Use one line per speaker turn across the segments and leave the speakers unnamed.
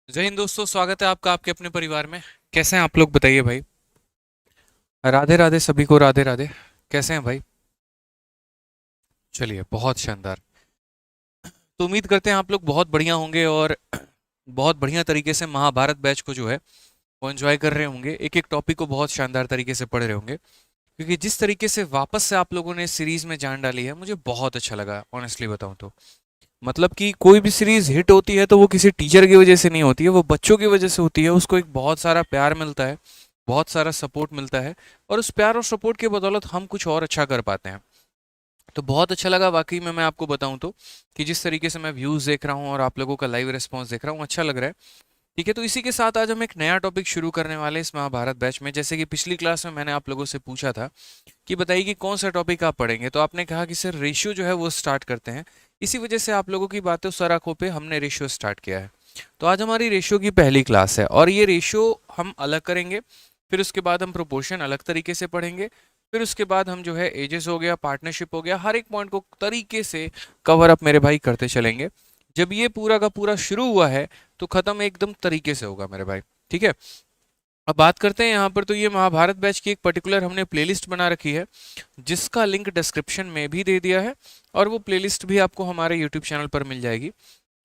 जय हिंद दोस्तों, स्वागत है आपका आपके अपने परिवार में। कैसे हैं आप लोग, बताइए भाई। राधे राधे सभी को, राधे राधे। कैसे हैं भाई? चलिए, बहुत शानदार। तो उम्मीद करते हैं आप लोग बहुत बढ़िया होंगे और बहुत बढ़िया तरीके से महाभारत बैच को जो है वो एंजॉय कर रहे होंगे, एक एक टॉपिक को बहुत शानदार तरीके से पढ़ रहे होंगे। क्योंकि जिस तरीके से वापस से आप लोगों ने सीरीज में जान डाली है, मुझे बहुत अच्छा लगा, ऑनेस्टली बताऊं तो। मतलब कि कोई भी सीरीज हिट होती है तो वो किसी टीचर की वजह से नहीं होती है, वो बच्चों की वजह से होती है। उसको एक बहुत सारा प्यार मिलता है, बहुत सारा सपोर्ट मिलता है, और उस प्यार और सपोर्ट की बदौलत हम कुछ और अच्छा कर पाते हैं। तो बहुत अच्छा लगा वाकई में, मैं आपको बताऊं तो, कि जिस तरीके से मैं व्यूज़ देख रहा हूँ और आप लोगों का लाइव रिस्पॉन्स देख रहा हूँ, अच्छा लग रहा है। ठीक है, तो इसी के साथ आज हम एक नया टॉपिक शुरू करने वाले हैं इस महाभारत बैच में। जैसे कि पिछली क्लास में मैंने आप लोगों से पूछा था कि बताइए कि कौन सा टॉपिक आप पढ़ेंगे, तो आपने कहा कि सर रेशियो जो है वो स्टार्ट करते हैं। इसी वजह से आप लोगों की बातों सर आंखों पे हमने रेशियो स्टार्ट किया है। तो आज हमारी रेशियो की पहली क्लास है और ये रेशियो हम अलग करेंगे। फिर उसके बाद हम प्रोपोर्शन अलग तरीके से पढ़ेंगे। फिर उसके बाद हम जो है एजेस हो गया, पार्टनरशिप हो गया, हर एक पॉइंट को तरीके से कवर अप मेरे भाई करते चलेंगे। जब ये पूरा का पूरा शुरू हुआ है तो खत्म एकदम तरीके से होगा मेरे भाई। ठीक है, अब बात करते हैं यहाँ पर। तो ये महाभारत बैच की एक पर्टिकुलर हमने प्लेलिस्ट बना रखी है, जिसका लिंक डिस्क्रिप्शन में भी दे दिया है, और वो प्लेलिस्ट भी आपको हमारे यूट्यूब चैनल पर मिल जाएगी,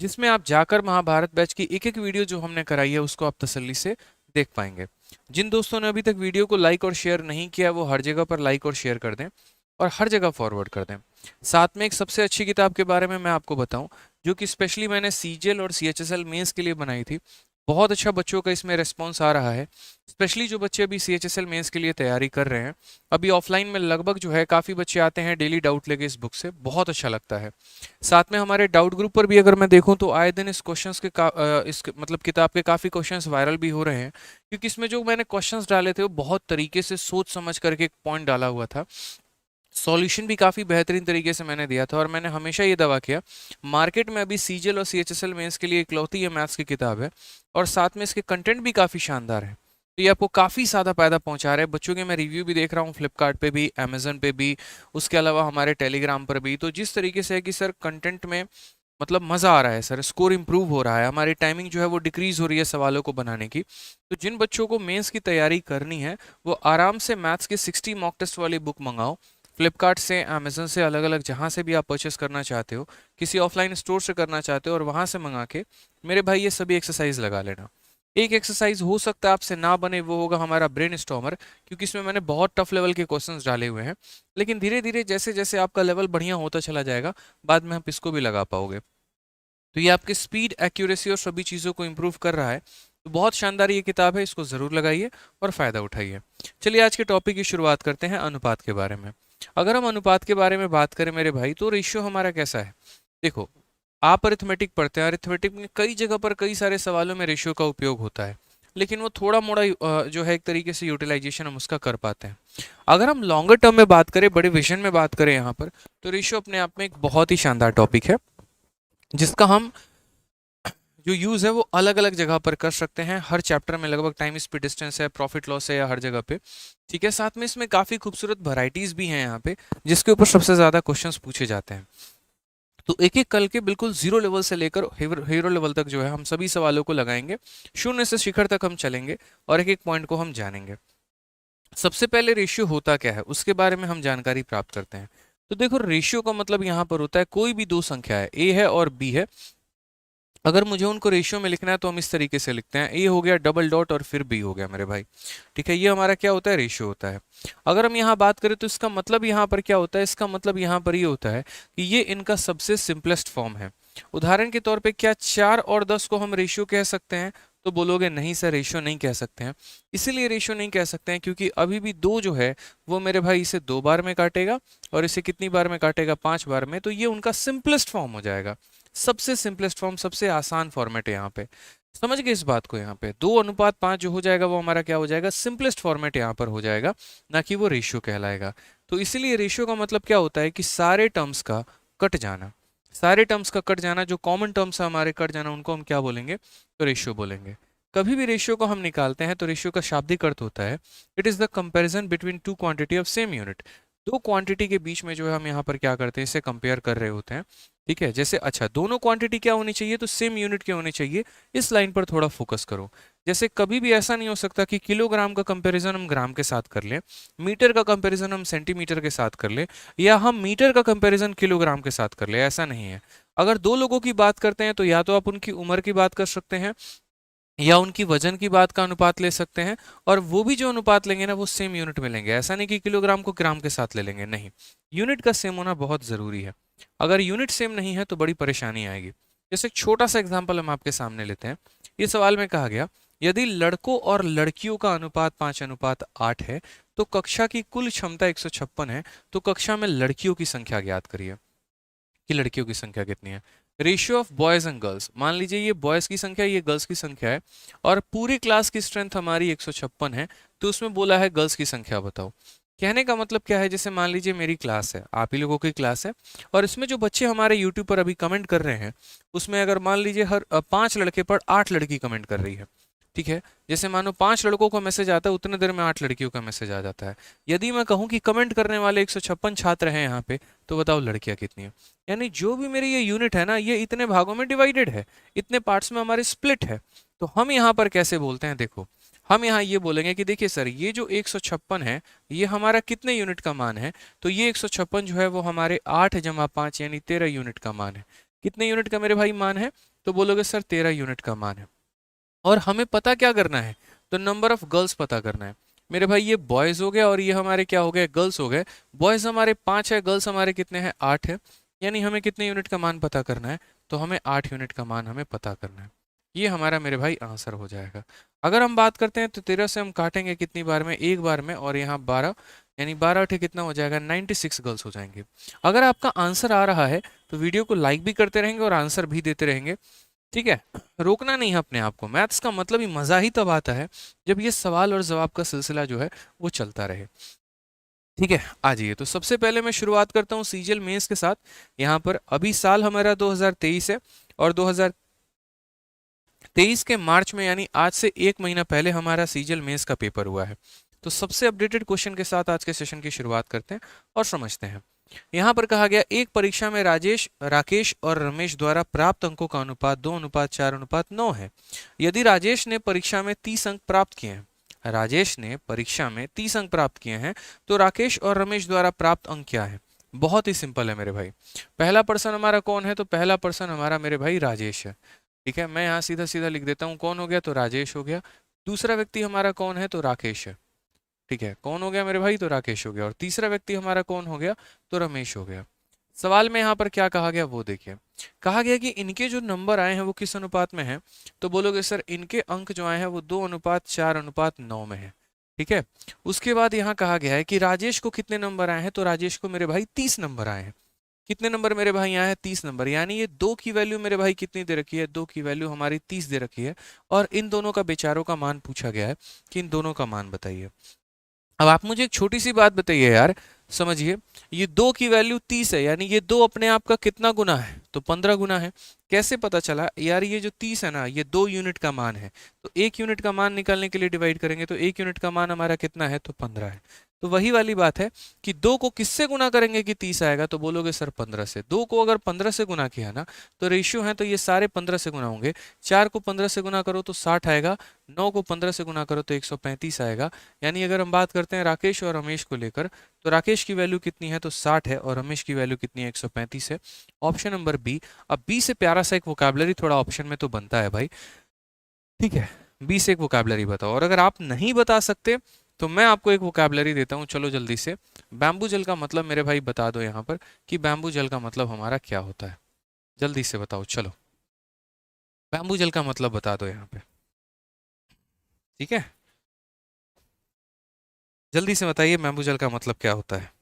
जिसमें आप जाकर महाभारत बैच की एक एक वीडियो जो हमने कराई है उसको आप तसल्ली से देख पाएंगे। जिन दोस्तों ने अभी तक वीडियो को लाइक और शेयर नहीं किया, वो हर जगह पर लाइक और शेयर कर दें और हर जगह फॉरवर्ड कर दें। साथ में एक सबसे अच्छी किताब के बारे में मैं आपको बताऊं, जो कि स्पेशली मैंने सीजीएल और सीएचएसएल मेंस के लिए बनाई थी। बहुत अच्छा बच्चों का इसमें रिस्पॉन्स आ रहा है, स्पेशली जो बच्चे अभी सीएचएसएल मेंस के लिए तैयारी कर रहे हैं। अभी ऑफलाइन में लगभग जो है काफ़ी बच्चे आते हैं डेली डाउट लेके इस बुक से, बहुत अच्छा लगता है। साथ में हमारे डाउट ग्रुप पर भी अगर मैं देखूं तो आए दिन इस क्वेश्चंस के इस मतलब किताब के काफ़ी क्वेश्चंस वायरल भी हो रहे हैं, क्योंकि इसमें जो मैंने क्वेश्चंस डाले थे वो बहुत तरीके से सोच समझ करके एक पॉइंट डाला हुआ था। सॉल्यूशन भी काफ़ी बेहतरीन तरीके से मैंने दिया था, और मैंने हमेशा ये दावा किया, मार्केट में अभी सीजीएल और सीएचएसएल मेंस के लिए इकलौती ये मैथ्स की किताब है, और साथ में इसके कंटेंट भी काफ़ी शानदार है। तो ये आपको काफ़ी ज़्यादा फ़ायदा पहुंचा रहा है। बच्चों के मैं रिव्यू भी देख रहा हूँ, फ्लिपकार्ट पे भी, अमेजन पे भी, उसके अलावा हमारे टेलीग्राम पर भी। तो जिस तरीके से है कि सर कंटेंट में मतलब मज़ा आ रहा है सर, स्कोर इंप्रूव हो रहा है, हमारी टाइमिंग जो है वो डिक्रीज हो रही है सवालों को बनाने की। तो जिन बच्चों को मेंस की तैयारी करनी है, वो आराम से मैथ्स के 60 मॉक टेस्ट वाली बुक मंगाओ, फ्लिपकार्ट से, अमेजन से, अलग अलग जहाँ से भी आप परचेस करना चाहते हो, किसी ऑफलाइन स्टोर से करना चाहते हो, और वहाँ से मंगा के मेरे भाई ये सभी एक्सरसाइज लगा लेना। एक एक्सरसाइज हो सकता है आपसे ना बने, वो होगा हमारा ब्रेन स्टॉर्मर, क्योंकि इसमें मैंने बहुत टफ लेवल के क्वेश्चंस डाले हुए हैं। लेकिन धीरे धीरे जैसे जैसे आपका लेवल बढ़िया होता चला जाएगा, बाद में आप इसको भी लगा पाओगे। तो ये आपकी स्पीड, एक्यूरेसी और सभी चीज़ों को इम्प्रूव कर रहा है। तो बहुत शानदार ये किताब है, इसको ज़रूर लगाइए और फ़ायदा उठाइए। चलिए आज के टॉपिक की शुरुआत करते हैं अनुपात के बारे में। अगर हम अनुपात के बारे में बात करें मेरे भाई, तो रेशियो हमारा कैसा है? देखो, आप अरिथमेटिक पढ़ते हैं, अरिथमेटिक में कई जगह पर कई सारे सवालों में रेशियो का उपयोग होता है, लेकिन वो थोड़ा मोड़ा जो है एक तरीके से यूटिलाइजेशन हम उसका कर पाते हैं। अगर हम लॉन्गर टर्म में बात करें, बड़े विजन में बात करें यहाँ पर, तो रेशियो अपने आप में एक बहुत ही शानदार टॉपिक है, जिसका हम जो यूज़ है वो अलग अलग जगह पर कर सकते हैं। हर चैप्टर में लगभग टाइम स्पीड डिस्टेंस है, प्रॉफिट लॉस है, या हर जगह पे। ठीक है, साथ में इसमें काफ़ी खूबसूरत वैरायटीज़ भी हैं यहाँ पे, जिसके ऊपर सबसे ज़्यादा क्वेश्चंस पूछे जाते हैं। तो एक एक करके बिल्कुल जीरो लेवल से लेकर हीरो लेवल तक जो है हम सभी सवालों को लगाएंगे, शून्य से शिखर तक हम चलेंगे और एक एक पॉइंट को हम जानेंगे। सबसे पहले रेशियो होता क्या है उसके बारे में हम जानकारी प्राप्त करते हैं। तो देखो, रेशियो का मतलब यहाँ पर होता है कोई भी दो संख्या है, ए है और बी है, अगर मुझे उनको रेशियो में लिखना है तो हम इस तरीके से लिखते हैं, ए हो गया डबल डॉट और फिर बी हो गया मेरे भाई। ठीक है, ये हमारा क्या होता है, रेशियो होता है। अगर हम यहाँ बात करें तो इसका मतलब यहाँ पर क्या होता है, इसका मतलब यहाँ पर ये होता है कि ये इनका सबसे सिंपलेस्ट फॉर्म है। उदाहरण के तौर पे क्या 4 और 10 को हम रेशियो कह सकते हैं? तो बोलोगे नहीं सर, रेशियो नहीं कह सकते हैं। इसीलिए रेशियो नहीं कह सकते हैं क्योंकि अभी भी दो जो है वो मेरे भाई इसे 2 बार में काटेगा, और इसे कितनी बार में काटेगा, 5 बार में। तो ये उनका सिंपलेस्ट फॉर्म हो जाएगा, सबसे सिंपलेस्ट फॉर्म, सबसे आसान फॉर्मेट है यहाँ पे। समझ गए इस बात को? यहाँ पे 2:5 जो हो जाएगा वो हमारा क्या हो जाएगा, सिंपलेस्ट फॉर्मेट यहाँ पर हो जाएगा, ना कि वो रेशियो कहलाएगा। तो इसीलिए रेशियो का मतलब क्या होता है कि सारे टर्म्स का कट जाना, सारे टर्म्स का कट जाना, जो कॉमन टर्म्स है हमारे कट जाना, उनको हम क्या बोलेंगे, तो रेशियो बोलेंगे। कभी भी रेशियो को हम निकालते हैं तो रेशियो का शाब्दिक अर्थ होता है, it is the comparison between two quantity of same unit. दो क्वांटिटी के बीच में जो है हम यहाँ पर क्या करते हैं, इसे कंपेयर कर रहे होते हैं। ठीक है, जैसे अच्छा दोनों क्वांटिटी क्या होनी चाहिए, तो सेम यूनिट के होने चाहिए। इस लाइन पर थोड़ा फोकस करो। जैसे कभी भी ऐसा नहीं हो सकता कि किलोग्राम का कंपैरिजन हम ग्राम के साथ कर लें, मीटर का कंपैरिजन हम सेंटीमीटर के साथ कर लें, या हम मीटर का कंपैरिजन किलोग्राम के साथ कर लें, ऐसा नहीं है। अगर दो लोगों की बात करते हैं तो या तो आप उनकी उम्र की बात कर सकते हैं या उनकी वजन की बात का अनुपात ले सकते हैं, और वो भी जो अनुपात लेंगे ना वो सेम यूनिट में लेंगे। ऐसा नहीं कि किलोग्राम को ग्राम के साथ ले लेंगे, नहीं, यूनिट का सेम होना बहुत ज़रूरी है। अगर यूनिट सेम नहीं है तो बड़ी परेशानी आएगी। जैसे एक छोटा सा एग्जाम्पल हम आपके सामने लेते हैं। ये सवाल में कहा गया यदि लड़कों और लड़कियों का अनुपात 5:8 है तो कक्षा की कुल क्षमता 156 है, तो कक्षा में लड़कियों की संख्या ज्ञात करिए कि लड़कियों की संख्या कितनी है। Ratio of boys and girls, मान लीजिए ये बॉयज की संख्या ये गर्ल्स की संख्या है, और पूरी क्लास की स्ट्रेंथ हमारी 156 है, तो उसमें बोला है गर्ल्स की संख्या बताओ। कहने का मतलब क्या है, जैसे मान लीजिए मेरी क्लास है, आप ही लोगों की क्लास है, और इसमें जो बच्चे हमारे यूट्यूब पर अभी कमेंट कर रहे हैं, उसमें अगर मान लीजिए हर 5 लड़के पर 8 लड़की कमेंट कर रही है। ठीक है, जैसे मानो 5 लड़कों का मैसेज आता है, उतने देर में 8 लड़कियों का मैसेज आ जाता है। यदि मैं कहूं कि कमेंट करने वाले 156 छात्र हैं यहाँ पे, तो बताओ लड़कियां कितनी है। यानी जो भी मेरी ये यूनिट है ना, ये इतने भागों में डिवाइडेड है, इतने पार्ट्स में हमारे स्प्लिट है। तो हम यहाँ पर कैसे बोलते हैं, देखो हम यहाँ ये बोलेंगे कि देखिए सर, ये जो 156 है ये हमारा कितने यूनिट का मान है, तो ये 156 जो है वो हमारे 8 + 5 यानी 13 यूनिट का मान है। कितने यूनिट का मेरे भाई मान है, तो बोलोगे सर 13 यूनिट का मान है। और हमें पता क्या करना है, तो नंबर ऑफ गर्ल्स पता करना है। मेरे भाई ये बॉयज हो गया और ये हमारे क्या हो गए, गर्ल्स हो गए। बॉयज हमारे 5 है, गर्ल्स हमारे कितने हैं, 8 है। यानी हमें कितने यूनिट का मान पता करना है, तो हमें 8 यूनिट का मान हमें पता करना है। ये हमारा मेरे भाई आंसर हो जाएगा। अगर हम बात करते हैं तो 13 से हम काटेंगे कितनी बार में, एक बार में, और यहाँ 12, यानी 12 कितना हो जाएगा, 96 गर्ल्स हो जाएंगे। अगर आपका आंसर आ रहा है तो वीडियो को लाइक भी करते रहेंगे और आंसर भी देते रहेंगे। ठीक है, रोकना नहीं है अपने आप को। मैथ्स का मतलब ही मजा ही तब आता है जब ये सवाल और जवाब का सिलसिला जो है वो चलता रहे। ठीक है, आ जाइए। तो सबसे पहले मैं शुरुआत करता हूँ सीजीएल मेंस के साथ। यहाँ पर अभी साल हमारा 2023 है, और 2023 के मार्च में यानी आज से 1 महीना पहले हमारा सीजीएल मेंस का पेपर हुआ है। तो सबसे अपडेटेड क्वेश्चन के साथ आज के सेशन की शुरुआत करते हैं और समझते हैं। यहाँ पर कहा गया एक परीक्षा में राकेश और रमेश द्वारा प्राप्त अंकों का अनुपात 2:4:9 है। यदि राजेश ने परीक्षा में 30 अंक प्राप्त किए हैं, राजेश ने परीक्षा में 30 अंक प्राप्त किए हैं, तो राकेश और रमेश द्वारा प्राप्त अंक क्या है। बहुत ही सिंपल है मेरे भाई। पहला पर्सन हमारा कौन है, तो पहला पर्सन हमारा मेरे भाई राजेश है। ठीक है, मैं यहाँ सीधा सीधा लिख देता हूँ, कौन हो गया, तो राजेश हो गया। दूसरा व्यक्ति हमारा कौन है, तो राकेश है। ठीक है, कौन हो गया मेरे भाई, तो राकेश हो गया। और तीसरा व्यक्ति हमारा कौन हो गया, तो रमेश हो गया। सवाल में यहाँ पर क्या कहा गया वो देखिए। कहा गया कि इनके जो नंबर आए हैं वो किस अनुपात में है, तो बोलोगे सर इनके अंक जो आए हैं वो 2:4:9 में है। ठीक है, उसके बाद यहाँ कहा गया है कि राजेश को कितने नंबर आए हैं, तो राजेश को मेरे भाई 30 नंबर आए हैं। कितने नंबर मेरे भाई आए हैं, 30 नंबर। यानी ये दो की वैल्यू मेरे भाई कितनी दे रखी है, दो की वैल्यू हमारी 30 दे रखी है, और इन दोनों का बेचारों का मान पूछा गया है कि इन दोनों का मान बताइए। अब आप मुझे एक छोटी सी बात बताइए यार, समझिए, ये दो की वैल्यू 30 है, यानी ये दो अपने आप का कितना गुना है, तो 15 गुना है। कैसे पता चला यार, ये जो 30 है ना ये 2 यूनिट का मान है, तो 1 यूनिट का मान निकालने के लिए डिवाइड करेंगे, तो 1 यूनिट का मान हमारा कितना है, तो 15 है। तो वही वाली बात है कि 2 को किससे गुना करेंगे कि 30 आएगा, तो बोलोगे सर 15 से। 2 को अगर 15 से गुना किया ना, तो रेशियो है तो ये सारे 15 से गुना होंगे। 4 को 15 से गुना करो तो 60 आएगा, 9 को 15 से गुना करो तो 135 आएगा। यानी अगर हम बात करते हैं राकेश और रमेश को लेकर, तो राकेश की वैल्यू कितनी है, तो 60 है, और रमेश की वैल्यू कितनी है, 135 है। Option number B. अब बी से प्यारा सा एक वोकैबुलरी थोड़ा ऑप्शन में तो बनता है भाई। ठीक है, बी से एक वोकैबुलरी बताओ, और अगर आप नहीं बता सकते तो मैं आपको एक वोकैबुलरी देता हूँ, चलो जल्दी से। बैम्बू जेल का मतलब मेरे भाई बता दो यहाँ पर कि बैम्बू जेल का मतलब हमारा क्या होता है, जल्दी से बताओ। चलो, बैम्बू जेल का मतलब बता दो यहाँ पे। ठीक है, जल्दी से बताइए बैम्बू जेल का मतलब क्या होता है।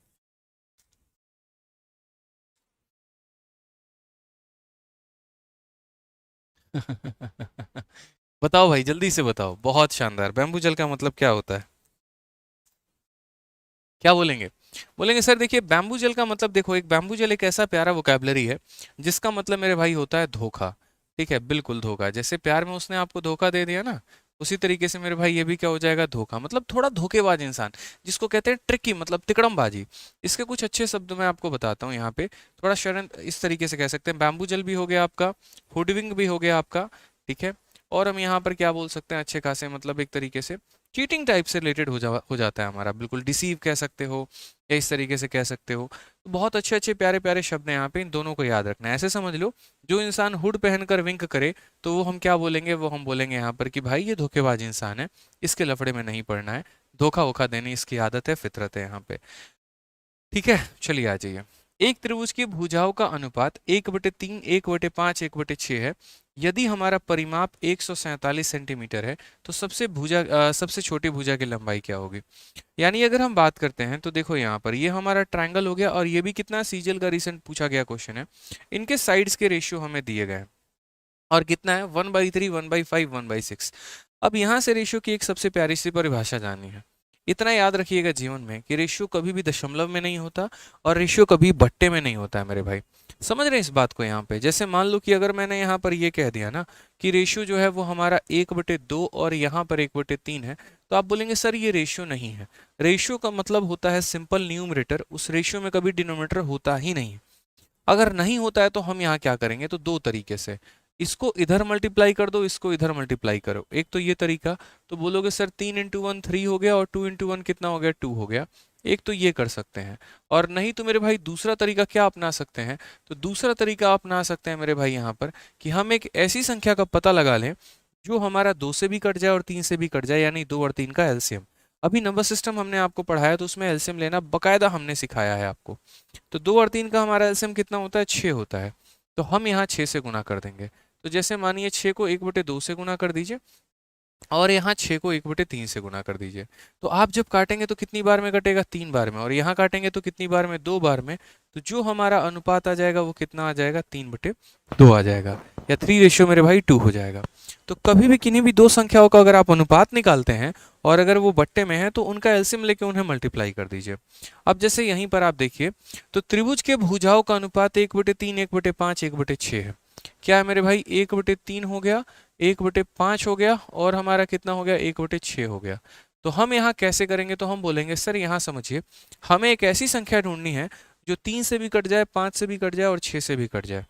बताओ भाई, जल्दी से बताओ। बहुत शानदार, बैम्बू जेल का मतलब क्या होता है, क्या बोलेंगे। बोलेंगे सर देखिए, बैम्बू जेल का मतलब, देखो एक बैम्बू जेल एक ऐसा प्यारा वोकैबुलरी है जिसका मतलब मेरे भाई होता है धोखा। ठीक है, बिल्कुल धोखा। जैसे प्यार में उसने आपको धोखा दे दिया ना, उसी तरीके से मेरे भाई ये भी क्या हो जाएगा, धोखा, मतलब थोड़ा धोखेबाज इंसान, जिसको कहते हैं ट्रिकी, मतलब तिकड़मबाजी। इसके कुछ अच्छे शब्द मैं आपको बताता हूँ यहाँ पे, थोड़ा शरण इस तरीके से कह सकते हैं, बैम्बूजल भी हो गया आपका, हुडविंग भी हो गया आपका, ठीक है। और हम यहाँ पर क्या बोल सकते हैं अच्छे खासे, मतलब एक तरीके से चीटिंग टाइप से रिलेटेड हो जाता है हमारा, बिल्कुल डिसीव कह सकते हो या इस तरीके से कह सकते हो। तो बहुत अच्छे अच्छे प्यारे प्यारे शब्द हैं यहाँ पे, इन दोनों को याद रखना है। ऐसे समझ लो, जो इंसान हुड पहनकर विंक करे तो वो हम क्या बोलेंगे, वो हम बोलेंगे यहाँ पर कि भाई ये धोखेबाज इंसान है, इसके लफड़े में नहीं पड़ना है, धोखा वोखा देने इसकी आदत है, फितरत है यहाँ पे। ठीक है, चलिए आ जाइए। एक त्रिभुज की भुजाओं का अनुपात 1/3, 1/5, 1/6 है। यदि हमारा परिमाप 147 सेंटीमीटर है तो सबसे छोटी भुजा की लंबाई क्या होगी। यानी अगर हम बात करते हैं तो देखो यहाँ पर ये हमारा ट्रायंगल हो गया, और ये भी कितना सीजीएल का रिसेंट पूछा गया क्वेश्चन है। इनके साइड्स के रेशियो हमें दिए गए हैं, और कितना है 1/3, 1/5, 1/6। अब यहाँ से रेशियो की एक सबसे प्यारी सी परिभाषा जाननी है। इतना याद रखिएगा जीवन में कि रेशियो कभी भी दशमलव में नहीं होता, और रेशियो कभी बट्टे में नहीं होता है मेरे भाई। समझ रहे हैं इस बात को यहाँ पे। जैसे मान लो कि अगर मैंने यहाँ पर ये कह दिया ना कि रेशियो जो है वो हमारा 1/2 और यहाँ पर 1/3 है, तो आप बोलेंगे सर ये रेशियो नहीं है। रेशियो का मतलब होता है सिंपल न्यूमरेटर, उस रेशियो में कभी डिनोमिनेटर होता ही नहीं। अगर नहीं होता है तो हम यहाँ क्या करेंगे, तो दो तरीके से, इसको इधर मल्टीप्लाई कर दो, इसको इधर मल्टीप्लाई करो। एक तो ये तरीका, तो बोलोगे सर 3 × 1 3 हो गया, और 2 × 1 कितना हो गया, 2 हो गया। एक तो ये कर सकते हैं, और नहीं तो मेरे भाई दूसरा तरीका क्या अपना सकते हैं, तो दूसरा तरीका अपना सकते हैं मेरे भाई यहाँ पर कि हम एक ऐसी संख्या का पता लगा लें जो हमारा 2 से भी कट जाए और 3 से भी कट जाए, यानी 2 और 3 का एलसीएम। अभी नंबर सिस्टम हमने आपको पढ़ाया तो उसमें एलसीएम लेना बकायदा हमने सिखाया है आपको। तो 2 और 3 का हमारा एलसीएम कितना होता है, 6 होता है। तो हम यहाँ 6 से गुना कर देंगे। तो जैसे मानिए 6 को 1/2 से गुना कर दीजिए, और यहाँ 6 को 1/3 से गुना कर दीजिए। तो आप जब काटेंगे तो कितनी बार में कटेगा, 3 बार में, और यहाँ काटेंगे तो कितनी बार में, 2 बार में। तो जो हमारा अनुपात आ जाएगा वो कितना आ जाएगा, 3/2 आ जाएगा, या 3 रेशियो मेरे भाई 2 हो जाएगा। तो कभी भी किन्हीं भी दो संख्याओं का अगर आप अनुपात निकालते हैं और अगर वो बट्टे में है तो उनका एलसीएम लेके उन्हें मल्टीप्लाई कर दीजिए। अब जैसे यहीं पर आप देखिए, तो त्रिभुज के भुजाओं का अनुपात 1/3, 1/5, 1/6 है। क्या है मेरे भाई, 1/3 हो गया, 1/5 हो गया, और हमारा कितना हो गया, 1/6 हो गया। तो हम यहाँ कैसे करेंगे, तो हम बोलेंगे सर यहाँ समझिए, हमें एक ऐसी संख्या ढूंढनी है जो 3 से भी कट जाए, 5 से भी कट जाए और 6 से भी कट जाए।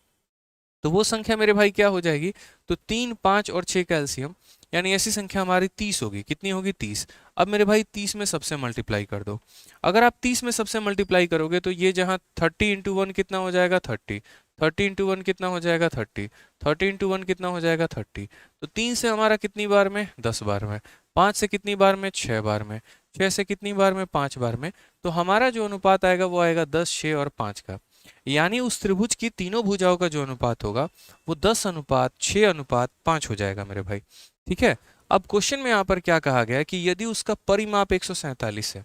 तो वो संख्या मेरे भाई क्या हो जाएगी, तो 3, 5 और 6 का एलसीएम, यानी ऐसी संख्या हमारी 30 होगी। कितनी होगी, 30। अब मेरे भाई 30 में सबसे मल्टीप्लाई कर दो। अगर आप 30 में सबसे मल्टीप्लाई करोगे तो ये जहाँ 30 × 1 कितना हो जाएगा, 30, 30 × 1 कितना हो जाएगा, 30, 30 × 1 कितना हो जाएगा, 30। तो 3 से हमारा कितनी बार में, 10 बार में, 5 से कितनी बार में, 6 बार में, 6 से कितनी बार में, 5 बार में। तो हमारा जो अनुपात आएगा वो आएगा 10, 6 और 5 का। यानी उस त्रिभुज की तीनों भुजाओं का जो अनुपात होगा वो 10:6:5 हो जाएगा मेरे भाई। ठीक है। अब क्वेश्चन में यहाँ पर क्या कहा गया है कि यदि उसका परिमाप 147 है,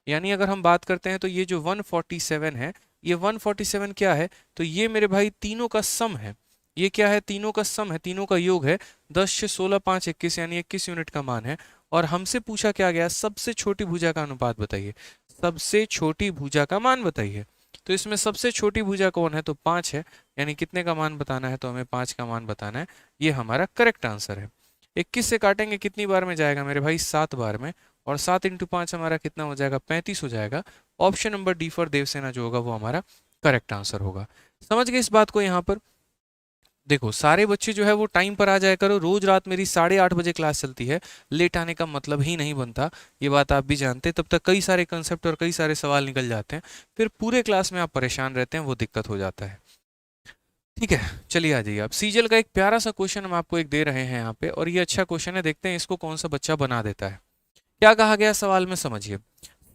यानी अगर हम बात करते हैं तो ये जो 147 है, ये 147 क्या है, तो ये मेरे भाई तीनों का सम है। ये क्या है, तीनों का सम है, तीनों का योग है। 10, 6, 16, 5, 21, यानी 21 यूनिट का मान है। और हमसे पूछा क्या गया, सबसे छोटी भुजा का अनुपात बताइए, सबसे छोटी भुजा का मान बताइए। तो इसमें सबसे छोटी भुजा कौन है, तो 5 है, यानी कितने का मान बताना है, तो हमें 5 का मान बताना है। ये हमारा करेक्ट आंसर है। 21 से काटेंगे कितनी बार में जाएगा मेरे भाई, 7 बार में, और 7 × 5 हमारा कितना हो जाएगा, 35 हो जाएगा। Option number D for Devasena जो होगा वो हमारा करेक्ट आंसर होगा। समझ गए इस बात को। यहाँ पर देखो सारे बच्चे जो है वो टाइम पर आ जाया करो। रोज रात मेरी 8:30 बजे क्लास चलती है, लेट आने का मतलब ही नहीं बनता, ये बात आप भी जानते हैं। तब तक कई सारे कंसेप्ट और कई सारे सवाल निकल जाते हैं, फिर पूरे क्लास में आप परेशान रहते हैं, वो दिक्कत हो जाता है। ठीक है, चलिए आ जाइए। आप सीजीएल का एक प्यारा सा क्वेश्चन हम आपको एक दे रहे हैं यहाँ पे, और ये अच्छा क्वेश्चन है, देखते हैं इसको कौन सा बच्चा बना देता है। क्या कहा गया सवाल में, समझिए।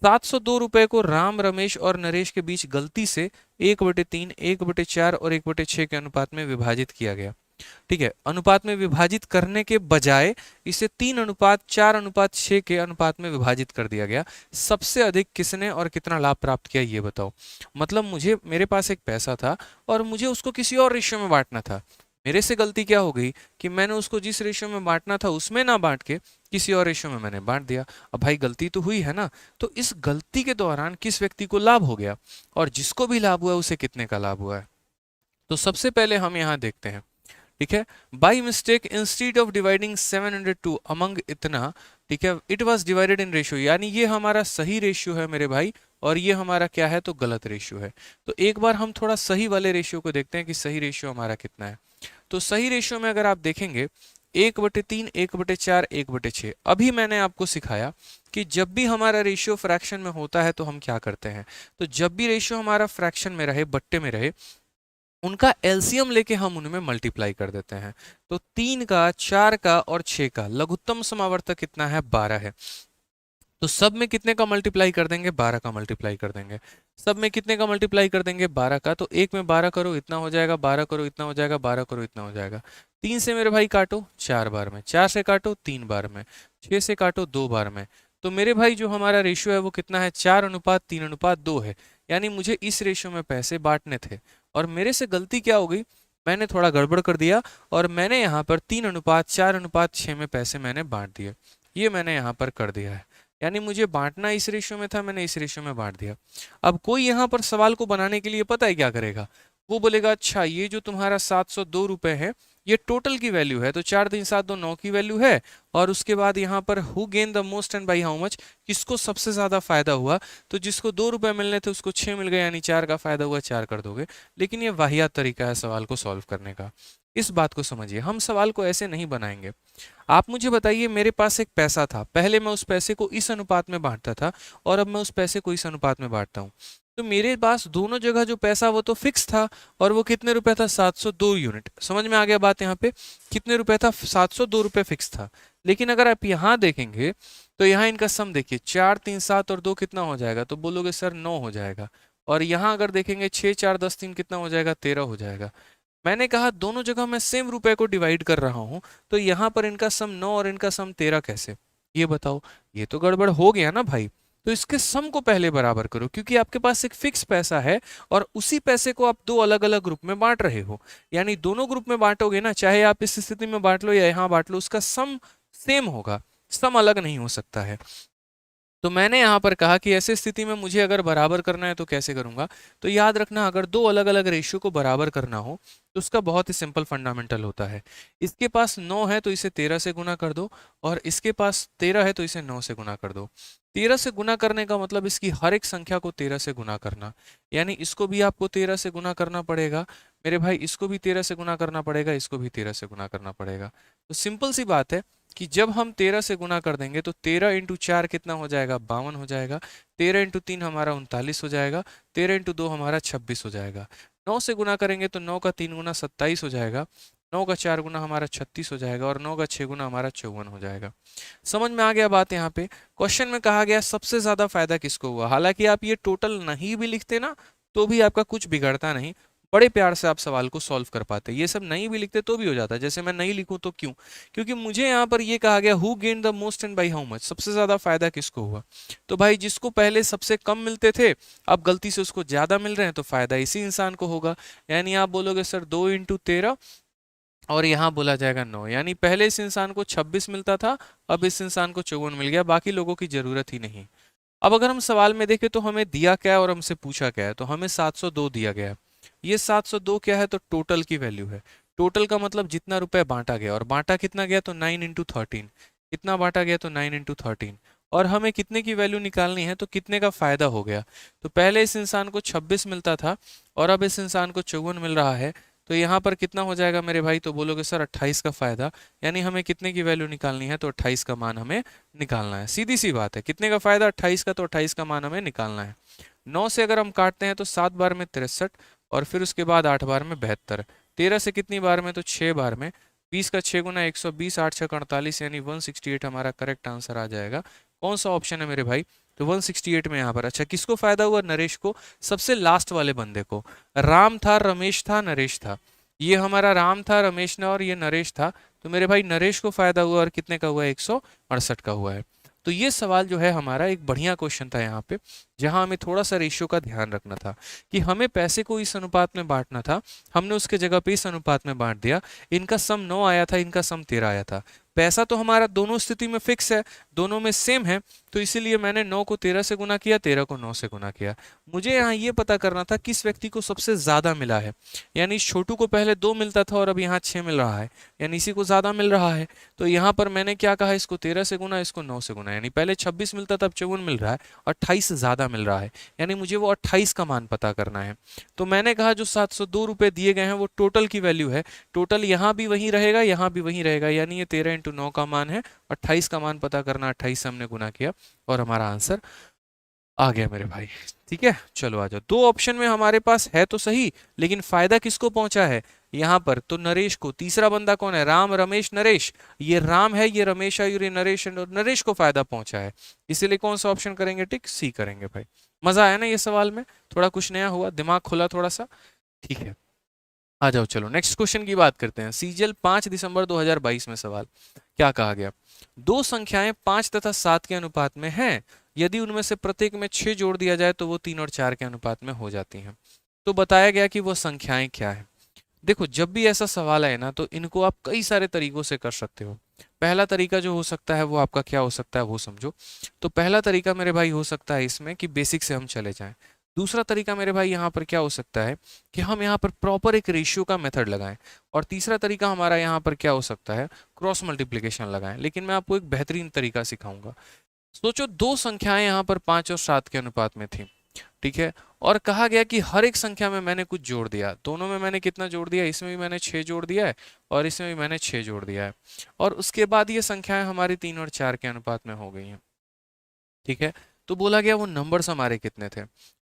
702 रुपए को राम, रमेश और नरेश के बीच गलती से 1/3, 1/4 और 1/6 के अनुपात में विभाजित किया गया। ठीक है, अनुपात में विभाजित करने के बजाय इसे 3:4:6 के अनुपात में विभाजित कर दिया गया। सबसे अधिक किसने और कितना लाभ प्राप्त किया, ये बताओ। मतलब मेरे पास एक पैसा था और मुझे उसको किसी और रेशियो में बांटना था। मेरे से गलती क्या हो गई कि मैंने उसको जिस रेशियो में बांटना था उसमें ना बांट के किसी और रेशियो में मैंने बांट दिया। अब भाई गलती तो हुई है ना, तो इस गलती के दौरान किस व्यक्ति को लाभ हो गया, और जिसको भी लाभ हुआ उसे कितने का लाभ हुआ है। तो सबसे पहले हम यहाँ देखते हैं। ठीक है, by mistake instead of dividing 702 among इतना, ठीक है, it was divided in ratio, यानी ये हमारा सही रेशियो है मेरे भाई, और ये हमारा क्या है, तो गलत रेशियो है। तो एक बार हम थोड़ा सही वाले रेशियो को देखते हैं कि सही रेशियो हमारा कितना है। तो सही रेशियो में अगर आप देखेंगे 1/3, 1/4, 1/6। अभी मैंने आपको सिखाया कि जब भी हमारा रेशियो फ्रैक्शन में होता है तो हम क्या करते हैं। तो जब भी रेशियो हमारा फ्रैक्शन में रहे, बट्टे में रहे, उनका एलसीएम लेके हम उनमें मल्टीप्लाई कर देते हैं। तो 3 का, 4 का और 6 का लघुत्तम समावर्तक कितना है, 12 है। तो सब में कितने का मल्टीप्लाई कर देंगे, 12 का मल्टीप्लाई कर देंगे। सब में कितने का मल्टीप्लाई कर देंगे, 12 का। तो एक में 12 करो इतना हो जाएगा, 12 करो इतना हो जाएगा, 12 करो इतना हो जाएगा। 3 से मेरे भाई काटो 4 बार में, 4 से काटो 3 बार में, 6 से काटो 2 बार में। तो मेरे भाई जो हमारा रेशियो है वो कितना है, 4:3:2 है। यानी मुझे इस रेशियो में पैसे बांटने थे, और मेरे से गलती क्या हो गई, मैंने थोड़ा गड़बड़ कर दिया, और मैंने यहाँ पर 3:4:6 में पैसे मैंने बांट दिए। ये मैंने यहाँ पर कर दिया है, यानी मुझे बांटना इस रेशियो में था, मैंने इस रेशियो में बांट दिया। अब कोई यहाँ पर सवाल को बनाने के लिए पता है क्या करेगा, वो बोलेगा अच्छा ये जो तुम्हारा 702 रुपए है ये टोटल की वैल्यू है, तो 4 3 7 2 9 की वैल्यू है, और उसके बाद यहाँ पर who gain the most and by how much, किसको सबसे ज्यादा फायदा हुआ, तो जिसको 2 रुपए मिलने थे उसको 6 मिल गए, यानी 4 का फायदा हुआ, 4 कर दोगे। लेकिन ये वाहियात तरीका है सवाल को सॉल्व करने का। इस बात को समझिए, हम सवाल को ऐसे नहीं बनाएंगे। आप मुझे बताइए, मेरे पास एक पैसा था, पहले मैं उस पैसे को इस अनुपात में बांटता था, और अब मैं उस पैसे को इस अनुपात में बांटता हूँ। तो मेरे पास दोनों जगह जो पैसा वो तो फिक्स था, और वो कितने रुपए था, 702 यूनिट। समझ में आ गया बात, यहाँ पे कितने रुपए था, 702 रुपए फिक्स था। लेकिन अगर आप यहाँ देखेंगे तो यहाँ इनका सम देखिए, 4 3 7 और 2 कितना हो जाएगा, तो बोलोगे सर 9 हो जाएगा। और यहाँ अगर देखेंगे 6 4 10 3 कितना हो जाएगा, 13 हो जाएगा। मैंने कहा दोनों जगह मैं सेम रुपए को डिवाइड कर रहा हूं, तो यहां पर इनका सम 9 और इनका सम 13 कैसे, ये बताओ। ये तो गड़बड़ हो गया ना भाई। तो इसके सम को पहले बराबर करो, क्योंकि आपके पास एक फिक्स पैसा है, और उसी पैसे को आप दो अलग अलग ग्रुप में बांट रहे हो। यानी दोनों ग्रुप में बांटोगे ना, चाहे आप इस स्थिति में बांट लो या यहाँ बांट लो, उसका सम सेम होगा, सम अलग नहीं हो सकता है। तो मैंने यहाँ पर कहा कि ऐसी स्थिति में मुझे अगर बराबर करना है तो कैसे करूंगा। तो याद रखना, अगर दो अलग अलग रेशियो को बराबर करना हो तो उसका बहुत ही सिंपल फंडामेंटल होता है। इसके पास 9 है तो इसे 13 से गुना कर दो, और इसके पास 13 है तो इसे 9 से गुना कर दो। 13 से गुना करने का मतलब इसकी हर एक संख्या को 13 से गुना करना, यानी इसको भी आपको 13 से गुना करना पड़ेगा मेरे भाई, इसको भी 13 से गुना करना पड़ेगा, इसको भी 13 से गुना करना पड़ेगा। तो सिंपल सी बात है कि जब हम 13 से गुना कर देंगे तो 13 इंटू 4 कितना हो जाएगा, 52 हो जाएगा। 13 इंटू 3 हमारा 39 हो जाएगा। 13 इंटू 2 हमारा 26 हो जाएगा। 9 से गुना करेंगे तो 9 का 3 गुना 27 हो जाएगा। 9 का 4 गुना हमारा 36 हो जाएगा, और 9 का 6 गुना हमारा 54 हो जाएगा। समझ में आ गया बात। यहाँ पे क्वेश्चन में कहा गया सबसे ज्यादा फायदा किसको हुआ। हालांकि आप ये टोटल नहीं भी लिखते ना तो भी आपका कुछ बिगड़ता नहीं, बड़े प्यार से आप सवाल को सॉल्व कर पाते। ये सब नहीं भी लिखते तो भी हो जाता है, जैसे मैं नहीं लिखूं तो क्यों, क्योंकि मुझे यहाँ पर ये कहा गया who gain the most and by how much, सबसे ज्यादा फायदा किसको हुआ। तो भाई जिसको पहले सबसे कम मिलते थे अब गलती से उसको ज्यादा मिल रहे हैं, तो फायदा इसी इंसान को होगा। यानी आप बोलोगे सर 2 इंटू 13, और यहाँ बोला जाएगा 9, यानी पहले इस इंसान को 26 मिलता था, अब इस इंसान को 54 मिल गया, बाकी लोगों की जरूरत ही नहीं। अब अगर हम सवाल में देखें तो हमें दिया क्या है और हमसे पूछा क्या है, तो हमें 702 दिया गया है। ये 702 क्या है, तो टोटल की वैल्यू है। टोटल का मतलब जितना रुपए बांटा गया, और बांटा कितना गया, तो 9 इंटू 13। कितना बांटा गया, तो 9 इंटू 13। और हमें कितने की वैल्यू निकालनी है, तो कितने का फायदा हो गया। तो पहले इस इंसान को 26 मिलता था और अब इस इंसान को 54 मिल रहा है, तो यहाँ पर कितना हो जाएगा मेरे भाई, तो बोलोगे सर 28 का फायदा। यानी हमें कितने की वैल्यू निकालनी है, तो 28 का मान हमें निकालना है। सीधी सी बात है, कितने का फायदा, 28 का, तो 28 का मान हमें निकालना है। 9 से अगर हम काटते हैं तो 7 बार में 63, और फिर उसके बाद 8 बार में 72। 13 से कितनी बार में, तो 6 बार में। 20 का 6 गुना 120, 8 6 48, यानी 168 हमारा करेक्ट आंसर आ जाएगा। कौन सा ऑप्शन है मेरे भाई, तो 168 में यहाँ पर। अच्छा किसको फायदा हुआ, नरेश को, सबसे लास्ट वाले बंदे को। राम था, रमेश था, नरेश था। ये हमारा राम था, रमेश ने, और ये नरेश था। तो मेरे भाई नरेश को फायदा हुआ, और कितने का हुआ, 168 का हुआ है। तो ये सवाल जो है हमारा एक बढ़िया क्वेश्चन था यहाँ पे। जहां हमें थोड़ा सा रेशियो का ध्यान रखना था कि हमें पैसे को इस अनुपात में बांटना था, हमने उसके जगह पे इस अनुपात में बांट दिया। इनका सम 9 आया था, इनका सम 13 आया था। पैसा तो हमारा दोनों स्थिति में फिक्स है, दोनों में सेम है, तो इसीलिए मैंने 9 को 13 से गुना किया, 13 को 9 से गुना किया। मुझे यहाँ ये पता करना था किस व्यक्ति को सबसे ज्यादा मिला है, यानी छोटू को पहले 2 मिलता था और अब यहाँ 6 मिल रहा है, यानी इसी को ज्यादा मिल रहा है। तो यहाँ पर मैंने क्या कहा, इसको 13 से गुना, इसको 9 से गुना, यानी पहले 26 मिलता था, अब 54 मिल रहा है, 28 ज्यादा मिल रहा है, यानी मुझे वो 28 का मान पता करना है। तो मैंने कहा जो 702 रुपए दिए गए हैं वो टोटल की वैल्यू है, टोटल यहाँ भी वही रहेगा, यहाँ भी वही रहेगा, यानी ये 13 इंटू 9 का मान है, 28 का मान पता करना, 28 से हमने गुना किया और हमारा आंसर आ गया मेरे भाई। ठीक है, चलो आ जाओ। दो ऑप्शन में हमारे पास है तो सही, लेकिन फायदा किसको पहुंचा है यहाँ पर, तो नरेश को। तीसरा बंदा कौन है, राम रमेश नरेश, ये राम है, ये रमेश है, ये नरेश है, और नरेश को फायदा पहुंचा है, इसीलिए कौन सा ऑप्शन करेंगे, टिक सी करेंगे भाई। मजा आया ना ये सवाल में, थोड़ा कुछ नया हुआ, दिमाग खुला थोड़ा सा। ठीक है, आ जाओ, चलो नेक्स्ट क्वेश्चन की बात करते हैं। सीजीएल 5 दिसंबर 2022 में सवाल क्या कहा गया, दो संख्याएं 5 तथा 7 के अनुपात में हैं, यदि उनमें से प्रत्येक में 6 जोड़ दिया जाए तो वो 3 और 4 के अनुपात में हो जाती हैं। तो बताया गया कि वो संख्याएं क्या है। देखो, जब भी ऐसा सवाल आए ना तो इनको आप कई सारे तरीकों से कर सकते हो। पहला तरीका जो हो सकता है वो आपका क्या हो सकता है वो समझो। तो पहला तरीका मेरे भाई हो सकता है इसमें कि बेसिक से हम चले जाएं। दूसरा तरीका मेरे भाई यहाँ पर क्या हो सकता है कि हम यहाँ पर प्रॉपर एक रेशियो का मेथड लगाएं। और तीसरा तरीका हमारा यहाँ पर क्या हो सकता है, क्रॉस मल्टीप्लीकेशन लगाएं। लेकिन मैं आपको एक बेहतरीन तरीका सिखाऊंगा। सोचो दो संख्याएं यहाँ पर 5 और 7 के अनुपात में थी, ठीक है, और कहा गया कि हर एक संख्या में मैंने कुछ जोड़ दिया। दोनों में मैंने कितना जोड़ दिया, इसमें भी मैंने 6 जोड़ दिया है और इसमें भी मैंने 6 जोड़ दिया है, और उसके बाद ये संख्याएं हमारी 3 और 4 के अनुपात में हो गई हैं। ठीक है, तो बोला गया वो नंबर्स हमारे कितने थे।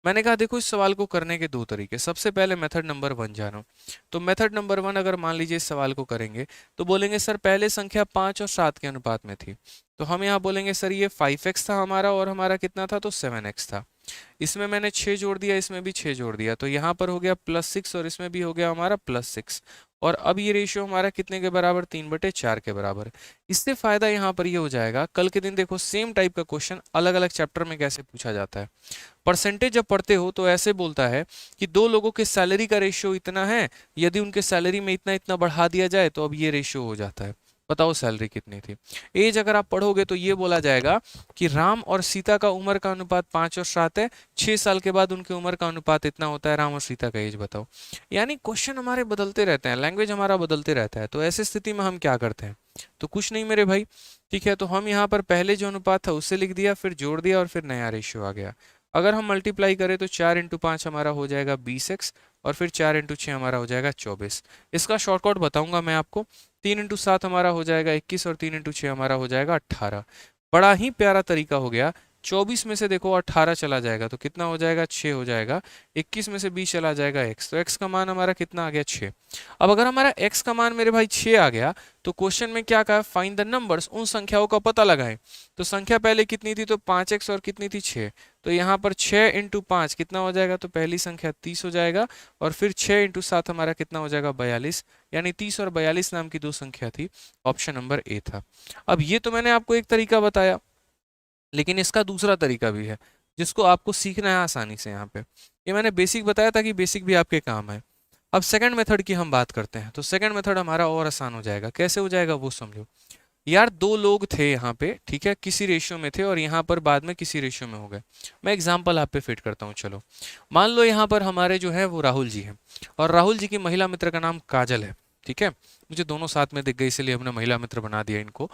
मैंने कहा देखो, इस सवाल को करने के दो तरीके। सबसे पहले मेथड नंबर 1 जानो। तो मेथड नंबर 1 अगर मान लीजिए इस सवाल को करेंगे तो बोलेंगे सर पहले संख्या 5 और 7 के अनुपात में थी, तो हम यहाँ बोलेंगे सर ये 5x था हमारा, और हमारा कितना था, तो 7x था। इसमें मैंने 6 जोड़ दिया, इसमें भी 6 जोड़ दिया, तो यहाँ पर हो गया +6 और इसमें भी हो गया हमारा +6। और अब ये रेशियो हमारा कितने के बराबर, 3/4 के बराबर। इससे फायदा यहाँ पर ये हो जाएगा, कल के दिन देखो सेम टाइप का क्वेश्चन अलग अलग चैप्टर में कैसे पूछा जाता है। परसेंटेज जब पढ़ते हो तो ऐसे बोलता है कि दो लोगों के सैलरी का रेशियो इतना है, यदि उनके सैलरी में इतना इतना बढ़ा दिया जाए तो अब ये रेशियो हो जाता है। बताओ सैलरी कितनी थी। एज अगर आप पढ़ोगे तो ये बोला जाएगा कि राम और सीता का उम्र का अनुपात 5 और 7 है, 6 साल के बाद उनकी उम्र का अनुपात इतना होता है, राम और सीता का एज बताओ। यानी क्वेश्चन हमारे बदलते रहते हैं, लैंग्वेज हमारा बदलते रहता है, तो ऐसी स्थिति में हम क्या करते हैं, तो कुछ नहीं मेरे भाई। ठीक है, तो हम यहाँ पर पहले जो अनुपात था उससे लिख दिया, फिर जोड़ दिया और फिर नया रेशियो आ गया। अगर हम मल्टीप्लाई करें तो 4 इंटू 5 हमारा हो जाएगा 20x, और फिर 4 इंटू 6 हमारा हो जाएगा 24। इसका शॉर्टकट बताऊंगा मैं आपको। 3 इंटू 7 हमारा हो जाएगा 21, और 3 इंटू 6 हमारा हो जाएगा 18। बड़ा ही प्यारा तरीका हो गया। 24 में से देखो 18 चला जाएगा तो कितना हो जाएगा, 6 हो जाएगा। 21 में से 20 चला जाएगा x, तो x का मान हमारा कितना आ गया, 6। अब अगर हमारा x का मान मेरे भाई 6 आ गया तो क्वेश्चन में क्या कहा, फाइंड द नंबर्स, उन संख्याओं का पता लगाएं। तो संख्या पहले कितनी थी, तो 5x, और कितनी थी, 6। तो यहाँ पर 6 इंटू 5 कितना हो जाएगा, तो पहली संख्या 30 हो जाएगा, और फिर 6 इंटू 7 हमारा कितना हो जाएगा, 42। यानी 30 और 42 नाम की दो संख्या थी, ऑप्शन नंबर ए था। अब ये तो मैंने आपको एक तरीका बताया, लेकिन इसका दूसरा तरीका भी है जिसको आपको सीखना है आसानी से। यहाँ पे ये मैंने बेसिक बताया था कि बेसिक भी आपके काम है। अब सेकंड मेथड की हम बात करते हैं, तो सेकंड मेथड हमारा और आसान हो जाएगा। कैसे हो जाएगा वो समझो। यार दो लोग थे यहाँ पे, ठीक है, किसी रेशियो में थे और यहाँ पर बाद में किसी रेशियो में हो गए। मैं एग्जांपल आप पे फिट करता हूँ। चलो मान लो यहाँ पर हमारे जो है वो राहुल जी हैं, और राहुल जी की महिला मित्र का नाम काजल है। ठीक है, मुझे दोनों साथ में दिख गई इसलिए हमने महिला मित्र बना दिया इनको।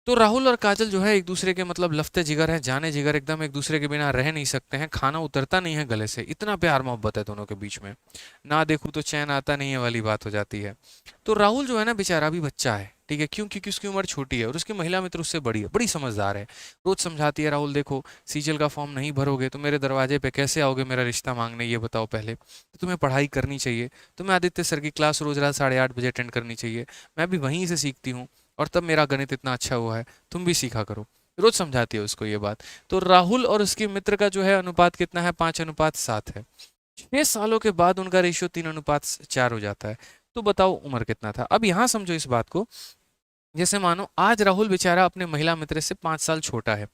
तो राहुल और काजल जो है एक दूसरे के मतलब लफ्ते जिगर हैं, जाने जिगर, एकदम एक दूसरे के बिना रह नहीं सकते हैं, खाना उतरता नहीं है गले से, इतना प्यार मोहब्बत है दोनों के बीच में, ना देखूं तो चैन आता नहीं है वाली बात हो जाती है। तो राहुल जो है ना बेचारा अभी बच्चा है, ठीक है, क्यों, क्योंकि उसकी उम्र छोटी है और उसकी महिला मित्र उससे बड़ी है, बड़ी समझदार है। रोज समझाती है, राहुल देखो सीजल का फॉर्म नहीं भरोगे तो मेरे दरवाजे पे कैसे आओगे मेरा रिश्ता मांगने, ये बताओ पहले। तो तुम्हें पढ़ाई करनी चाहिए, तुम्हें आदित्य सर की क्लास रोज रात 8:30 बजे अटेंड करनी चाहिए, मैं भी वहीं से सीखती हूँ और तब मेरा गणित इतना अच्छा हुआ है, तुम भी सीखा करो। रोज समझाती है उसको ये बात। तो राहुल और उसके मित्र का जो है अनुपात कितना है, 5:7 है। 6 सालों के बाद उनका रेशियो 3:4 हो जाता है। तो बताओ उम्र कितना था। अब यहाँ समझो इस बात को, जैसे मानो आज राहुल बेचारा अपने महिला मित्र से 5 साल छोटा है,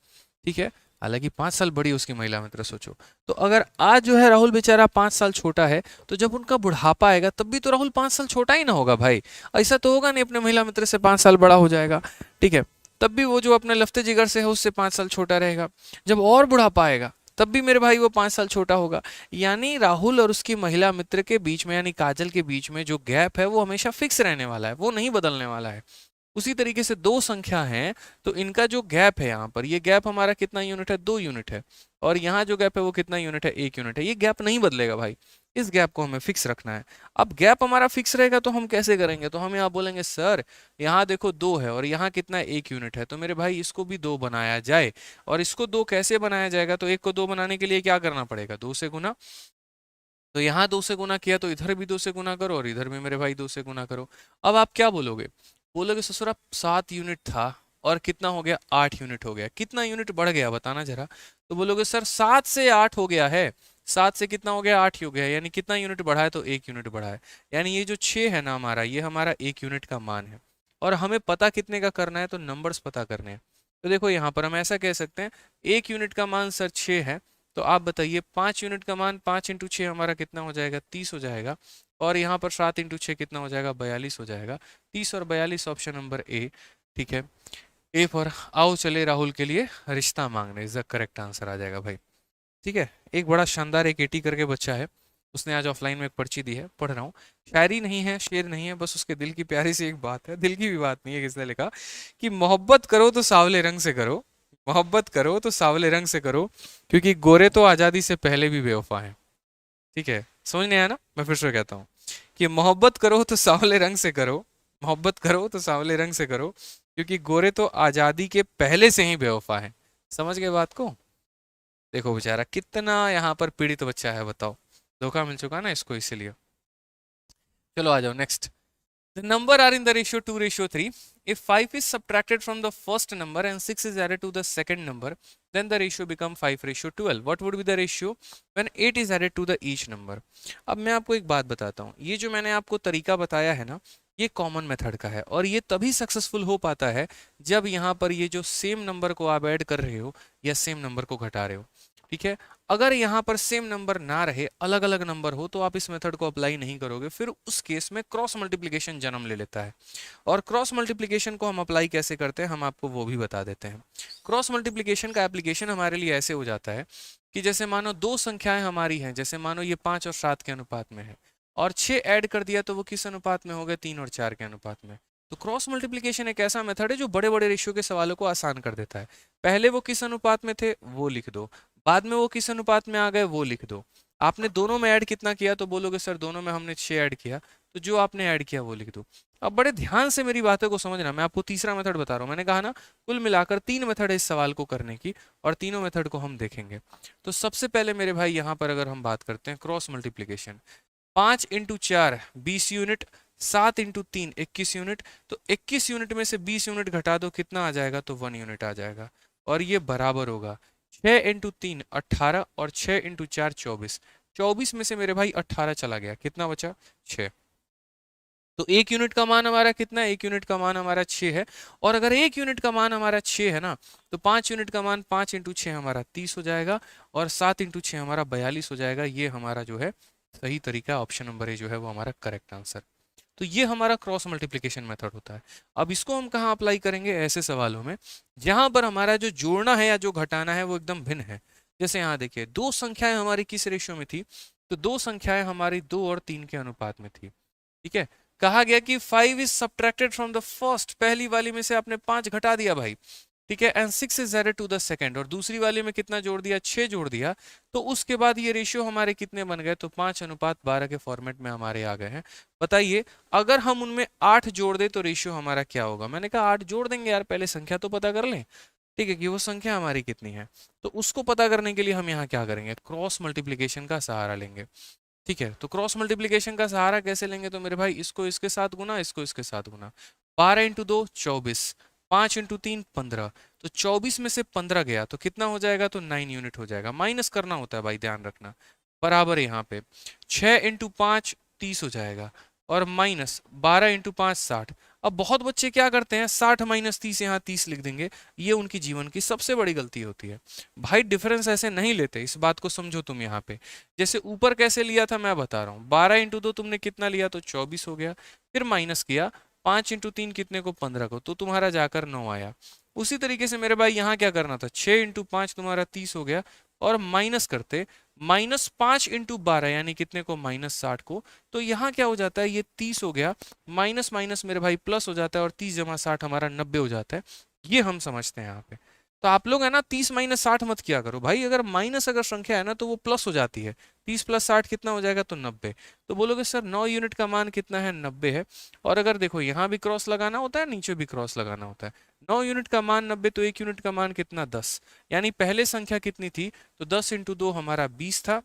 ठीक है, हालांकि 5 साल बड़ी उसकी महिला मित्र, सोचो। तो अगर आज जो है राहुल बेचारा 5 साल छोटा है, तो जब उनका बुढ़ापा आएगा तब भी तो राहुल 5 साल छोटा ही ना होगा भाई। ऐसा तो होगा नहीं अपने महिला मित्र से 5 साल बड़ा हो जाएगा, ठीक है। तब भी वो जो अपने लफ्ते जिगर से है उससे 5 साल छोटा रहेगा। जब और बुढ़ापा आएगा तब भी मेरे भाई वो 5 साल छोटा होगा। यानी राहुल और उसकी महिला मित्र के बीच में, यानी काजल के बीच में जो गैप है वो हमेशा फिक्स रहने वाला है, वो नहीं बदलने वाला है। उसी तरीके से दो संख्या हैं तो इनका जो गैप है यहाँ पर, ये गैप हमारा कितना यूनिट है, 2 यूनिट है। और यहाँ जो गैप है वो कितना यूनिट है, 1 यूनिट है। ये गैप नहीं बदलेगा भाई, इस गैप को हमें फिक्स रखना है। अब गैप हमारा फिक्स रहेगा तो हम कैसे करेंगे, तो हम यहाँ बोलेंगे सर यहाँ देखो 2 है और यहाँ कितना 1 यूनिट है, तो मेरे भाई इसको भी 2 बनाया जाए। और इसको 2 कैसे बनाया जाएगा, तो 1 को 2 बनाने के लिए क्या करना पड़ेगा, 2 से गुना। तो यहाँ 2 से गुना किया तो इधर भी 2 से गुना करो और इधर भी मेरे भाई 2 से गुना करो। अब आप क्या बोलोगे, बोलोगे ससुरा 7 यूनिट था और कितना हो गया, 8 यूनिट हो गया, कितना यूनिट बढ़ गया बताना जरा। तो बोलोगे सर 7 से 8 हो गया है, 7 से कितना हो गया, 8 हो गया, यानी कितना यूनिट बढ़ा है, तो 1 यूनिट बढ़ा है। यानी ये जो 6 है ना हमारा, ये हमारा 1 यूनिट का मान है। और हमें पता कितने का करना है, तो नंबर्स पता करने हैं। तो देखो यहाँ पर हम ऐसा कह सकते हैं, 1 यूनिट का मान सर 6 है, तो आप बताइए 5 यूनिट का मान, 5 × 6 हमारा कितना हो जाएगा, 30 हो जाएगा। और यहाँ पर 7 × 6 कितना हो जाएगा, 42 हो जाएगा। 30 और 42 ऑप्शन नंबर ए, ठीक है। ए पर आओ चले राहुल के लिए रिश्ता मांगने, इज द करेक्ट आंसर आ जाएगा भाई, ठीक है। एक बड़ा शानदार एक एटी करके बच्चा है, उसने आज ऑफलाइन में एक पर्ची दी है, पढ़ रहा हूँ। शायरी नहीं है, शेर नहीं है, बस उसके दिल की प्यारी सी एक बात है, दिल की भी बात नहीं है। किसने लिखा कि मोहब्बत करो तो सावले रंग से करो, मोहब्बत करो तो सावले रंग से करो, क्योंकि गोरे तो आज़ादी से पहले भी बेवफा हैं। ठीक है, समझ नहीं आया ना, मैं फिर से कहता हूँ कि मोहब्बत करो तो सावले रंग से करो, मोहब्बत करो तो सावले रंग से करो, क्योंकि गोरे तो आज़ादी के पहले से ही बेवफा हैं। समझ गए बात को। देखो बेचारा कितना यहाँ पर पीड़ित बच्चा है, बताओ, धोखा मिल चुका ना इसको, इसीलिए। चलो आ जाओ next. The number are in the ratio 2:3. If 5 is subtracted from the first number and 6 is added to the second number, then the ratio become 5:12. What would be the ratio when 8 is added to the each number? अब मैं आपको एक बात बताता हूँ, ये जो मैंने आपको तरीका बताया है ना, ये कॉमन मेथड का है और ये तभी सक्सेसफुल हो पाता है जब यहाँ पर ये जो सेम नंबर को आप ऐड कर रहे हो या सेम नंबर को घटा रहे हो, ठीक है। अगर यहाँ पर सेम नंबर ना रहे, अलग अलग नंबर हो, तो आप इस मेथड को अप्लाई नहीं करोगे, फिर उस केस में क्रॉस मल्टीप्लिकेशन जन्म ले लेता है। और क्रॉस मल्टीप्लिकेशन को हम अप्लाई कैसे करते हैं, हम आपको वो भी बता देते हैं। क्रॉस मल्टीप्लिकेशन का एप्लीकेशन हमारे लिए ऐसे हो जाता है कि जैसे मानो दो संख्याएं हमारी हैं, जैसे मानो ये 5 और 7 के अनुपात में है और 6 ऐड कर दिया तो वो किस अनुपात में हो गए, 3 और 4 के अनुपात में। तो क्रॉस मल्टीप्लिकेशन एक ऐसा मेथड है जो बड़े बड़े रेशियो के सवालों को आसान कर देता है। पहले वो किस अनुपात में थे वो लिख दो, बाद में वो किस अनुपात में आ गए वो लिख दो। आपने दोनों में ऐड कितना किया, तो बोलोगे सर दोनों में हमने 6 ऐड किया, तो जो आपने ऐड किया वो लिख दो। अब बड़े ध्यान से मेरी बातों को समझना, मैं आपको तीसरा मेथड बता रहा हूँ। मैंने कहा ना कुल मिलाकर 3 मेथड है इस सवाल को करने की और तीनों मेथड को हम देखेंगे। तो सबसे पहले मेरे भाई यहाँ पर अगर हम बात करते हैं क्रॉस मल्टीप्लीकेशन, 5 × 4 20 यूनिट, 7 × 3 21 यूनिट, तो 21 यूनिट में से 20 यूनिट घटा दो, कितना आ जाएगा, तो 1 यूनिट आ जाएगा। और ये बराबर होगा 6 × 3 18 और 6 × 4 24, 24 में से मेरे भाई 18 चला गया, कितना बचा, 6। तो 1 यूनिट का मान हमारा कितना है, 1 यूनिट का मान हमारा 6 है। और अगर 1 यूनिट का मान हमारा 6 है ना, तो 5 यूनिट का मान 5 × 6 हमारा 30 हो जाएगा और 7 × 6 हमारा 42 हो जाएगा। ये हमारा जो है सही तरीका, ऑप्शन नंबर ए जो है वो हमारा करेक्ट आंसर। तो ये हमारा क्रॉस मल्टीप्लिकेशन मेथड होता है। अब इसको हम कहाँ अप्लाई करेंगे, ऐसे सवालों में जहां पर हमारा जो जोड़ना है या जो घटाना है वो एकदम भिन्न है। जैसे यहाँ देखिए दो संख्याएं हमारी किस रेशियो में थी, तो दो संख्याएं हमारी 2 और 3 के अनुपात में थी। ठीक है, कहा गया कि 5 is subtracted from the first, पहली वाली में से आपने 5 घटा दिया भाई, ठीक है, and 6 is added to the second, और दूसरी वाली में कितना जोड़ दिया, 6 जोड़ दिया। तो उसके बाद ये रेशियो हमारे कितने बन गए, तो 5:12 के फॉर्मेट में हमारे आ गए हैं। बताइए अगर हम उनमें 8 जोड़ दे तो रेशियो हमारा क्या होगा। मैंने कहा 8 जोड़ देंगे यार, पहले संख्या तो पता कर लें, ठीक है, कि वो संख्या हमारी कितनी है। तो उसको पता करने के लिए हम यहाँ क्या करेंगे, क्रॉस मल्टीप्लीकेशन का सहारा लेंगे। ठीक है, तो क्रॉस मल्टीप्लिकेशन का सहारा कैसे लेंगे, तो मेरे भाई इसको इसके साथ गुना, इसको इसके साथ गुना, 12 × 2 24, 5 × 3 15, तो 24 में से 15 गया तो कितना हो जाएगा, तो 9 यूनिट हो जाएगा। माइनस करना होता है भाई, ध्यान रखना, बराबर यहाँ पे 6 × 5 30 हो जाएगा और माइनस 12 × 5 60। अब बहुत बच्चे क्या करते हैं, 60 माइनस 30 यहाँ 30 लिख देंगे, ये उनकी जीवन की सबसे बड़ी गलती होती है। भाई डिफरेंस ऐसे नहीं लेते, इस बात को समझो तुम यहाँ पे। जैसे ऊपर कैसे लिया था मैं बता रहा हूँ, 12 × 2 तुमने कितना लिया, तो 24 हो गया, फिर माइनस किया 5 × 3 कितने को, 15 को, तो तुम्हारा जाकर 9 आया। उसी तरीके से मेरे भाई यहाँ क्या करना था, 6 × 5 तुम्हारा 30 हो गया, और माइनस करते -5 × 12 यानी कितने को, -60 को, तो यहाँ क्या हो जाता है, ये 30 हो गया, माइनस माइनस मेरे भाई प्लस हो जाता है, और 30 × 60 हमारा 90 हो जाता है। ये हम समझते हैं यहाँ पे। तो आप लोग है ना 30 - 60 मत किया करो भाई, अगर माइनस अगर संख्या है ना तो वो प्लस हो जाती है। 30 + 60 कितना हो जाएगा, तो 90। तो बोलोगे सर 9 यूनिट का मान कितना है, 90 है। और अगर देखो यहाँ भी क्रॉस लगाना होता है, नीचे भी क्रॉस लगाना होता है। 9 यूनिट का मान 90, तो 1 यूनिट का मान कितना, 10। यानी पहले संख्या कितनी थी, तो 10 × 2 हमारा 20 था,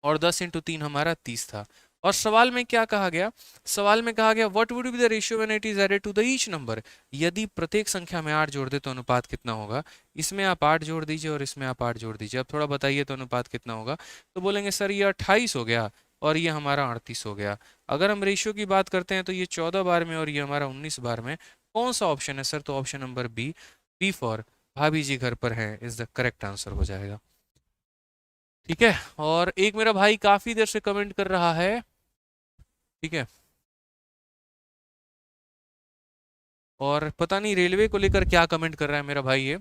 और 10 × 3 हमारा 30 था। और सवाल में क्या कहा गया, सवाल में कहा गया what would be the ratio when it is added to the each number. यदि प्रत्येक संख्या में 8 जोड़ दे तो अनुपात कितना होगा। इसमें आप 8 जोड़ दीजिए और इसमें आप 8 जोड़ दीजिए, अब थोड़ा बताइए तो अनुपात कितना होगा। तो बोलेंगे सर ये 28 हो गया और ये हमारा 38 हो गया। अगर हम रेशियो की बात करते हैं तो ये 14 बार में और ये हमारा 19 बार में। कौन सा ऑप्शन है सर, तो option number B, B for भाभी जी घर पर हैं, इज द करेक्ट आंसर हो जाएगा। ठीक है, और एक मेरा भाई काफी देर से कमेंट कर रहा है, ठीक है, और पता नहीं रेलवे को लेकर क्या कमेंट कर रहा है मेरा भाई ये।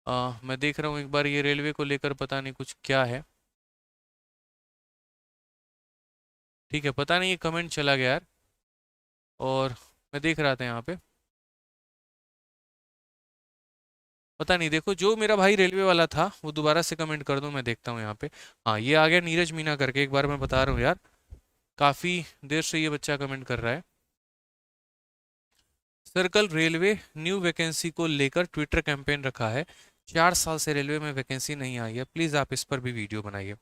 मैं देख रहा हूँ एक बार, ये रेलवे को लेकर पता नहीं कुछ क्या है। ठीक है, पता नहीं ये कमेंट चला गया यार, और मैं देख रहा था यहाँ पे, पता नहीं। देखो जो मेरा भाई रेलवे वाला था वो दोबारा से कमेंट कर दो, मैं देखता हूँ यहाँ पे। हाँ ये आ गया नीरज मीना करके, एक बार मैं बता रहा हूँ यार, काफी देर से ये बच्चा कमेंट कर रहा है। सर्कल रेलवे न्यू वैकेंसी को लेकर ट्विटर कैंपेन रखा है, 4 साल से रेलवे में वैकेंसी नहीं आई है, प्लीज आप इस पर भी वीडियो बनाइए।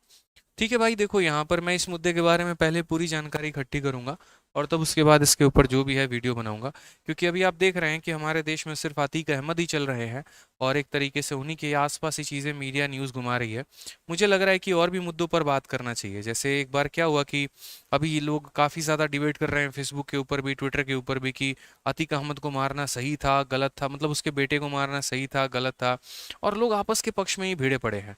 ठीक है भाई, देखो यहाँ पर मैं इस मुद्दे के बारे में पहले पूरी जानकारी इकट्ठी करूंगा, और तब उसके बाद इसके ऊपर जो भी है वीडियो बनाऊंगा। क्योंकि अभी आप देख रहे हैं कि हमारे देश में सिर्फ अतीक अहमद ही चल रहे हैं, और एक तरीके से उन्हीं के आसपास ही चीज़ें मीडिया न्यूज़ घुमा रही है। मुझे लग रहा है कि और भी मुद्दों पर बात करना चाहिए। जैसे एक बार क्या हुआ कि अभी ये लोग काफ़ी ज़्यादा डिबेट कर रहे हैं फेसबुक के ऊपर भी, ट्विटर के ऊपर भी, कि अतीक अहमद को मारना सही था गलत था, मतलब उसके बेटे को मारना सही था गलत था, और लोग आपस के पक्ष में ही भिड़े पड़े हैं।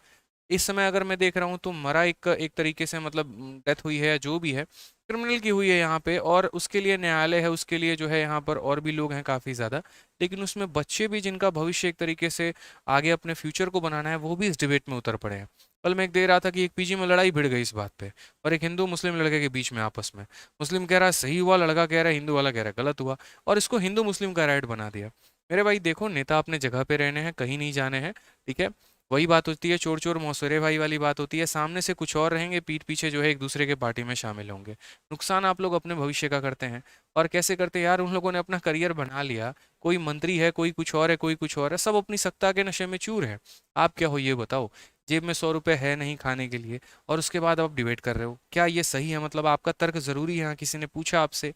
इस समय अगर मैं देख रहा हूँ तो मरा एक एक तरीके से, मतलब डेथ हुई है या जो भी है, क्रिमिनल की हुई है यहाँ पे, और उसके लिए न्यायालय है, उसके लिए जो है यहाँ पर और भी लोग हैं काफ़ी ज़्यादा। लेकिन उसमें बच्चे भी जिनका भविष्य एक तरीके से आगे अपने फ्यूचर को बनाना है, वो भी इस डिबेट में उतर पड़े हैं। कल मैं एक दे रहा था कि एक पीजी में लड़ाई भिड़ गई इस बात पे, और एक हिंदू मुस्लिम लड़के के बीच में आपस में, मुस्लिम कह रहा है सही हुआ, लड़का कह रहा है, हिंदू वाला कह रहा है गलत हुआ, और इसको हिंदू मुस्लिम का राइट बना दिया। मेरे भाई देखो, नेता अपने जगह पे रहने हैं, कहीं नहीं जाने हैं, ठीक है। वही बात होती है, चोर चोर मौसरे भाई वाली बात होती है, सामने से कुछ और रहेंगे, पीठ पीछे जो है एक दूसरे के पार्टी में शामिल होंगे। नुकसान आप लोग अपने भविष्य का करते हैं। और कैसे करते हैं यार, उन लोगों ने अपना करियर बना लिया, कोई मंत्री है, कोई कुछ और है, कोई कुछ और है, सब अपनी सत्ता के नशे में चूर है। आप क्या हो ये बताओ, जेब में 100 रुपए है नहीं खाने के लिए, और उसके बाद आप डिबेट कर रहे हो, क्या ये सही है? मतलब आपका तर्क जरूरी है? यहाँ किसी ने पूछा आपसे,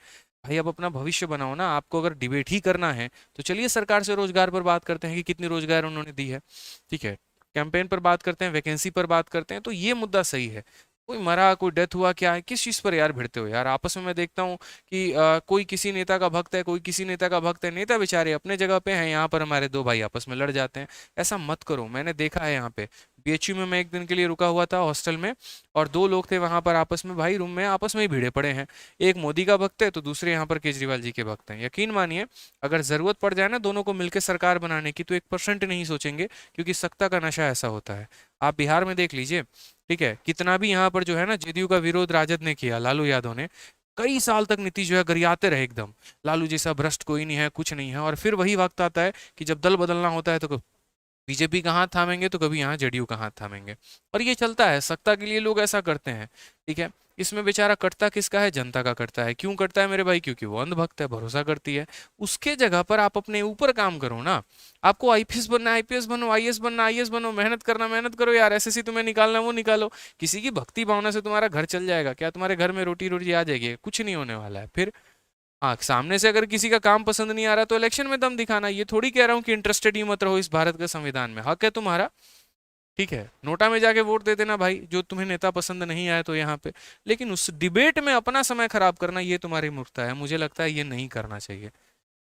भाई आप अपना भविष्य बनाओ ना। आपको अगर डिबेट ही करना है तो चलिए सरकार से रोजगार पर बात करते हैं कि कितनी रोजगार उन्होंने दी है, ठीक है। कैंपेन पर बात करते हैं, वैकेंसी पर बात करते हैं, तो ये मुद्दा सही है। कोई मरा, कोई डेथ हुआ, क्या है, किस चीज पर यार भिड़ते हो यार आपस में? मैं देखता हूँ कि कोई किसी नेता का भक्त है, कोई किसी नेता का भक्त है, नेता बेचारे अपने जगह पे हैं, यहाँ पर हमारे दो भाई आपस में लड़ जाते हैं। ऐसा मत करो, मैंने देखा है यहाँ पे बीएचयू में, मैं एक दिन के लिए रुका हुआ था हॉस्टल में, और दो लोग थे वहां पर आपस में, भाई रूम में आपस में ही भिड़े पड़े हैं। एक मोदी का भक्त है तो दूसरे यहाँ पर केजरीवाल जी के भक्त हैं। यकीन मानिए, अगर जरूरत पड़ जाए ना दोनों को मिलकर सरकार बनाने की, तो 1% नहीं सोचेंगे, क्योंकि सत्ता का नशा ऐसा होता है। आप बिहार में देख लीजिए, ठीक है, कितना भी यहाँ पर जो है ना जेडीयू का विरोध राजद ने किया, लालू यादव ने, कई साल तक नीतीश जो है गरियाते रहे एकदम, लालू जैसा भ्रष्ट कोई नहीं है, कुछ नहीं है। और फिर वही वक्त आता है कि जब दल बदलना होता है तो बीजेपी का हाथ थामेंगे, तो कभी यहाँ जेडीयू का हाथ थामेंगे, और ये चलता है। सत्ता के लिए लोग ऐसा करते हैं, ठीक है। इसमें बेचारा कटता किसका है? जनता का कटता है। क्यों कटता है मेरे भाई? क्योंकि वो अंधभक्त है, भरोसा करती है। उसके जगह पर आप अपने ऊपर काम करो ना। आपको आईपीएस बनना है, आईपीएस बनो, आईएएस बनना, आईएएस बनो, मेहनत करना, मेहनत करो यार, एसएससी तुम्हें निकालना वो निकालो। किसी की भक्ति भावना से तुम्हारा घर चल जाएगा क्या? तुम्हारे घर में रोटी रोटी आ जाएगी? कुछ नहीं होने वाला है। फिर हाँ, सामने से अगर किसी का काम पसंद नहीं आ रहा तो इलेक्शन में दम दिखाना। ये थोड़ी कह रहा हूँ कि इंटरेस्टेड ही मत रहो इस भारत के संविधान में, हक है तुम्हारा, ठीक है, नोटा में जाके वोट दे देना भाई, जो तुम्हें नेता पसंद नहीं आया तो यहाँ पे, लेकिन उस डिबेट में अपना समय खराब करना ये तुम्हारी मूर्खता है, मुझे लगता है ये नहीं करना चाहिए।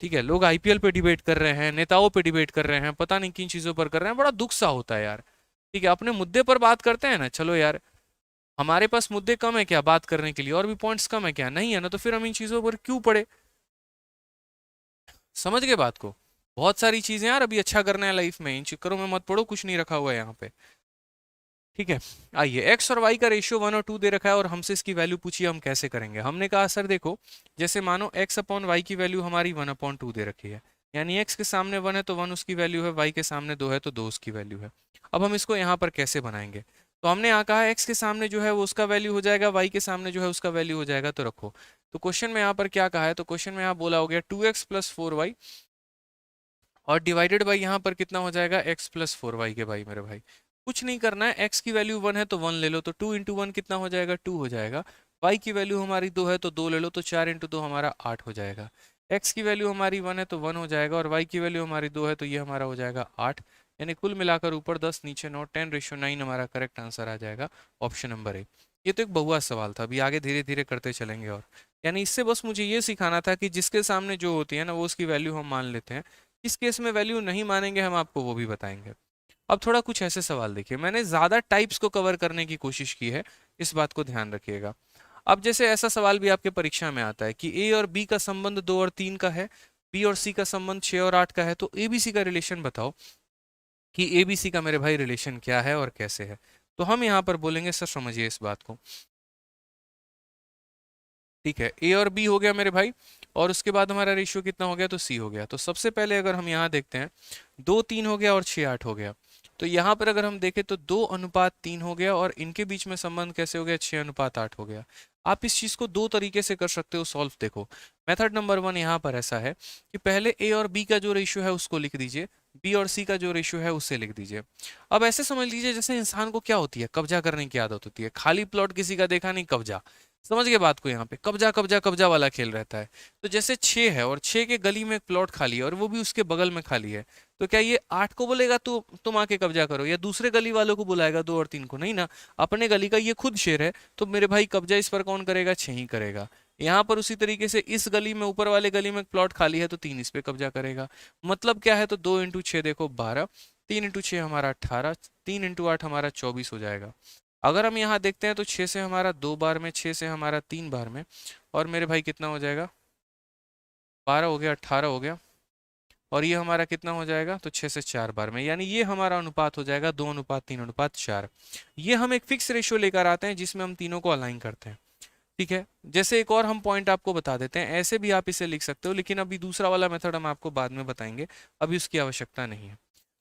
ठीक है, लोग आईपीएल पे डिबेट कर रहे हैं, नेताओं पे डिबेट कर रहे हैं, पता नहीं किन चीजों पर कर रहे हैं, बड़ा दुख सा होता है यार। ठीक है, अपने मुद्दे पर बात करते हैं ना, चलो यार, हमारे पास मुद्दे कम है क्या बात करने के लिए, और भी पॉइंट्स कम है क्या, नहीं है ना, तो फिर हम इन चीजों पर क्यों पड़े। समझ गए बात को। बहुत सारी चीजें यार अभी अच्छा करना है लाइफ में, इन चक्करों में मत पड़ो, कुछ नहीं रखा हुआ है यहाँ पे। ठीक है, आइए, एक्स और वाई का रेशियो 1 और 2 दे रखा है और हमसे इसकी वैल्यू पूछिए हम कैसे करेंगे। हमने कहा सर देखो, जैसे मानो एक्स अपॉन वाई की वैल्यू हमारी 1/2 दे रखी है, यानी एक्स के सामने 1 है तो 1 उसकी वैल्यू है, वाई के सामने 2 है तो 2 उसकी वैल्यू है। अब हम इसको यहाँ पर कैसे बनाएंगे, तो हमने यहाँ कहा एक्स के सामने जो है वो उसका वैल्यू हो जाएगा, वाई के सामने जो है उसका वैल्यू हो जाएगा, तो रखो। तो क्वेश्चन में यहाँ पर क्या कहा है, तो क्वेश्चन में यहाँ बोला हो गया 2x + 4y और डिवाइडेड बाई यहाँ पर कितना हो जाएगा x + 4y के भाई मेरे भाई। कुछ नहीं करना है, x की वैल्यू 1 है तो 1 ले लो, तो 2 × 1 कितना हो जाएगा, 2 हो जाएगा। y की वैल्यू हमारी 2 है तो 2 ले लो, तो 4 × 2 हमारा 8 हो जाएगा। x की वैल्यू हमारी 1 है तो 1 हो जाएगा, और y की वैल्यू हमारी 2 है तो ये हमारा हो जाएगा 8। यानी कुल मिलाकर ऊपर 10 नीचे 9, 10:9 हमारा करेक्ट आंसर आ जाएगा ऑप्शन नंबर ए। ये तो एक बहुआ सवाल था, अभी आगे धीरे धीरे करते चलेंगे। और यानी इससे बस मुझे ये सिखाना था कि जिसके सामने जो होती है ना वो उसकी वैल्यू हम मान लेते हैं, किस केस में वैल्यू नहीं मानेंगे हम आपको वो भी बताएंगे। अब थोड़ा कुछ ऐसे सवाल देखिए, मैंने ज्यादा टाइप्स को कवर करने की कोशिश की है, इस बात को ध्यान रखिएगा। अब जैसे ऐसा सवाल भी आपके परीक्षा में आता है कि ए और बी का संबंध 2 और 3 का है, बी और सी का संबंध 6 और 8 का है, तो एबीसी का रिलेशन बताओ कि एबीसी का मेरे भाई रिलेशन क्या है और कैसे है। तो हम यहाँ पर बोलेंगे, सर समझिए इस बात को। ठीक है, ए और बी हो गया मेरे भाई, और उसके बाद हमारा रेशियो कितना हो गया, तो सी हो गया। तो सबसे पहले अगर हम यहाँ देखते हैं, 2 3 हो गया और 6 8 हो गया। तो यहाँ पर अगर हम देखें तो 2:3 हो गया, और इनके बीच में संबंध कैसे हो गया, 6:8 हो गया। आप इस चीज को दो तरीके से कर सकते हो सॉल्व। देखो, मेथड नंबर 1 यहाँ पर ऐसा है कि पहले ए और बी का जो रेशियो है उसको लिख दीजिए, बी और सी का जो रेशियो है उसे लिख दीजिए। अब ऐसे समझ लीजिए जैसे इंसान को क्या होती है, कब्जा करने की आदत होती है, खाली प्लॉट किसी का देखा नहीं कब्जा। समझ गए बात को, यहाँ पे कब्जा कब्जा कब्जा वाला खेल रहता है। तो जैसे 6 है और 6 के गली में एक प्लॉट खाली है और वो भी उसके बगल में खाली है, तो क्या ये 8 को बोलेगा तो तुम आके कब्जा करो, या दूसरे गली वालों को बुलाएगा 2 और 3 को? नहीं ना, अपने गली का ये खुद शेर है, तो मेरे भाई कब्जा इस पर कौन करेगा, 6 ही करेगा। यहाँ पर उसी तरीके से इस गली में, ऊपर वाले गली में प्लॉट खाली है तो 3 इस पे कब्जा करेगा। मतलब क्या है, तो 2 × 6 देखो 12, 3 × 6 हमारा 18, 3 × 8 हमारा 24 हो जाएगा। अगर हम यहाँ देखते हैं तो 6 से हमारा 2 बार में, 6 से हमारा 3 बार में, और मेरे भाई कितना हो जाएगा, 12 हो गया, 18 हो गया, और ये हमारा कितना हो जाएगा, तो 6 से 4 बार में। यानी ये हमारा अनुपात हो जाएगा 2:3:4। ये हम एक फिक्स रेशियो लेकर आते हैं जिसमें हम तीनों को अलाइन करते हैं। ठीक है, जैसे एक और हम पॉइंट आपको बता देते हैं, ऐसे भी आप इसे लिख सकते हो, लेकिन अभी दूसरा वाला मेथड हम आपको बाद में बताएंगे, अभी उसकी आवश्यकता नहीं है।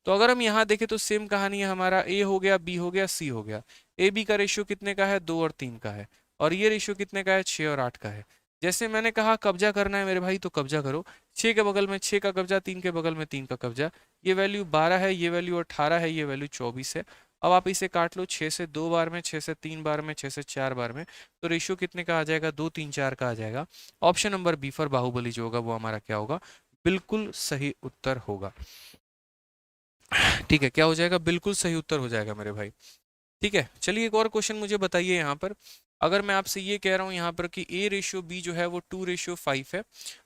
तो अगर हम यहाँ देखें तो सेम कहानी है, हमारा ए हो गया, बी हो गया, सी हो गया। ए बी का रेशियो कितने का है, 2 और 3 का है, और ये रेशियो कितने का है, 6 और 8 का है। जैसे मैंने कहा कब्जा करना है मेरे भाई, तो कब्जा करो। 6 के बगल में 6 का कब्जा, 3 के बगल में 3 का कब्जा। ये वैल्यू 12 है, ये वैल्यू 18 है, ये वैल्यू 24 है। अब आप इसे काट लो, 6 से 2 बार में, 6 से 3 बार में, 6 से 4 बार में, तो रेशियो कितने का आ जाएगा, 2 3 4 का आ जाएगा। Option number B for Baahubali जो होगा वो हमारा क्या होगा, बिल्कुल सही उत्तर होगा। ठीक है, क्या हो जाएगा, बिल्कुल सही उत्तर हो जाएगा मेरे भाई। ठीक है, चलिए एक और क्वेश्चन मुझे बताइए यहाँ पर। अगर मैं आपसे ये कह रहा हूँ यहाँ पर कि A/B जो है वो 2/5 है,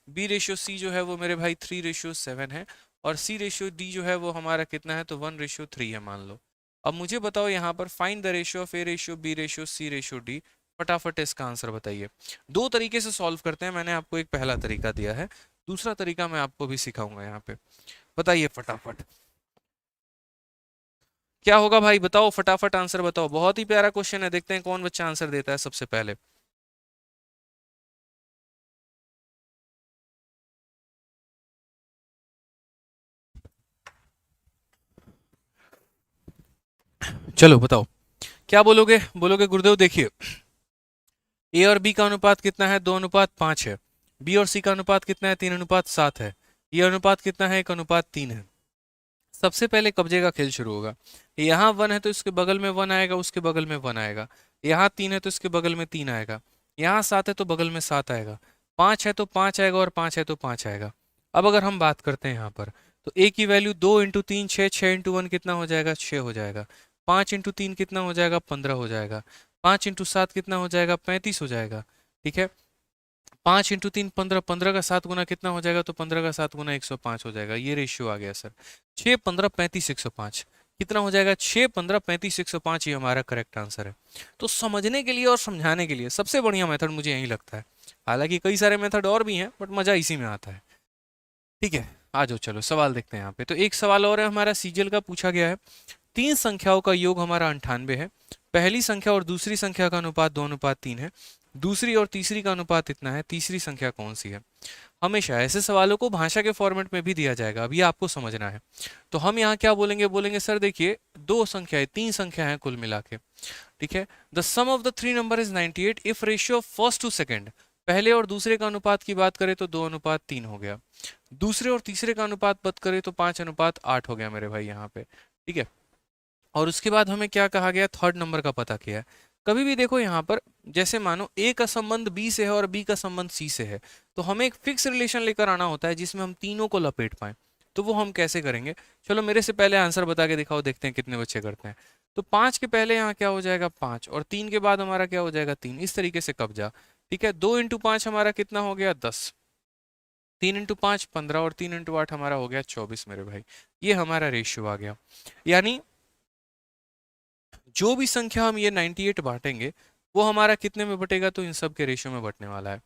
B/C जो है वो मेरे भाई 3/7 है, और C/D जो है वो हमारा कितना है, तो 1/3 है मान लो। अब मुझे बताओ यहाँ पर find the ratio of A/B/C/D। फटाफट इसका आंसर बताइए। दो तरीके से सॉल्व करते हैं, मैंने आपको एक पहला तरीका दिया है, दूसरा तरीका मैं आपको भी सिखाऊंगा यहाँ पे। बताइए फटाफट क्या होगा भाई, बताओ फटाफट आंसर बताओ। बहुत ही प्यारा क्वेश्चन है, देखते हैं कौन बच्चा आंसर देता है सबसे पहले। चलो बताओ क्या बोलोगे, बोलोगे गुरुदेव देखिए, ए और बी का अनुपात कितना है, 2:5 है। बी और सी का अनुपात कितना है, 3:7 है। ये अनुपात कितना है, 1:3 है। सबसे पहले कब्जे का खेल शुरू होगा। यहाँ 1 है तो इसके बगल में 1 आएगा, उसके बगल में 1 आएगा। यहाँ 3 है तो इसके बगल में 3 आएगा। यहाँ 7 है तो बगल में 7 आएगा। 5 है तो 5 आएगा, और 5 है तो 5 आएगा। अब अगर हम बात करते हैं यहाँ पर, तो ए की वैल्यू 2 × 3 6, 6 × 1 कितना हो जाएगा, 6 हो जाएगा। 5 इंटू 3 कितना हो जाएगा, 15 हो जाएगा। 5 इंटू 7 कितना हो जाएगा, 35 हो जाएगा। ठीक है, 5 इंटू 3 15, 15 का 7 गुना कितना हो जाएगा, तो 15 का 7 गुना 105 हो जाएगा। ये रेशियो आ गया सर। 6 15 35 105 कितना हो जाएगा, 6 15 35 105। ये हमारा करेक्ट आंसर है। तो समझने के लिए और समझाने के लिए सबसे बढ़िया मेथड मुझे यही लगता है। हालांकि कई सारे मेथड और भी हैं, बट मजा इसी में आता है। ठीक है, आ जाओ चलो सवाल देखते हैं यहाँ पे। तो एक सवाल और है हमारा, सीजीएल का पूछा गया है। तीन संख्याओं का योग हमारा 98 है। पहली संख्या और दूसरी संख्या का अनुपात 2:3 है। दूसरी और तीसरी का अनुपात इतना है, तीसरी संख्या कौन सी है। हमेशा ऐसे सवालों को भाषा के फॉर्मेट में भी दिया जाएगा, अब ये आपको समझना है। तो हम यहाँ क्या बोलेंगे, बोलेंगे सर देखिए दो संख्याएं, तीन संख्या है कुल मिला के। ठीक है, the sum of the three number is 98 if ratio first to second. पहले और दूसरे का अनुपात की बात करें तो 2:3 हो गया। दूसरे और तीसरे का अनुपात बात करें तो 5:8 हो गया मेरे भाई यहाँ पे। ठीक है, और उसके बाद हमें क्या कहा गया, थर्ड नंबर का पता किया है। कभी भी देखो यहाँ पर, जैसे मानो ए का संबंध बी से है और बी का संबंध सी से है, तो हमें एक फिक्स रिलेशन लेकर आना होता है जिसमें हम तीनों को लपेट पाए। तो वो हम कैसे करेंगे, चलो मेरे से पहले आंसर बता के दिखाओ, देखते हैं कितने बच्चे करते हैं। तो 5 के पहले यहाँ क्या हो जाएगा, 5, और 3 के बाद हमारा क्या हो जाएगा, 3। इस तरीके से कब्जा। ठीक है, 2 इंटू 5 हमारा कितना हो गया, 10। 3 इंटू 5 15, और 3 इंटू 8 हमारा हो गया 24 मेरे भाई। ये हमारा रेशियो आ गया। यानी जो भी संख्या हम ये 98 बांटेंगे, वो हमारा कितने में बटेगा, तो इन सब के रेशियो में बटने वाला है।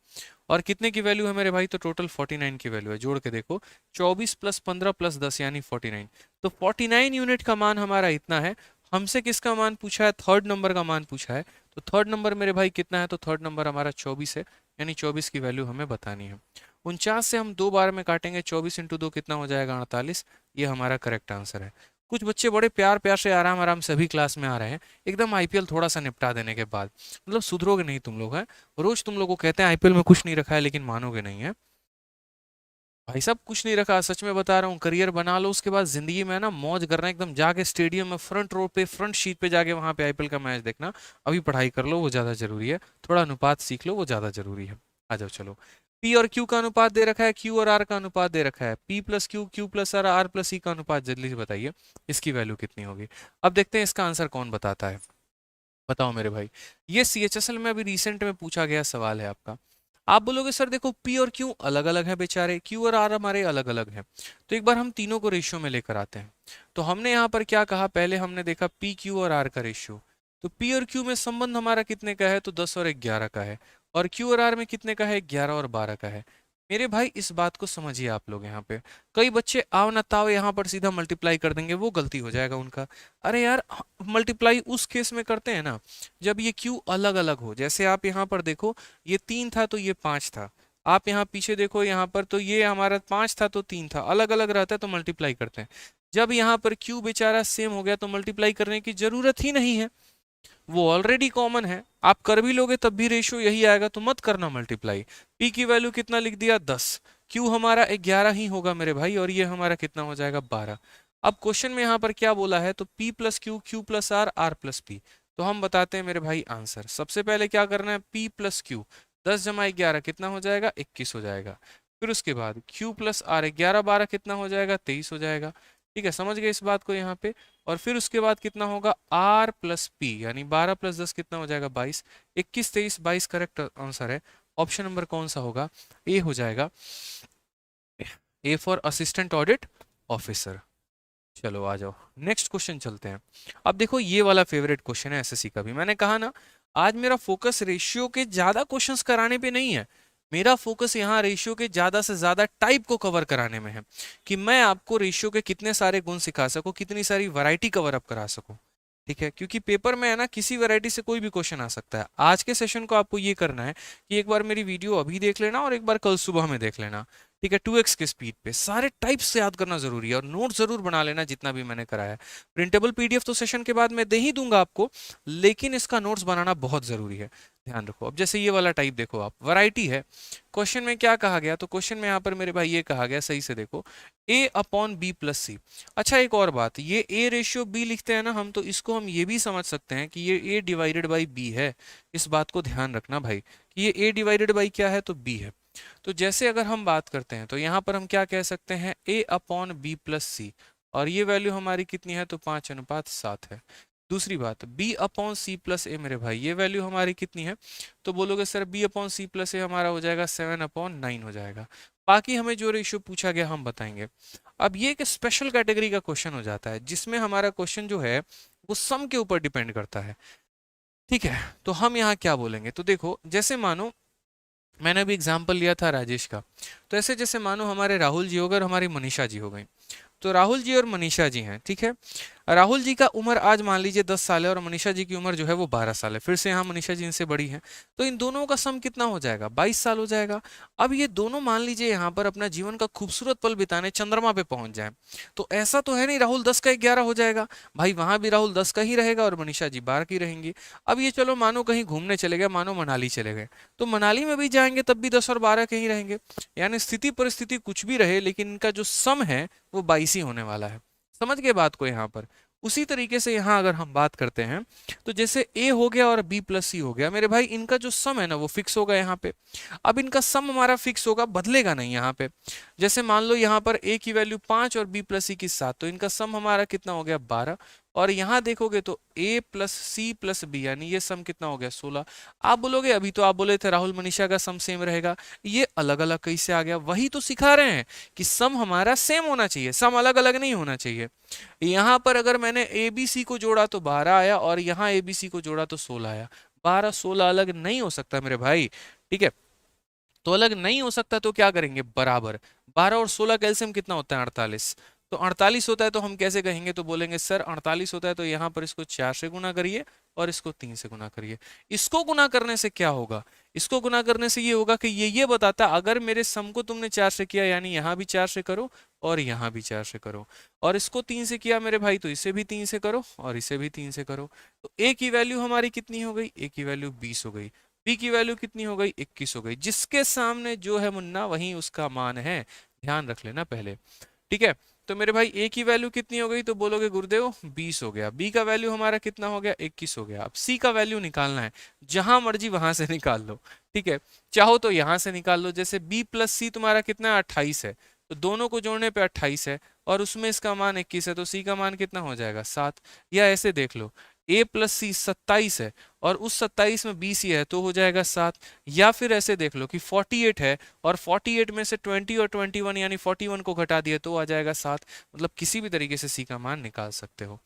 और कितने की वैल्यू है मेरे भाई, तो टोटल 49 की वैल्यू है। जोड़ के देखो, 24 प्लस 15 प्लस 10 यानी 49। तो 49 यूनिट का मान हमारा इतना है। हमसे किसका मान पूछा है, थर्ड नंबर का मान पूछा है। तो थर्ड नंबर मेरे भाई कितना है, तो थर्ड नंबर हमारा 24 है। यानी 24 की वैल्यू हमें बतानी है। 49 से हम दो बार में काटेंगे, 24 इंटू 2 कितना हो जाएगा, 48। ये हमारा करेक्ट आंसर है। कुछ बच्चे बड़े प्यार प्यार से आराम आराम से अभी क्लास में आ रहे हैं, एकदम आईपीएल थोड़ा सा निपटा देने के बाद। मतलब सुधरोगे नहीं तुम लोग हैं। रोज तुम लोगों को कहते हैं आईपीएल में कुछ नहीं रखा है, लेकिन मानोगे नहीं है भाई साहब, कुछ नहीं रखा, सच में बता रहा हूँ। करियर बना लो, उसके बाद जिंदगी में ना मौज करना, एकदम जाके स्टेडियम में फ्रंट रो पे फ्रंट शीट पे जाके वहां पे आईपीएल का मैच देखना। अभी पढ़ाई कर लो, वो ज्यादा जरूरी है। थोड़ा अनुपात सीख लो, वो ज्यादा जरूरी है। आ जाओ चलो। पी और क्यू का अनुपात दे रखा है, क्यू और आर का अनुपात दे रखा है। P plus Q, Q plus R, R plus E का अनुपात जल्दी से बताइए, इसकी वैल्यू कितनी होगी। अब देखते हैं इसका आंसर कौन बताता है। बताओ मेरे भाई। ये सीएचएसएल में अभी रिसेंट में पूछा गया सवाल है आपका। आप बोलोगे सर देखो पी और क्यू अलग अलग है बेचारे, क्यू और आर हमारे अलग अलग हैं। तो एक बार हम तीनों को रेशियो में लेकर आते हैं। तो हमने यहाँ पर क्या कहा, पहले हमने देखा पी क्यू और आर का रेशियो। तो पी और क्यू में संबंध हमारा कितने का है, तो 10 और 11 का है। और क्यू और आर में कितने का है, 11 और 12 का है। मेरे भाई इस बात को समझिए आप लोग। यहाँ पे कई बच्चे आओ ना ताओ यहाँ पर सीधा मल्टीप्लाई कर देंगे, वो गलती हो जाएगा उनका। अरे यार, मल्टीप्लाई उस केस में करते हैं ना जब ये क्यू अलग अलग हो। जैसे आप यहाँ पर देखो, ये 3 था तो ये 5 था। आप यहाँ पीछे देखो, यहाँ पर तो ये हमारा 5 था तो 3 था। अलग अलग रहता है तो मल्टीप्लाई करते हैं। जब यहाँ पर क्यू बेचारा सेम हो गया तो मल्टीप्लाई करने की जरूरत ही नहीं है, वो ऑलरेडी कॉमन है। आप कर भी लोगे तब भी रेशियो यही आएगा, तो मत करना मल्टीप्लाई। पी की वैल्यू कितना लिख दिया, 10। क्यू हमारा 11 ही होगा मेरे भाई, और ये हमारा कितना हो जाएगा, 12। अब क्वेश्चन में यहाँ पर क्या बोला है, तो P plus Q, Q plus R, R plus P. तो हम बताते हैं मेरे भाई आंसर। सबसे पहले क्या करना है, P प्लस क्यू, 10 जमा 11 कितना हो जाएगा, 21 हो जाएगा। फिर उसके बाद Q प्लस आर, 11 12 कितना हो जाएगा, 23 हो जाएगा। ठीक है, समझ गए इस बात को यहाँ पे। और फिर उसके बाद कितना होगा, R प्लस पी, यानी 12 प्लस 10 कितना हो जाएगा, 22। 21 23 22 करेक्ट आंसर है। ऑप्शन नंबर कौन सा होगा, ए हो जाएगा। A for assistant audit officer. चलो आ जाओ नेक्स्ट क्वेश्चन चलते हैं। अब देखो ये वाला फेवरेट क्वेश्चन है एसएससी का भी। मैंने कहा ना, आज मेरा फोकस रेशियो के ज्यादा क्वेश्चंस कराने पे नहीं है। मेरा फोकस यहाँ रेशियो के ज्यादा से ज्यादा टाइप को कवर कराने में है, कि मैं आपको रेशियो के कितने सारे गुण सिखा सकूं, कितनी सारी वैरायटी कवर अप करा सकूं। ठीक है, क्योंकि पेपर में है ना, किसी वैरायटी से कोई भी क्वेश्चन आ सकता है। आज के सेशन को आपको ये करना है कि एक बार मेरी वीडियो अभी देख लेना और एक बार कल सुबह में देख लेना। ठीक है, 2x के स्पीड पे सारे टाइप्स से याद करना जरूरी है, और नोट जरूर बना लेना जितना भी मैंने कराया है। प्रिंटेबल पीडीएफ तो सेशन के बाद मैं दे ही दूंगा आपको, लेकिन इसका नोट्स बनाना बहुत जरूरी है। ध्यान रखो। अब जैसे ये वाला टाइप देखो आप, वैरायटी है। क्वेश्चन में क्या कहा गया, तो क्वेश्चन में यहाँ पर मेरे भाई ये कहा गया, सही से देखो, a अपॉन बी प्लस सी। अच्छा एक और बात, ये a रेशियो b लिखते हैं ना हम, तो इसको हम ये भी समझ सकते हैं कि ये a डिवाइडेड बाई b है। इस बात को ध्यान रखना भाई, कि ये a डिवाइडेड बाई क्या है, तो b है। तो जैसे अगर हम बात करते हैं तो यहाँ पर हम क्या कह सकते हैं, a upon B plus C, और ये वैल्यू हमारी कितनी है, तो 5:7 है। दूसरी बात b upon C plus A मेरे भाई, ये वैल्यू हमारी कितनी है? तो बोलोगे sir b upon C plus A हमारा हो जाएगा 7/9 हो जाएगा। बाकी हमें जो रेशियो पूछा गया हम बताएंगे। अब ये एक स्पेशल कैटेगरी का क्वेश्चन हो जाता है जिसमें हमारा क्वेश्चन जो है वो सम के ऊपर डिपेंड करता है। ठीक है, तो हम यहाँ क्या बोलेंगे, तो देखो जैसे मानो मैंने अभी एग्जाम्पल लिया था राजेश का, तो ऐसे जैसे मानो हमारे राहुल जी हो गए और हमारी मनीषा जी हो गई। तो राहुल जी और मनीषा जी हैं, ठीक है। राहुल जी का उम्र आज मान लीजिए 10 साल है और मनीषा जी की उम्र जो है वो 12 साल है। फिर से यहाँ मनीषा जी इनसे बड़ी हैं, तो इन दोनों का सम कितना हो जाएगा? 22 साल हो जाएगा। अब ये दोनों मान लीजिए यहाँ पर अपना जीवन का खूबसूरत पल बिताने चंद्रमा पे पहुंच जाए, तो ऐसा तो है नहीं राहुल 10 का 11 हो जाएगा भाई, वहां भी राहुल 10 का ही रहेगा और मनीषा जी 12 की रहेंगी। अब ये चलो मानो कहीं घूमने चले गए, मानो मनाली चले गए, तो मनाली में भी जाएंगे तब भी 10 और 12 के ही रहेंगे। यानी स्थिति परिस्थिति कुछ भी रहे लेकिन इनका जो सम है वो 22 ही होने वाला है। समझ गए बात को यहाँ पर? उसी तरीके से यहाँ अगर हम बात करते हैं तो जैसे a हो गया और b प्लस c हो गया मेरे भाई, इनका जो सम है ना वो फिक्स होगा यहाँ पे। अब इनका सम हमारा फिक्स होगा, बदलेगा नहीं यहाँ पे। जैसे मान लो यहाँ पर a की वैल्यू 5 और b प्लस c की 7, तो इनका सम हमारा कितना हो गया? 12। और यहाँ देखोगे तो a plus C plus B, यानी ये सम कितना हो गया? 16। आप बोलोगे अभी तो आप बोले थे राहुल मनीषा का सम सेम रहेगा, ये अलग अलग कैसे आ गया? वही तो सिखा रहे हैं कि सम हमारा सेम होना चाहिए, सम अलग अलग नहीं होना चाहिए। यहाँ पर अगर मैंने ए बी सी को जोड़ा तो 12 आया और यहाँ ए बी सी को जोड़ा तो 16 आया। 12 16 अलग नहीं हो सकता मेरे भाई, ठीक है। तो अलग नहीं हो सकता तो क्या करेंगे? बराबर। 12 और 16 का एलसीएम कितना होता है? 48। तो 48 होता है तो हम कैसे कहेंगे? तो बोलेंगे सर 48 होता है तो यहाँ पर इसको 4 से गुना करिए और इसको 3 से गुना करिए। इसको गुना करने से क्या होगा? इसको गुना करने से ये होगा कि ये बताता है अगर मेरे सम को तुमने 4 से किया यानी यहाँ भी 4 से करो और यहाँ भी 4 से करो, और इसको 3 से किया मेरे भाई तो इसे भी 3 से करो और इसे भी 3 से करो। तो a की वैल्यू हमारी कितनी हो गई? a की वैल्यू 20 हो गई। b की वैल्यू कितनी हो गई? 21 हो गई। जिसके सामने जो है मुन्ना वही उसका मान है, ध्यान रख लेना पहले, ठीक है। तो मेरे भाई a की वैल्यू कितनी हो गई? तो बोलोगे गुरुदेव 20 हो गया। b का वैल्यू हमारा कितना हो गया? 21 हो गया। अब c का वैल्यू निकालना है, जहां मर्जी वहां से निकाल लो, ठीक है। चाहो तो यहां से निकाल लो, जैसे b प्लस सी तुम्हारा कितना है? 28 है, तो दोनों को जोड़ने पे 28 है और उसमें इसका मान 21 है, तो c का मान कितना हो जाएगा? 7। या ऐसे देख लो a प्लस सी 27 है और उस 27 में b सी है तो हो जाएगा 7। या फिर ऐसे देख लो कि 48 है और 48 में से 20 और 21 यानी 41 को घटा दिया तो आ जाएगा 7। मतलब किसी भी तरीके से c का मान निकाल सकते हो,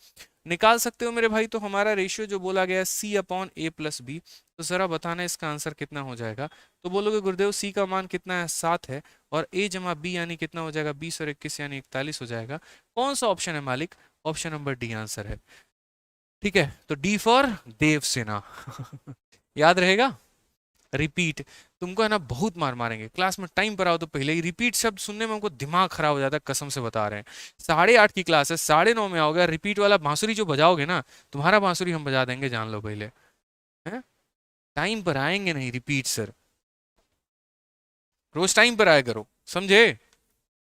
निकाल सकते हो मेरे भाई। तो हमारा रेशियो जो बोला गया है c upon a plus B, तो जरा बताना इसका आंसर कितना हो जाएगा? तो बोलोगे गुरुदेव c का मान कितना है? 7 है और a जमा b यानी कितना हो जाएगा? 20 और 21 यानी 41 हो जाएगा। कौन सा ऑप्शन है मालिक? ऑप्शन नंबर डी आंसर है, ठीक है। तो डी फॉर देव सेना याद रहेगा? रिपीट। तुमको है ना बहुत मार मारेंगे क्लास में, टाइम पर आओ तो पहले ही रिपीट शब्द सुनने में हमको दिमाग खराब हो जाता है, कसम से बता रहे हैं। 8:30 की क्लास है, 9:30 में आओगे, रिपीट वाला बांसुरी जो बजाओगे ना, तुम्हारा बांसुरी हम बजा देंगे, जान लो पहले। हैं? टाइम पर आएंगे नहीं रिपीट सर, रोज टाइम पर आया करो, समझे?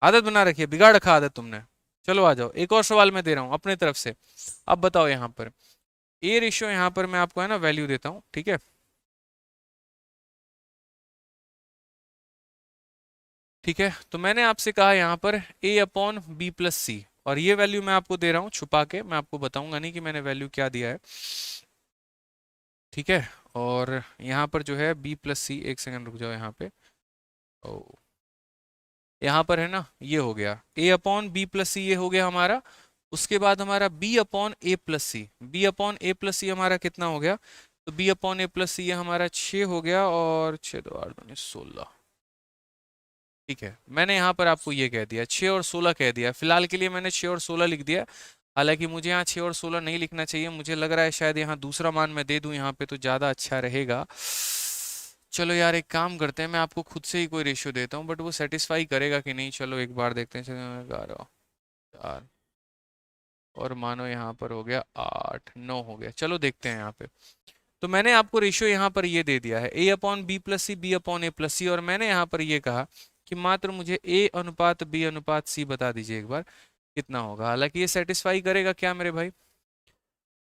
आदत बना रखी है, बिगाड़ रखा आदत तुमने। चलो आ जाओ, एक और सवाल मैं दे रहा हूँ अपने तरफ से। अब बताओ यहाँ पर ए रेशियो, यहाँ पर मैं आपको है ना वैल्यू देता हूँ, ठीक है। ठीक है, तो मैंने आपसे कहा यहाँ पर a upon B plus C, और ये वैल्यू मैं आपको दे रहा हूँ छुपा के, मैं आपको बताऊंगा नहीं कि मैंने वैल्यू क्या दिया है, ठीक है। और यहाँ पर जो है b प्लस सी, एक सेकंड रुक जाओ यहाँ पे, ओ यहाँ पर है ना ये हो गया a अपॉन बी प्लस सी, ये हो गया हमारा। उसके बाद हमारा b upon A plus C, B upon A plus सी हमारा कितना हो गया? तो b अपॉन ए प्लस सी ये हमारा 6 हो गया, और 6 2 8 2 16, ठीक है। मैंने यहाँ पर आपको ये कह दिया 6 और 16 कह दिया, फिलहाल के लिए मैंने 6 और 16 लिख दिया। हालांकि मुझे यहाँ 6 और 16 नहीं लिखना चाहिए, मुझे लग रहा है शायद यहाँ दूसरा मान मैं दे दूं यहाँ पे तो ज़्यादा अच्छा रहेगा। चलो यार एक काम करते हैं, मैं आपको खुद से ही कोई रेशियो देता हूँ, बट वो सेटिस्फाई करेगा कि नहीं, चलो एक बार देखते हैं। चलो 11 4 और मानो यहाँ पर हो गया 8 9 हो गया, चलो देखते हैं यहाँ पे। तो मैंने आपको रेशियो यहाँ पर ये दे दिया है a upon B plus C, B upon A plus C, और मैंने यहाँ पर ये कहा कि मात्र मुझे a अनुपात b अनुपात c बता दीजिए एक बार कितना होगा। हालांकि ये सेटिस्फाई करेगा क्या मेरे भाई?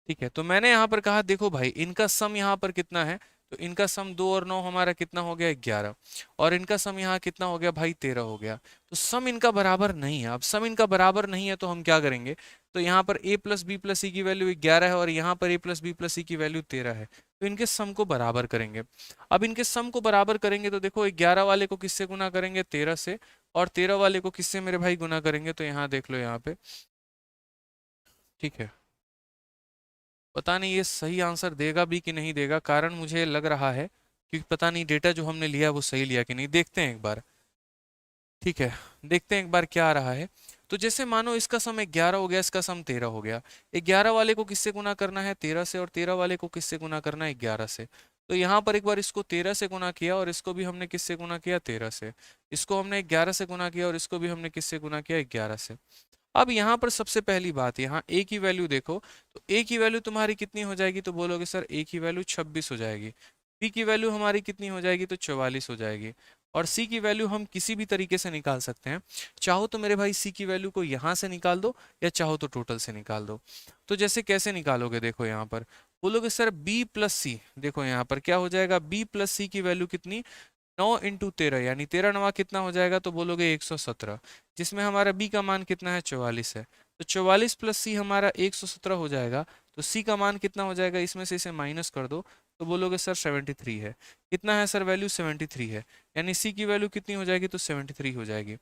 ठीक है, तो मैंने यहाँ पर कहा देखो भाई इनका सम यहाँ पर कितना है, तो इनका सम 2 और 9 हमारा कितना हो गया? 11, और इनका सम यहाँ कितना हो गया भाई? 13 हो गया। तो सम इनका बराबर नहीं है। अब सम इनका बराबर नहीं है तो हम क्या करेंगे? तो यहाँ पर a प्लस बी प्लस सी की वैल्यू 11 है और यहाँ पर a प्लस बी प्लस सी की वैल्यू 13 है। तो इनके सम को बराबर करेंगे। अब इनके सम को बराबर करेंगे तो देखो 11 वाले को किससे गुना करेंगे, 13 से, और 13 वाले को किससे मेरे भाई गुना करेंगे, तो यहाँ देख लो यहाँ पे, ठीक है। पता नहीं ये सही आंसर देगा भी कि नहीं देगा, कारण मुझे लग रहा है क्योंकि पता नहीं डेटा जो हमने लिया वो सही लिया कि नहीं, देखते हैं एक बार, ठीक है। देखते हैं एक बार क्या आ रहा है। तो जैसे मानो इसका सम 11 हो गया, इसका सम 13 हो गया, 11 वाले को किससे गुना करना है, 13 से, और 13 वाले को किससे गुना करना है, 11 से। तो यहाँ पर एक बार इसको 13 से गुना किया और इसको भी हमने किससे गुना किया, 13 से। इसको हमने 11 से गुना किया और इसको भी हमने किससे गुना किया, 11 से। अब यहाँ पर सबसे पहली बात, यहाँ a की वैल्यू देखो, तो a की वैल्यू तुम्हारी कितनी हो जाएगी, तो बोलोगे सर a की वैल्यू 26 हो जाएगी। b की वैल्यू हमारी कितनी हो जाएगी, तो 44 हो जाएगी। और c की वैल्यू हम किसी भी तरीके से निकाल सकते हैं। चाहो तो मेरे भाई c की वैल्यू को यहाँ से निकाल दो, या चाहो तो टोटल से निकाल दो। तो जैसे कैसे निकालोगे, देखो यहाँ पर बोलोगे सर b प्लस सी, देखो यहाँ पर क्या हो जाएगा, b प्लस सी की वैल्यू कितनी, 9 इंटू 13, यानी 13 नवा कितना हो जाएगा, तो बोलोगे 117, जिसमें हमारा b का मान कितना है, 44 है। तो 44 प्लस सी हमारा 117 हो जाएगा। तो c का मान कितना हो जाएगा, इसमें से इसे माइनस कर दो, तो बोलोगे सर 73 है। कितना है सर वैल्यू, 73 है, यानी c की वैल्यू कितनी हो जाएगी, तो 73 हो जाएगी।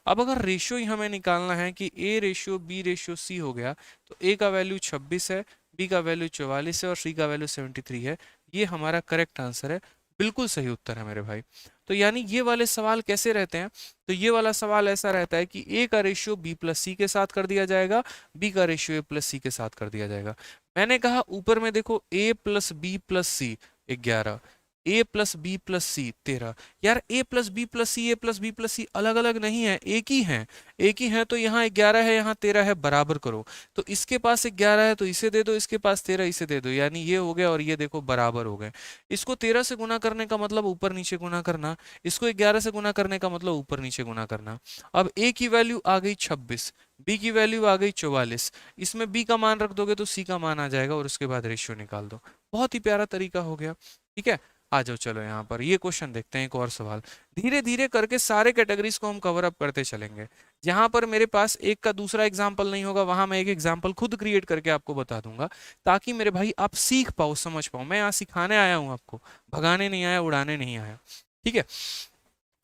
अब अगर रेशियो ही हमें निकालना है कि a ratio b ratio c हो गया, तो a का वैल्यू 26 है, b का वैल्यू 44 है और c का वैल्यू 73 है। ये हमारा करेक्ट आंसर है, बिल्कुल सही उत्तर है मेरे भाई। तो यानी ये वाले सवाल कैसे रहते हैं, तो ये वाला सवाल ऐसा रहता है कि a का रेशियो b प्लस सी के साथ कर दिया जाएगा, b का रेशियो a प्लस सी के साथ कर दिया जाएगा। मैंने कहा ऊपर में देखो a plus B plus C 11, a plus B plus C 13। यार a plus B plus C, a plus B plus C अलग अलग नहीं है, एक ही है, एक ही है। तो यहाँ 11 है, यहाँ 13 है, बराबर करो। तो इसके पास 11 है तो इसे दे दो, इसके पास 13 इसे दे दो, यानी ये हो गया और ये देखो बराबर हो गए। इसको 13 से गुना करने का मतलब ऊपर नीचे गुना करना, इसको 11 से गुना करने का मतलब ऊपर नीचे गुना करना। अब a की वैल्यू आ गई 26, b की वैल्यू आ गई 44, इसमें b का मान रख दोगे तो c का मान आ जाएगा और उसके बाद रेशियो निकाल दो। बहुत ही प्यारा तरीका हो गया, ठीक है। आ जाओ, चलो यहाँ पर ये क्वेश्चन देखते हैं, एक और सवाल। धीरे धीरे करके सारे कैटेगरीज को हम कवर अप करते चलेंगे। जहां पर मेरे पास एक का दूसरा एग्जाम्पल नहीं होगा, वहां मैं एक एग्जाम्पल खुद क्रिएट करके आपको बता दूंगा, ताकि मेरे भाई आप सीख पाओ, समझ पाओ। मैं यहाँ सिखाने आया हूँ आपको, भगाने नहीं आया, उड़ाने नहीं आया, ठीक है।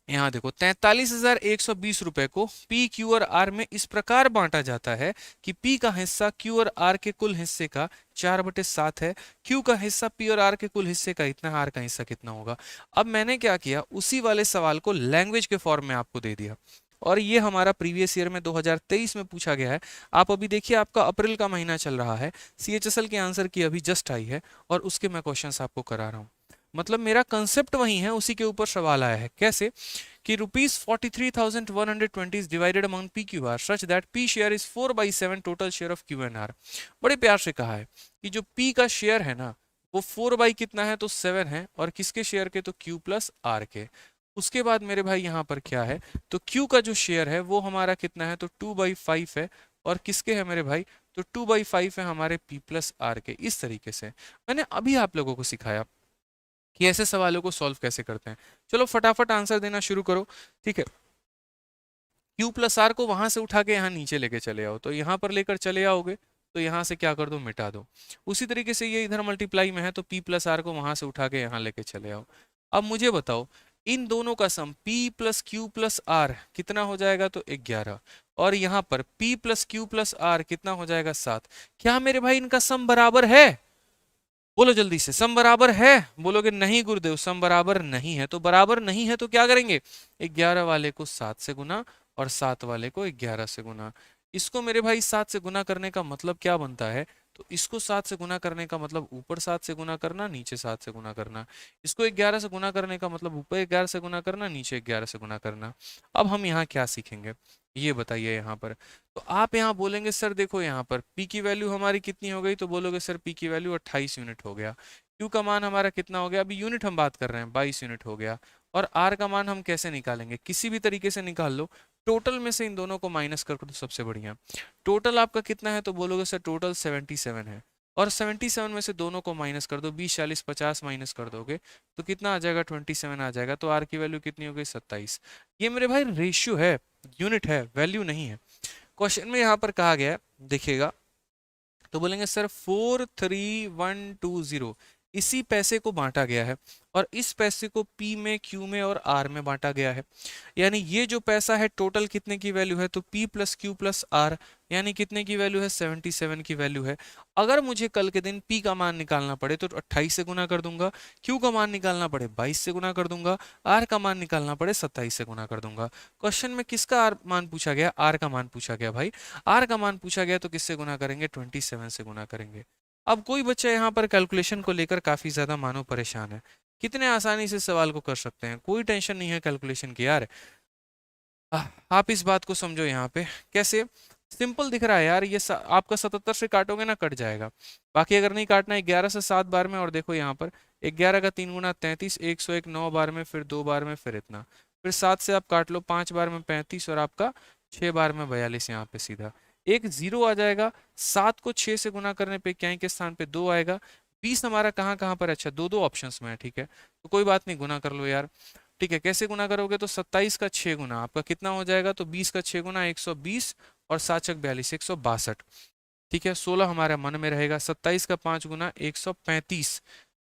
यहाँ देखो 43,120 रुपए को पी, क्यू और आर में इस प्रकार बांटा जाता है कि पी का हिस्सा क्यू और आर के कुल हिस्से का 4/7 है, क्यू का हिस्सा पी और आर के कुल हिस्से का इतना, आर का हिस्सा कितना होगा। अब मैंने क्या किया, उसी वाले सवाल को लैंग्वेज के फॉर्म में आपको दे दिया, और ये हमारा प्रीवियस ईयर में 2023 में पूछा गया है। आप अभी देखिए, आपका अप्रैल का महीना चल रहा है, CHSL के आंसर की अभी जस्ट आई है और उसके मैं क्वेश्चंस आपको करा रहा हूँ। मतलब मेरा कंसेप्ट वही है, उसी के ऊपर सवाल आया है। कैसे कि ₹43,120 divided among P Q R such that P share is 4/7 total share of Q and R. बड़े प्यार से कहा है कि जो पी का शेयर है ना, वो 4 कितना है, तो 7 है, और किसके शेयर के, तो क्यू प्लस आर के। उसके बाद मेरे भाई यहाँ पर क्या है, तो क्यू का जो शेयर है वो हमारा कितना है, तो 2/5 है, और किसके है मेरे भाई, तो 2/5 है हमारे पी प्लस आर के। इस तरीके से मैंने अभी आप लोगों को सिखाया कि ऐसे सवालों को सॉल्व कैसे करते हैं। चलो फटाफट आंसर देना शुरू करो, ठीक है। क्यू प्लस आर को वहां से उठा के यहाँ नीचे लेके चले आओ, तो यहाँ पर लेकर चले आओगे तो यहाँ से क्या कर दो, मिटा दो। उसी तरीके से ये इधर मल्टीप्लाई में है, तो पी प्लस आर को वहां से उठा के यहाँ लेके चले आओ। अब मुझे बताओ, इन दोनों का sum p plus Q plus R कितना हो जाएगा, तो 11, और यहाँ पर p plus Q plus R कितना हो जाएगा, 7। क्या मेरे भाई इनका सम बराबर है, बोलो जल्दी से, सम बराबर है। बोलोगे नहीं गुरुदेव सम बराबर नहीं है, तो बराबर नहीं है तो क्या करेंगे, 11 वाले को 7 से गुना और 7 वाले को 11 से गुना। इसको मेरे भाई 7 से गुना करने का मतलब क्या बनता है, तो इसको 7 से गुना करने का मतलब ऊपर 7 से गुना करना, नीचे 7 से गुना करना। इसको 11 से गुना करने का मतलब ऊपर 11 से गुना करना, नीचे 11 से गुना करना। अब हम यहाँ क्या सीखेंगे, ये बताइए यहाँ पर। तो आप यहाँ बोलेंगे सर देखो यहाँ पर p की वैल्यू हमारी कितनी हो गई, तो बोलोगे सर p की वैल्यू 28 यूनिट हो गया। q का मान हमारा कितना हो गया, अभी यूनिट हम बात कर रहे हैं, 22 यूनिट हो गया। और r का मान हम कैसे निकालेंगे, किसी भी तरीके से निकाल लो, टोटल में से इन दोनों को माइनस कर दो, सबसे बढ़िया। टोटल आपका कितना है, तो बोलोगे सर टोटल 77 है, और 77 में से दोनों को माइनस कर दो, 20 40 50 माइनस कर दोगे तो कितना आ जाएगा, 27 आ जाएगा। तो आर की वैल्यू कितनी हो गई, 27। ये मेरे भाई रेशियो है, यूनिट है, वैल्यू नहीं है। क्वेश्चन में यहाँ पर कहा गया है, देखिएगा तो बोलेंगे सर 43120 इसी पैसे को बांटा गया है और इस पैसे को पी में, क्यू में और आर में बांटा गया है। यानी ये जो पैसा है टोटल कितने की वैल्यू है, तो P plus Q plus R, यानी कितने की वैल्यू है, 77 की वैल्यू है। अगर मुझे कल के दिन पी का मान निकालना पड़े तो 28 से गुना कर दूंगा, क्यू का मान निकालना पड़े 22 से गुना कर दूंगा, आर का मान निकालना पड़े 27 से गुना कर दूंगा। क्वेश्चन में किसका आर मान पूछा गया, आर का मान पूछा गया भाई। आर का मान पूछा गया तो किससे गुना करेंगे, 27 से गुना करेंगे। अब कोई बच्चा यहाँ पर कैलकुलेशन को लेकर काफी ज्यादा मानो परेशान है, कितने आसानी से सवाल को कर सकते हैं, कोई टेंशन नहीं है कैलकुलेशन की यार। आप इस बात को समझो यहाँ पे कैसे सिंपल दिख रहा है यार, ये आपका 77 से काटोगे ना कट जाएगा। बाकी अगर नहीं काटना है 11 से 7 बार में, और देखो यहाँ पर 11 का 3 गुना 33, 101 9 बार में, फिर 2 बार में, फिर इतना, फिर 7 से आप काट लो 5 बार में 35 और आपका 6 बार में 42, यहाँ पे सीधा एक जीरो आ जाएगा। 7 को 6 से गुना करने पे क्या के स्थान पे 2 आएगा। 20 हमारा कहाँ कहाँ पर, अच्छा दो दो ऑप्शंस में है, ठीक है तो कोई बात नहीं, गुना कर लो यार। ठीक है, कैसे गुना करोगे, तो 27 का 6 गुना आपका कितना हो जाएगा, तो 20 का 6 गुना 120 और 7 छक 42 162। ठीक है, 16 हमारा मन में रहेगा। 27 का 5 गुना 135,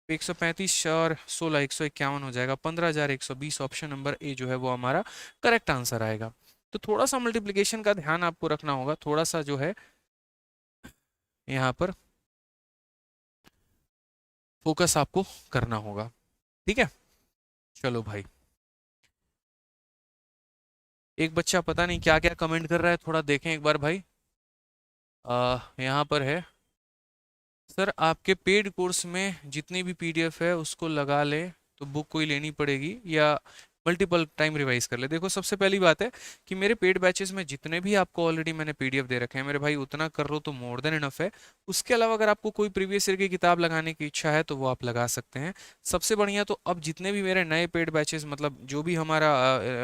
135 और 16 151 हो जाएगा। 15,120 ऑप्शन नंबर ए जो है वो हमारा करेक्ट आंसर आएगा। तो थोड़ा सा मल्टीप्लिकेशन का ध्यान आपको रखना होगा, थोड़ा सा जो है यहाँ पर फोकस आपको करना होगा। ठीक है, चलो भाई। एक बच्चा पता नहीं क्या क्या कमेंट कर रहा है, थोड़ा देखें एक बार भाई। यहाँ पर है, सर आपके पेड कोर्स में जितनी भी पीडीएफ है उसको लगा ले तो बुक कोई लेनी पड़ेगी या मल्टीपल टाइम रिवाइज कर ले। देखो सबसे पहली बात है कि मेरे पेड बैचेस में जितने भी आपको ऑलरेडी मैंने पीडीएफ दे रखे हैं मेरे भाई, उतना कर लो तो मोर देन इनफ है। उसके अलावा अगर आपको कोई प्रीवियस ईयर की किताब लगाने की इच्छा है तो वो आप लगा सकते हैं। सबसे बढ़िया तो अब जितने भी मेरे नए पेड बैचेस, मतलब जो भी हमारा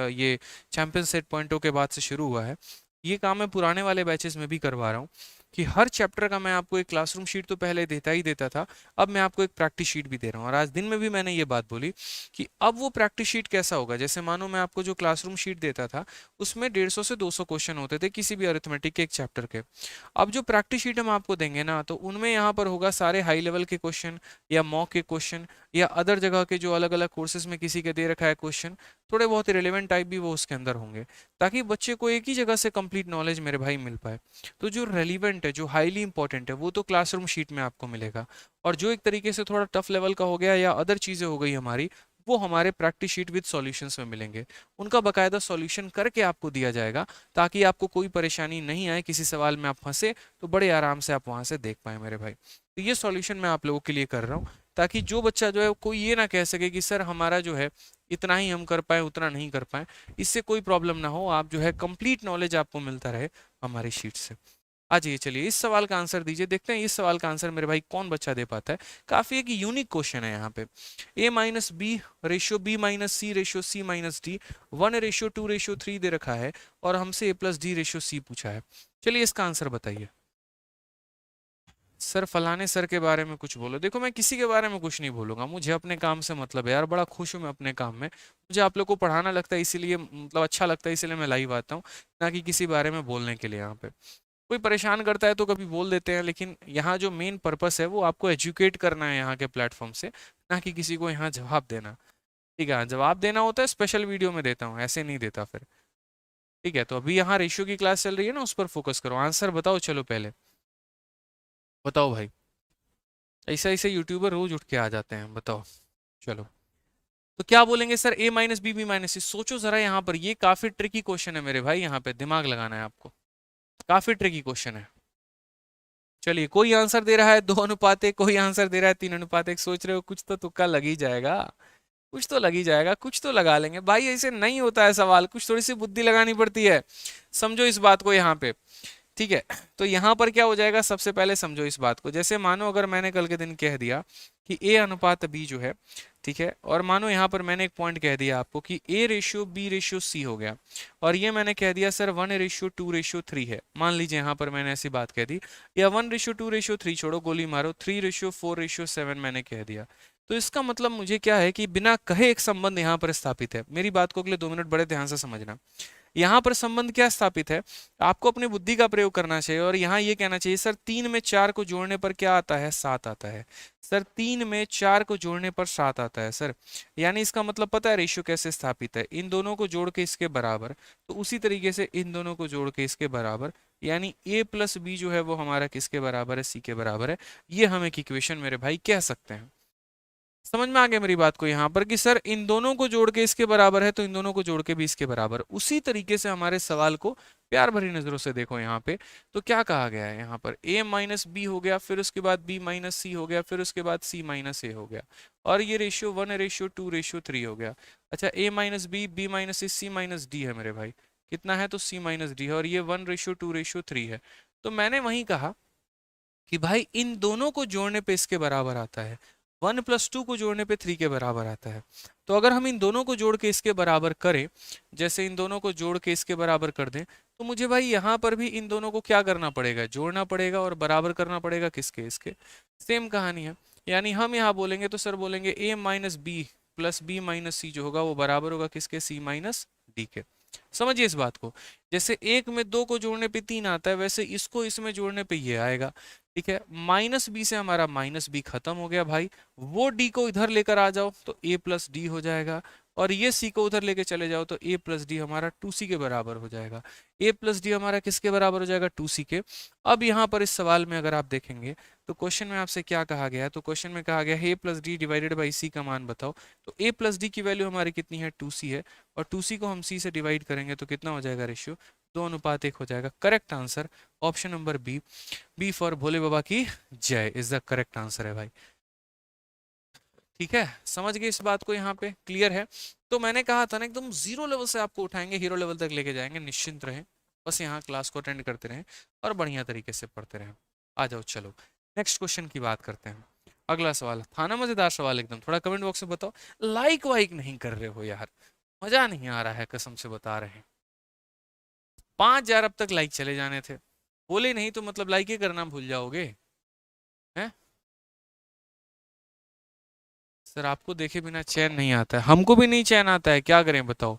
ये चैंपियन सेट पॉइंटों के बाद से शुरू हुआ है, ये काम मैं पुराने वाले बैचेस में भी करवा रहा हूँ कि हर चैप्टर का मैं आपको एक क्लासरूम शीट तो पहले देता ही देता था, अब मैं आपको एक प्रैक्टिस शीट भी दे रहा हूँ। और आज दिन में भी मैंने ये बात बोली कि अब वो प्रैक्टिस शीट कैसा होगा, जैसे मानो मैं आपको जो क्लासरूम शीट देता था उसमें 150 से 200 क्वेश्चन होते थे किसी भी अरिथमेटिक के एक चैप्टर के। अब जो प्रैक्टिस शीट हम आपको देंगे ना, तो उनमें यहाँ पर होगा सारे हाई लेवल के क्वेश्चन या मॉक के क्वेश्चन या अदर जगह के जो अलग अलग कोर्सेज में किसी के दे रखा है क्वेश्चन, थोड़े बहुत रिलेवेंट टाइप भी वो उसके अंदर होंगे, ताकि बच्चे को एक ही जगह से कंप्लीट नॉलेज मेरे भाई मिल पाए। तो जो रेलिवेंट है, जो हाईली इंपॉर्टेंट है, वो तो क्लासरूम शीट में आपको मिलेगा, और जो एक तरीके से थोड़ा टफ लेवल का हो गया या अदर चीज़ें हो गई हमारी, वो हमारे प्रैक्टिस शीट विद सॉल्यूशंस में मिलेंगे। उनका बकायदा सॉल्यूशन करके आपको दिया जाएगा, ताकि आपको कोई परेशानी नहीं आए, किसी सवाल में आप फंसे तो बड़े आराम से आप वहां से देख पाए मेरे भाई। तो ये सॉल्यूशन मैं आप लोगों के लिए कर रहा हूँ, ताकि जो बच्चा जो है कोई ये ना कह सके कि सर हमारा जो है इतना ही हम कर पाए उतना नहीं कर पाए, इससे कोई प्रॉब्लम ना हो, आप जो है कंप्लीट नॉलेज आपको मिलता रहे हमारी शीट से। आ जाइए, चलिए इस सवाल का आंसर दीजिए, देखते हैं इस सवाल का आंसर मेरे भाई कौन बच्चा दे पाता है। काफी एक यूनिक क्वेश्चन है यहाँ पे। a minus B ratio b minus C ratio c minus D 1:2:3 दे रखा है और हमसे a plus D ratio c पूछा है। चलिए इसका आंसर बताइए। सर फलाने सर के बारे में कुछ बोलो। देखो मैं किसी के बारे में कुछ नहीं बोलूंगा, मुझे अपने काम से मतलब है यार, बड़ा खुश हूँ मैं अपने काम में। मुझे आप लोग को पढ़ाना लगता है इसीलिए, मतलब अच्छा लगता है इसीलिए मैं लाइव आता हूँ, ना कि किसी बारे में बोलने के लिए। यहाँ पे कोई परेशान करता है तो कभी बोल देते हैं, लेकिन यहाँ जो मेन पर्पस है वो आपको एजुकेट करना है यहाँ के प्लेटफॉर्म से, ना कि किसी को यहाँ जवाब देना। ठीक है, जवाब देना होता है स्पेशल वीडियो में देता हूँ, ऐसे नहीं देता फिर। ठीक है, तो अभी यहाँ रेशियो की क्लास चल रही है ना, उस पर फोकस करो। आंसर बताओ, चलो पहले बताओ भाई। ऐसा ऐसे यूट्यूबर रोज उठ के आ जाते हैं, बताओ। चलो, तो क्या बोलेंगे sir, a minus B B minus C. सोचो जरा यहाँ पर, ये काफी ट्रिकी क्वेश्चन है मेरे भाई, यहाँ पे दिमाग लगाना है आपको, काफी ट्रिकी क्वेश्चन है। चलिए, कोई आंसर दे रहा है 2:1, कोई आंसर दे रहा है 3:1। सोच रहे हो कुछ तो तुक्का लग ही जाएगा, कुछ तो लग ही जाएगा, कुछ तो लगा लेंगे भाई, ऐसे नहीं होता है सवाल, कुछ थोड़ी सी बुद्धि लगानी पड़ती है। समझो इस बात को यहाँ पे। ठीक है, तो यहाँ पर क्या हो जाएगा, सबसे पहले समझो इस बात को। जैसे मानो अगर मैंने कल के दिन कह दिया कि a अनुपात b जो है, ठीक है, और मानो यहाँ पर मैंने एक पॉइंट कह दिया आपको कि a ratio b ratio c हो गया, और ये मैंने कह दिया सर 1:2:3 है। मान लीजिए यहाँ पर मैंने ऐसी बात कह दी, या 1:2:3 छोड़ो, गोली मारो, 3:4:7 मैंने कह दिया। तो इसका मतलब मुझे क्या है कि बिना कहे एक संबंध यहाँ पर स्थापित है। मेरी बात को अगले 2 मिनट बड़े ध्यान से समझना। यहाँ पर संबंध क्या स्थापित है, आपको अपनी बुद्धि का प्रयोग करना चाहिए और यहाँ ये कहना चाहिए सर 3 में 4 को जोड़ने पर क्या आता है, 7 आता है। सर 3 में 4 को जोड़ने पर 7 आता है सर, यानी इसका मतलब पता है रेशियो कैसे स्थापित है, इन दोनों को जोड़ के इसके बराबर, तो उसी तरीके से इन दोनों को जोड़ के इसके बराबर, यानी a प्लस बी जो है वो हमारा किसके बराबर है, c के बराबर है। ये हम एक इक्वेशन मेरे भाई कह सकते हैं। समझ में आ गया मेरी बात को यहाँ पर कि सर इन दोनों को जोड़ के इसके बराबर है तो इन दोनों को जोड़ के भी इसके बराबर। उसी तरीके से हमारे सवाल को प्यार भरी नजरों से देखो यहाँ पे, तो क्या कहा गया है यहाँ पर, a माइनस बी हो गया, फिर उसके बाद b माइनस सी हो गया, फिर उसके बाद c माइनस ए हो गया, और ये रेशियो 1:2:3 हो गया। अच्छा a minus B minus C minus D है मेरे भाई, कितना है तो c माइनस डी है, और ये 1:2:3 है। तो मैंने वही कहा कि भाई इन दोनों को जोड़ने पे इसके बराबर आता है, 1 + 2 को जोड़ने पे 3 के बराबर आता है। तो अगर हम इन दोनों को जोड़ के इसके बराबर करें, जैसे इन दोनों को जोड़ के इसके बराबर कर दें, तो मुझे भाई यहाँ पर भी इन दोनों को क्या करना पड़ेगा, जोड़ना पड़ेगा और बराबर करना पड़ेगा किसके, इसके। सेम कहानी है, यानी हम यहाँ बोलेंगे तो सर बोलेंगे a minus B plus B minus C जो होगा वो बराबर होगा किसके, c माइनस डी के। समझिए इस बात को, जैसे 1 में 2 को जोड़ने पे 3 आता है, वैसे इसको इसमें जोड़ने पे ये आएगा। ठीक है, माइनस बी से हमारा माइनस बी खत्म हो गया भाई, वो डी को इधर लेकर आ जाओ तो a प्लस डी हो जाएगा, और ये c को उधर लेके चले जाओ तो a प्लस डी हमारा 2c के बराबर हो जाएगा। a प्लस डी हमारा किसके बराबर हो जाएगा, 2c के। अब यहाँ पर इस सवाल में अगर आप देखेंगे तो क्वेश्चन में आपसे क्या कहा गया है, तो क्वेश्चन में कहा गया है a plus D divided by c का मान बताओ। तो a प्लस डी की वैल्यू हमारी कितनी है, 2c है, और 2c को हम c से डिवाइड करेंगे तो कितना हो जाएगा रेशियो, 2:1 हो जाएगा। Correct answer option number B, B for Bhole Baba की जय इज द करेक्ट आंसर है भाई। ठीक है, समझ गए इस बात को, यहाँ पे क्लियर है। तो मैंने कहा था ना एकदम जीरो लेवल से आपको उठाएंगे, हीरो लेवल तक लेके जाएंगे, निश्चिंत रहें, बस यहाँ क्लास को अटेंड करते रहें और बढ़िया तरीके से पढ़ते रहें। आ जाओ चलो नेक्स्ट क्वेश्चन की बात करते हैं। अगला सवाल था ना मजेदार सवाल एकदम, थोड़ा कमेंट बॉक्स में बताओ, लाइक वाइक नहीं कर रहे हो यार, मजा नहीं आ रहा है, कसम से बता रहे हैं। 5,000 अब तक लाइक चले जाने थे, बोले नहीं तो मतलब लाइक ही करना भूल जाओगे हैं। सर आपको देखे बिना चैन नहीं आता है, हमको भी नहीं चैन आता है, क्या करें बताओ।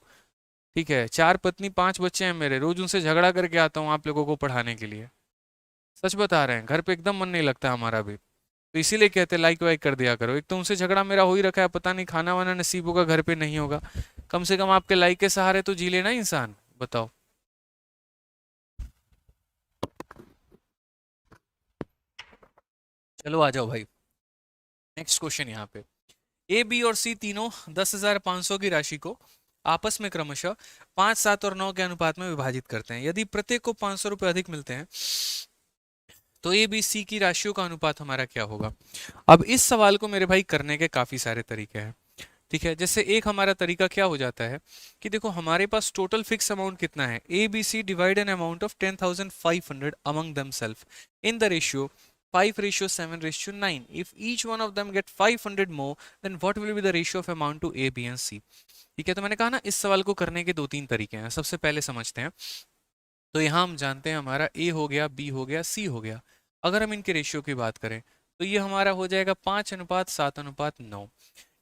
ठीक है, 4 पत्नी 5 बच्चे हैं मेरे, रोज उनसे झगड़ा करके आता हूँ आप लोगों को पढ़ाने के लिए, सच बता रहे हैं, घर पे एकदम मन नहीं लगता हमारा भी, तो इसीलिए कहते हैं लाइक वाइक कर दिया करो। एक तो उनसे झगड़ा मेरा हो ही रखा है, पता नहीं खाना वाना नसीब होगा घर पे नहीं होगा, कम से कम आपके लाइक के सहारे तो जी लेना इंसान, बताओ। चलो आ जाओ भाई नेक्स्ट क्वेश्चन यहाँ पे, ए बी और सी तीनों 10,500 की राशि को आपस में क्रमशः 5, 7 और 9 के अनुपात में विभाजित करते हैं। यदि प्रत्येक को 500 रुपए अधिक मिलते हैं तो ए बी सी की राशियों का अनुपात हमारा क्या होगा। अब इस सवाल को मेरे भाई करने के काफी सारे तरीके हैं। ठीक है, जैसे एक हमारा तरीका क्या हो जाता है कि देखो हमारे पास टोटल फिक्स अमाउंट कितना है, A B C divide an amount of 10,500 among themselves in the ratio 5:7:9. If each one of them get 500 more, then what will be the ratio of amount to A, B and C? ठीक है, तो मैंने कहा ना इस सवाल को करने के 2-3 तरीके हैं। सबसे पहले समझते हैं, तो यहाँ हम जानते हैं हमारा A हो गया, B हो गया, C हो गया। अगर हम इनके रेशियो की बात करें तो ये हमारा हो जाएगा 5:7:9,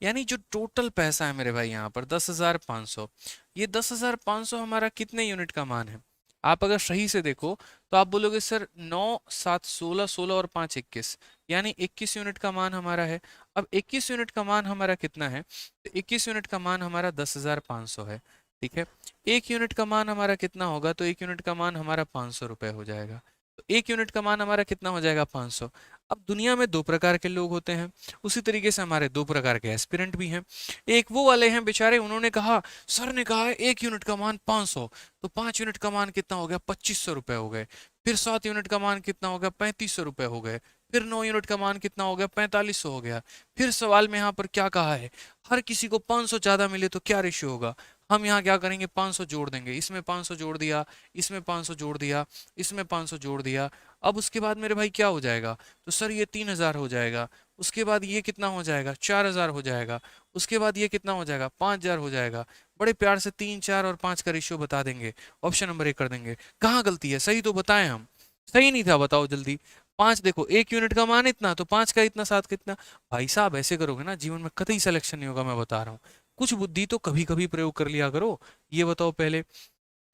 यानी जो टोटल पैसा है मेरे भाई यहाँ पर 10,500, ये 10,500 हमारा कितने यूनिट का मान है। आप अगर सही से देखो तो आप बोलोगे सर 9, 7, 16, 16 और 5 21, यानी 21 यूनिट का मान हमारा है। अब 21 यूनिट का मान हमारा कितना है, तो 21 यूनिट का मान हमारा 10,500 है। ठीक है, एक यूनिट का मान हमारा कितना होगा, तो एक यूनिट का मान हमारा 500 रुपए हो जाएगा। तो एक यूनिट का मान हमारा कितना हो जाएगा, 500। अब दुनिया में 2 प्रकार के लोग होते हैं, उसी तरीके से हमारे 2 प्रकार के एस्पिरेंट भी हैं। एक वो वाले हैं बेचारे, उन्होंने कहा सर ने कहा है 1 यूनिट का मान 500, तो 5 यूनिट का मान कितना हो गया, 2500 रुपए हो गए। फिर 7 यूनिट का मान कितना हो गया, 3500 रुपए हो गए। फिर 9 यूनिट का मान कितना हो गया, 4500 हो गया। फिर सवाल में यहाँ पर क्या कहा है, हर किसी को 500 ज्यादा मिले तो क्या रेशियो होगा। हम यहाँ क्या करेंगे, 500 जोड़ देंगे, इसमें 500 जोड़ दिया, इसमें 500 जोड़ दिया, इसमें 500 जोड़ दिया। अब उसके बाद मेरे भाई क्या हो जाएगा, तो सर ये 3,000 हो जाएगा। उसके बाद ये कितना हो जाएगा, 4,000 हो जाएगा। उसके बाद ये कितना हो जाएगा, 5,000 हो जाएगा। बड़े प्यार से 3, 4 और 5 का रेशियो बता देंगे, ऑप्शन नंबर 1 कर देंगे। कहाँ गलती है, सही तो बताएं हम, सही नहीं था बताओ जल्दी। 5 देखो, 1 यूनिट का मान इतना, तो 5 का इतना, 7 कितना। भाई साहब ऐसे करोगे ना जीवन में कतई सिलेक्शन नहीं होगा, मैं बता रहा हूँ। कुछ बुद्धि तो कभी कभी प्रयोग कर लिया करो, ये बताओ पहले।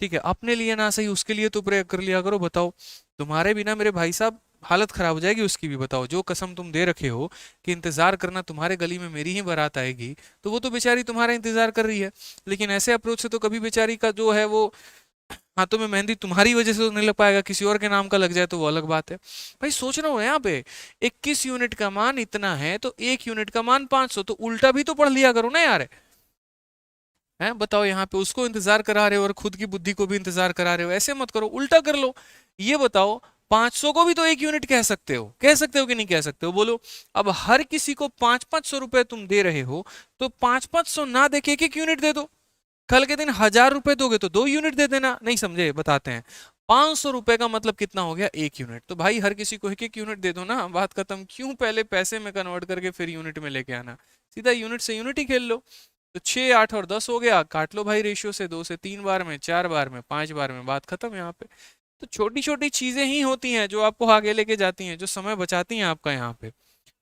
ठीक है, अपने लिए ना सही उसके लिए तो प्रयोग कर लिया करो। बताओ, तुम्हारे बिना मेरे भाई साहब हालत खराब हो जाएगी उसकी भी। बताओ, जो कसम तुम दे रखे हो कि इंतजार करना, तुम्हारे गली में मेरी ही बारात आएगी, तो वो तो बेचारी तुम्हारा इंतजार कर रही है। लेकिन ऐसे अप्रोच से तो कभी बेचारी का जो है वो हाथों में मेहंदी तुम्हारी वजह से तो नहीं लग पाएगा, किसी और के नाम का लग जाए तो वो अलग बात है। भाई सोच रहा हूँ यहाँ पे 21 यूनिट का मान इतना है तो 1 यूनिट का मान 500, तो उल्टा भी तो पढ़ लिया करो ना यार। है बताओ, यहाँ पे उसको इंतजार करा रहे हो और खुद की बुद्धि को भी इंतजार करा रहे हो, ऐसे मत करो, उल्टा कर लो। ये बताओ, 500 को भी तो 1 यूनिट कह सकते हो, कह सकते हो कि नहीं कह सकते हो, बोलो। अब हर किसी को 500-500 रुपए तुम दे रहे हो, तो 500-500 ना देके 1-1 यूनिट दे दो। कल के दिन 1000 रुपए दोगे तो 2 यूनिट दे देना। नहीं समझे, बताते हैं। 500 रुपए का मतलब कितना हो गया, 1 यूनिट। तो भाई हर किसी को 1-1 यूनिट दे दो ना, बात खत्म। क्यों पहले पैसे में कन्वर्ट करके फिर यूनिट में लेके आना, सीधा यूनिट से यूनिट ही खेल लो। तो 6, 8 और 10 हो गया, काट लो भाई रेशियो से, 2 से 3 बार में, 4 बार में, 5 बार में, बात खत्म यहाँ पे। तो छोटी छोटी चीजें ही होती हैं जो आपको आगे लेके जाती हैं, जो समय बचाती हैं आपका। यहाँ पे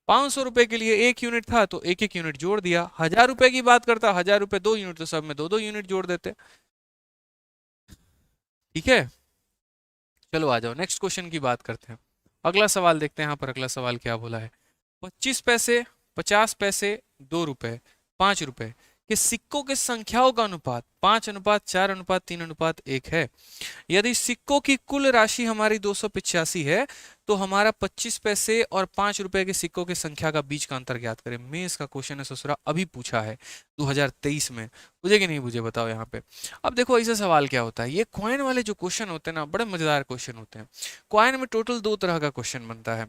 500 रुपए के लिए 1 यूनिट था तो 1-1 यूनिट जोड़ दिया। 1000 रुपए की बात करता, 1000 रुपए 2 यूनिट, तो सब में 2-2 यूनिट जोड़ देते। ठीक है, चलो आ जाओ नेक्स्ट क्वेश्चन की बात करते हैं। अगला सवाल देखते हैं, यहाँ पर अगला सवाल क्या बोला है। 25 पैसे, 50 पैसे, 2 रुपए, 5 रुपए के सिक्कों के संख्याओं का अनुपात 5:4:3:1 है। यदि सिक्कों की कुल राशि हमारी 285 है, तो हमारा 25 पैसे और 5 रुपए के सिक्कों की संख्या का बीच का अंतर ज्ञात करें। मेंस का क्वेश्चन है ससुरा, अभी पूछा है 2023 में। बुझे कि नहीं बुझे, बताओ यहाँ पे। अब देखो ऐसा सवाल क्या होता है, ये कॉइन वाले जो क्वेश्चन होते हैं ना, बड़े मजेदार क्वेश्चन होते हैं। कॉइन में टोटल 2 तरह का क्वेश्चन बनता है।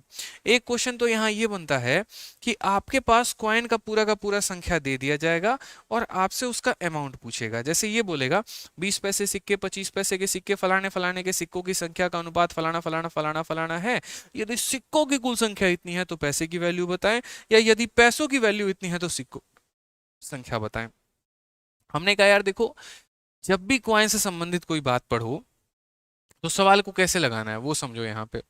एक क्वेश्चन तो यहाँ ये बनता है कि आपके पास कॉइन का पूरा संख्या दे दिया जाएगा और आपसे उसका अमाउंट पूछेगा। जैसे ये बोलेगा 20 पैसे सिक्के, 25 पैसे के सिक्के, फलाने फलाने के सिक्कों की संख्या का अनुपात फलाना फलाना फलाना फलाना है। यदि सिक्कों की कुल संख्या इतनी है तो पैसे की वैल्यू बताएं, या यदि पैसों की वैल्यू इतनी है तो सिक्कों संख्या बताएं। हमने कहा यार देखो, जब भी कॉइन से संबंधित कोई बात पढ़ो तो सवाल को कैसे लगाना है वो समझो। यहाँ पे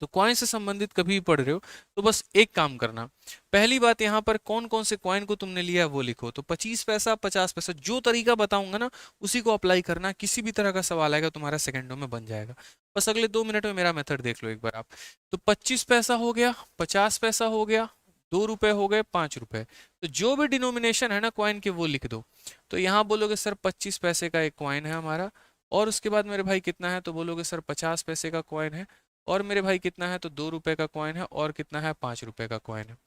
तो कॉइन से संबंधित कभी भी पढ़ रहे हो तो बस एक काम करना, पहली बात यहाँ पर कौन कौन से कॉइन को तुमने लिया है वो लिखो। तो 25 पैसा, 50 पैसा, जो तरीका बताऊंगा ना उसी को अप्लाई करना। किसी भी तरह का सवाल आएगा तुम्हारा सेकंडों में बन जाएगा। बस अगले 2 मिनट में मेरा मेथड देख लो एक बार आप। तो 25 पैसा हो गया, 50 पैसा हो गया, 2 रुपए हो गए, 5 रुपए। तो जो भी डिनोमिनेशन है ना कॉइन के वो लिख दो। तो यहाँ बोलोगे सर 25 पैसे का एक कॉइन है हमारा, और उसके बाद मेरे भाई कितना है, तो बोलोगे सर 50 पैसे का कॉइन है, और मेरे भाई कितना है, तो 2 रुपए का कॉइन है, और कितना है, 5 रुपए का कॉइन है।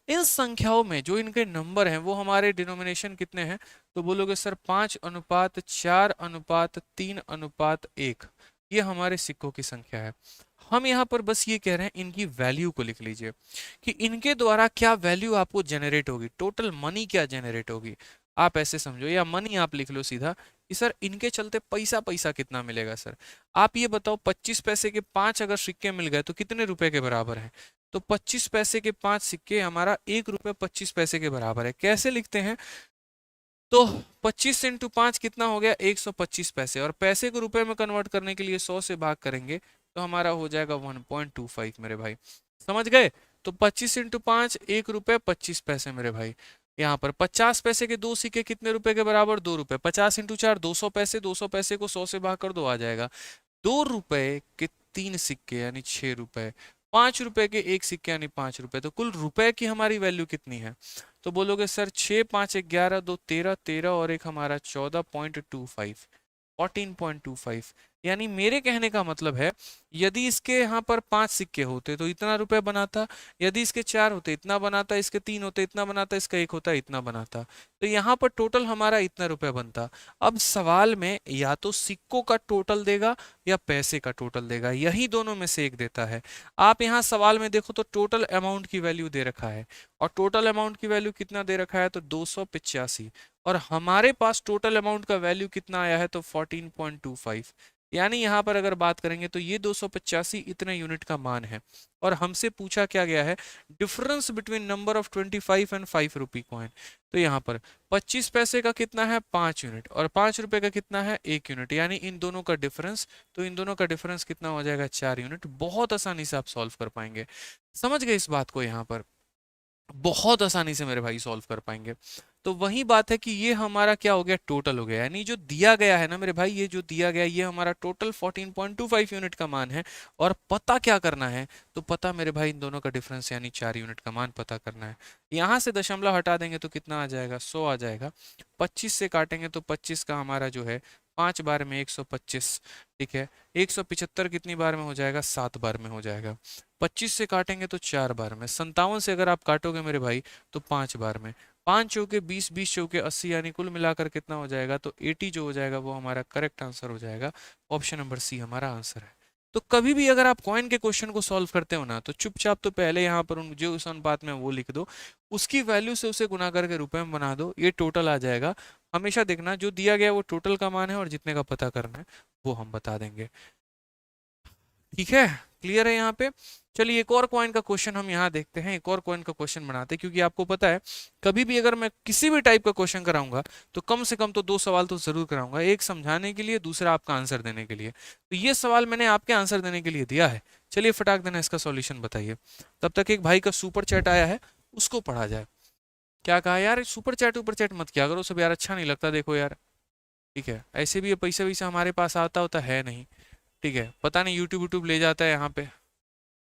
इन संख्याओं में जो इनके नंबर हैं वो हमारे डिनोमिनेशन कितने हैं, तो बोलोगे सर 5:4:3:1, ये हमारे सिक्कों की संख्या है। हम यहाँ पर बस ये कह रहे हैं इनकी वैल्यू को लिख लीजिए कि इनके द्वारा क्या वैल्यू आपको जनरेट होगी, टोटल मनी क्या जनरेट होगी। आप ऐसे समझो, या मनी आप लिख लो सीधा कि सर इनके चलते पैसा पैसा कितना मिलेगा। सर आप ये बताओ, 25 पैसे के 5 अगर सिक्के मिल गए तो कितने रुपए के बराबर है। तो 25 पैसे के 5 सिक्के हमारा 1 रुपए 25 पैसे के बराबर है। कैसे लिखते हैं, तो 25 इंटू 5 कितना हो गया, 125 पैसे, और पैसे को रुपए में कन्वर्ट करने के लिए 100 से भाग करेंगे तो हमारा हो जाएगा 1.25 मेरे भाई। समझ गए। तो 25 इंटू 5, 1 रुपए 25 पैसे मेरे भाई। यहाँ पर 50 पैसे के 2 सिक्के कितने रुपए के बराबर, 2 रुपए। 50 इंटू 4, 200 पैसे। 200 पैसे को 100 से भाग कर दो, आ जाएगा 2 रुपए के 3 सिक्के यानी 6 रुपए। 5 रुपए के 1 सिक्के यानी 5 रुपए। तो कुल रुपए की हमारी वैल्यू कितनी है, तो बोलोगे सर 6, 5, 11, 2, 13, 13 और एक हमारा 14.25, 14.25। यानी मेरे कहने का मतलब है, यदि इसके यहाँ पर 5 सिक्के होते तो इतना रुपए बनाता, यदि इसके 4 होते इतना बनाता, इसके 3 होते इतना बनाता, इसका 1 होता इतना बनाता। तो यहाँ पर टोटल हमारा इतना रुपए बनता। अब सवाल में या तो सिक्कों का टोटल देगा या पैसे का टोटल देगा, यही दोनों में से एक देता है। आप यहाँ सवाल में देखो तो टोटल अमाउंट की वैल्यू दे रखा है, और टोटल अमाउंट की वैल्यू कितना दे रखा है, तो 285, और हमारे पास टोटल अमाउंट का वैल्यू कितना आया है, तो 14.25। यानी यहाँ पर अगर बात करेंगे तो ये 285 इतने यूनिट का मान है, और हमसे पूछा क्या गया है, difference between number of 25 and 5 rupee coin. तो यहाँ पर 25 पैसे का कितना है, 5 यूनिट, और 5 रुपए का कितना है, 1 यूनिट, यानी इन दोनों का डिफरेंस। तो इन दोनों का डिफरेंस कितना हो जाएगा, 4 यूनिट। बहुत आसानी से आप सॉल्व कर पाएंगे। समझ गए इस बात को, यहाँ पर बहुत आसानी से मेरे भाई सॉल्व कर पाएंगे। तो वही बात है कि ये हमारा क्या हो गया, टोटल हो गया, यानी जो दिया गया है ना मेरे भाई, ये जो दिया गया ये हमारा टोटल 14.25 यूनिट का मान है। और पता क्या करना है, तो पता मेरे भाई इन दोनों का डिफरेंस यानी 4 यूनिट का मान पता करना है। यहाँ से दशमलव हटा देंगे तो कितना आ जाएगा, 100 आ जाएगा। 25 से काटेंगे तो 25 का हमारा जो है 5 बार में 125, ठीक है। 175 कितनी बार में हो जाएगा, 7 बार में हो जाएगा। 25 से काटेंगे तो 4 बार में। 57 से अगर आप काटोगे मेरे भाई तो 5 बार में। 5 चौके 20, 20 चौके 80, यानी कुल मिलाकर कितना हो जाएगा, तो 80 जो हो जाएगा वो हमारा करेक्ट आंसर हो जाएगा। ऑप्शन नंबर सी हमारा आंसर है। तो कभी भी अगर आप कॉइन के क्वेश्चन को सॉल्व करते हो ना, तो चुपचाप तो पहले यहाँ पर जो उस अनुपात में वो लिख दो, उसकी वैल्यू से उसे गुना करके रुपए में बना दो, ये टोटल आ जाएगा। हमेशा देखना जो दिया गया वो टोटल का मान है और जितने का पता करना है वो हम बता देंगे। ठीक है, क्लियर है यहाँ पे। चलिए एक और कॉइन का क्वेश्चन हम यहाँ देखते हैं, एक और कॉइन का क्वेश्चन बनाते हैं, क्योंकि आपको पता है कभी भी अगर मैं किसी भी टाइप का क्वेश्चन कराऊंगा तो कम से कम तो 2 सवाल तो जरूर कराऊंगा, एक समझाने के लिए, दूसरा आपका आंसर देने के लिए। तो ये सवाल मैंने आपके आंसर देने के लिए दिया है। चलिए फटाक देना इसका सॉल्यूशन बताइए। तब तक एक भाई का सुपर चैट आया है, उसको पढ़ा जाए। क्या कहा यार, सुपर चैट ऊपर चैट मत किया करो सब यार, अच्छा नहीं लगता, देखो यार। ठीक है, ऐसे भी ये पैसे वैसे हमारे पास आता होता है नहीं, ठीक है, पता नहीं यूट्यूब यूट्यूब ले जाता है यहाँ पे,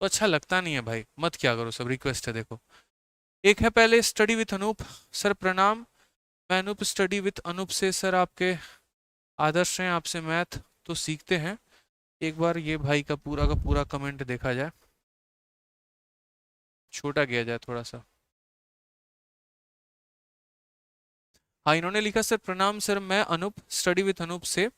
तो अच्छा लगता नहीं है भाई, मत क्या करो सब, रिक्वेस्ट है। देखो एक है पहले स्टडी विथ अनूप सर, प्रणाम, मैं अनूप स्टडी विथ अनूप से, सर आपके आदर्श हैं, आपसे मैथ तो सीखते हैं। एक बार ये भाई का पूरा कमेंट देखा जाए, छोटा किया जाए थोड़ा सा। हाँ, इन्होंने लिखा सर प्रणाम सर, मैं अनूप स्टडी विथ अनूप से,